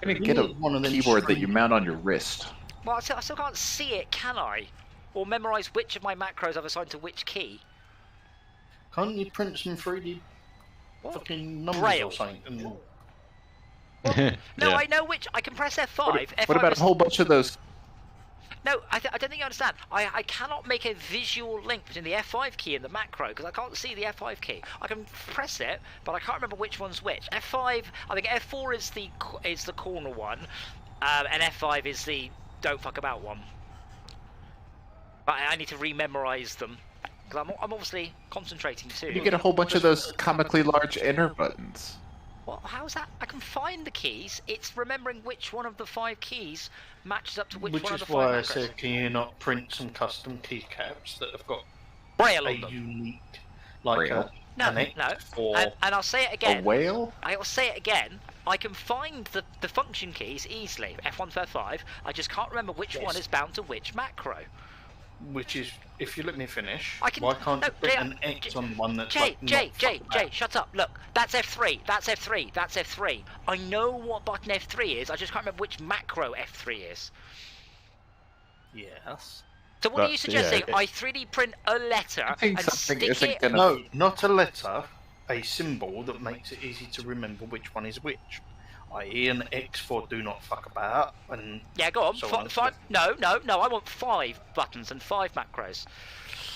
I'm gonna get a One of them keyboard that strange- you mount on your wrist. Well, I still can't see it, can I? Or memorise which of my macros I've assigned to which key. Can't you print some 3D What? fucking numbers Braille. or something? No, Yeah. I know which. I can press F5. F5 What about is... a whole bunch of those? No, I don't think you understand. I cannot make a visual link between the F5 key and the macro because I can't see the F5 key. I can press it, but I can't remember which one's which. F5, I think F4 is the corner one, and F5 is the don't fuck about one. But I need to rememorise them because I'm obviously concentrating too. You get a whole bunch of those comically large enter buttons. Well, how's that? I can find the keys. It's remembering which one of the 5 keys matches up to which one of is the 5 why I macros. said, can you not print some custom keycaps that have got Braille a on them. unique, like Braille? No, an X no. or And I'll say it A again. whale? I'll say it again. I can find the function keys easily, F1 to F5. I just can't remember which one is bound to which macro. which is, if you let me finish, I can- why can't no, you print Jay, an X on one that's Jay, like Jay, not Jay, fucked Jay, out? shut up. Look, that's F3, that's F3, that's F3. I know what button F3 is, I just can't remember which macro F3 is. Yes. So what are But, you suggesting? yeah, I 3D print a letter I think and something stick isn't it... gonna. No, not a letter, a symbol that makes it easy to remember which one is which. I.e. an X for do not fuck about, and Yeah, go on. so on and so Five. No, I want 5 buttons and 5 macros.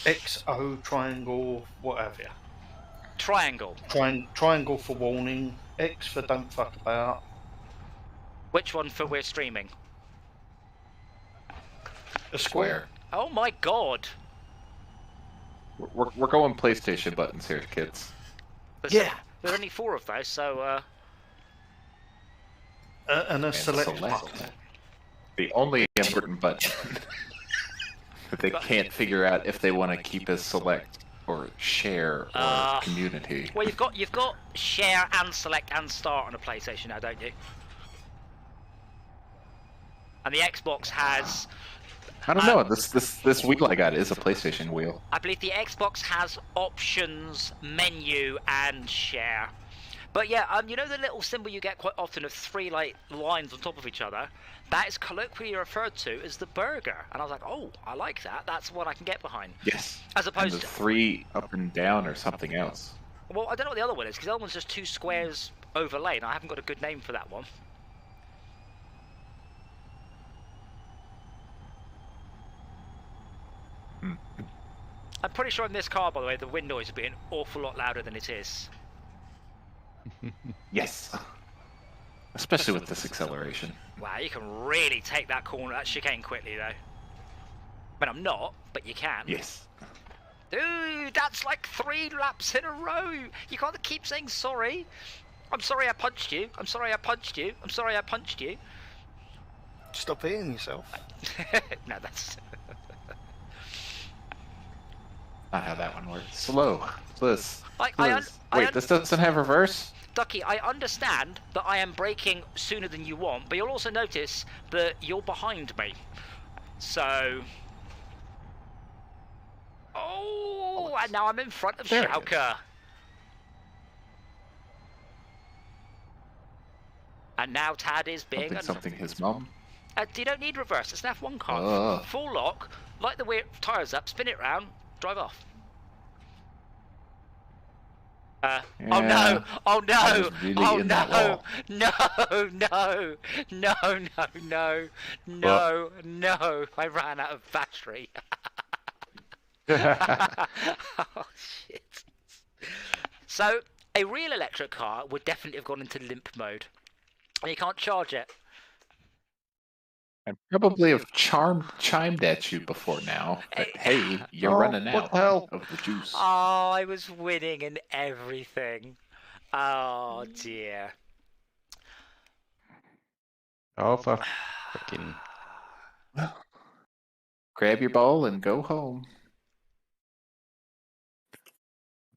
X, O, triangle, whatever. Triangle. Triangle for warning, X for don't fuck about. Which one for we're streaming? A square. Oh my god. We're going PlayStation buttons here, kids. Yeah. There's only 4 of those, so And a And select select. button. The only important button that they can't figure out if they want to keep as select or share or community. well, you've got share and select and start on a PlayStation now, don't you? And the Xbox has, I don't know. This wheel I got is a PlayStation wheel. I believe the Xbox has options, menu, and share. But yeah, you know the little symbol you get quite often of 3 like lines on top of each other? that is colloquially referred to as the burger. And I was like, oh, I like that. That's what I can get behind. Yes. As And opposed the to... 3 up and down or something else. Well, I don't know what the other one is, because the other one's just 2 squares overlaid. I haven't got a good name for that one. I'm pretty sure in this car, by the way, the wind noise would be an awful lot louder than it is. Yes. Especially with this acceleration. Wow, you can really take that corner, that chicane quickly, though. I mean, I'm not, but you can. Yes. Dude, that's like 3 laps in a row. You can't keep saying sorry. I'm sorry I punched you. I'm sorry I punched you. I'm sorry I punched you. Stop hitting yourself. No, that's... Not how that one works. Slow. This. Like, Wait, this doesn't have reverse? Ducky, I understand that I am braking sooner than you want, but you'll also notice that you're behind me. So... Oh, and now I'm in front of There it Schalke. And now Tad is being... Something his mum. You don't need reverse, it's an F1 car. Oh. Full lock, light the tyres up, spin it round, drive off. Oh no! Yeah. Oh no! I was really Oh in that no! wall. No! No! No! No! No! No! I ran out of battery. Oh shit! So a real electric car would definitely have gone into limp mode, and you can't charge it. I probably have chimed at you before now. But, hey, you're running what out the hell? of the juice. Oh, I was winning and everything. Oh dear. Oh, for fucking. Grab your ball and go home.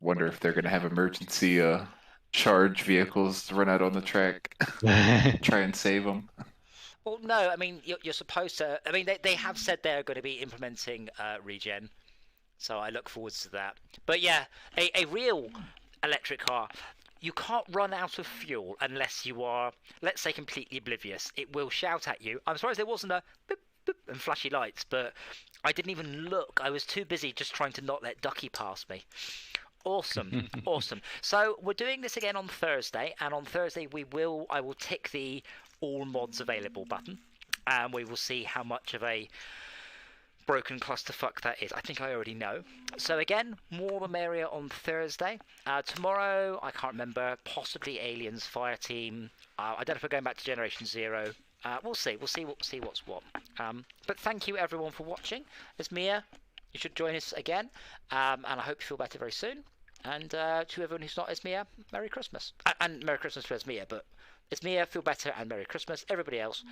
Wonder if they're gonna have emergency charge vehicles to run out on the track. Try and save them. Well, no, I mean, you're supposed to... I mean, they have said they're going to be implementing regen, so I look forward to that. But yeah, a real electric car, you can't run out of fuel unless you are, let's say, completely oblivious. It will shout at you. I'm surprised there wasn't a boop, boop, and flashy lights, but I didn't even look. I was too busy just trying to not let Ducky pass me. Awesome, awesome. So we're doing this again on Thursday, and on Thursday I will tick the all mods available button, and we will see how much of a broken clusterfuck that is. I think I already know. So again, more the merrier on Thursday. Tomorrow, I can't remember, possibly Aliens Fireteam. I don't know if we're going back to Generation Zero. We'll see. We'll see what's what. But thank you everyone for watching. It's Mia. You should join us again, and I hope you feel better very soon. And to everyone who's not Esmia, Merry Christmas. And Merry Christmas to Esmia, but Esmia, feel better and Merry Christmas. Everybody else,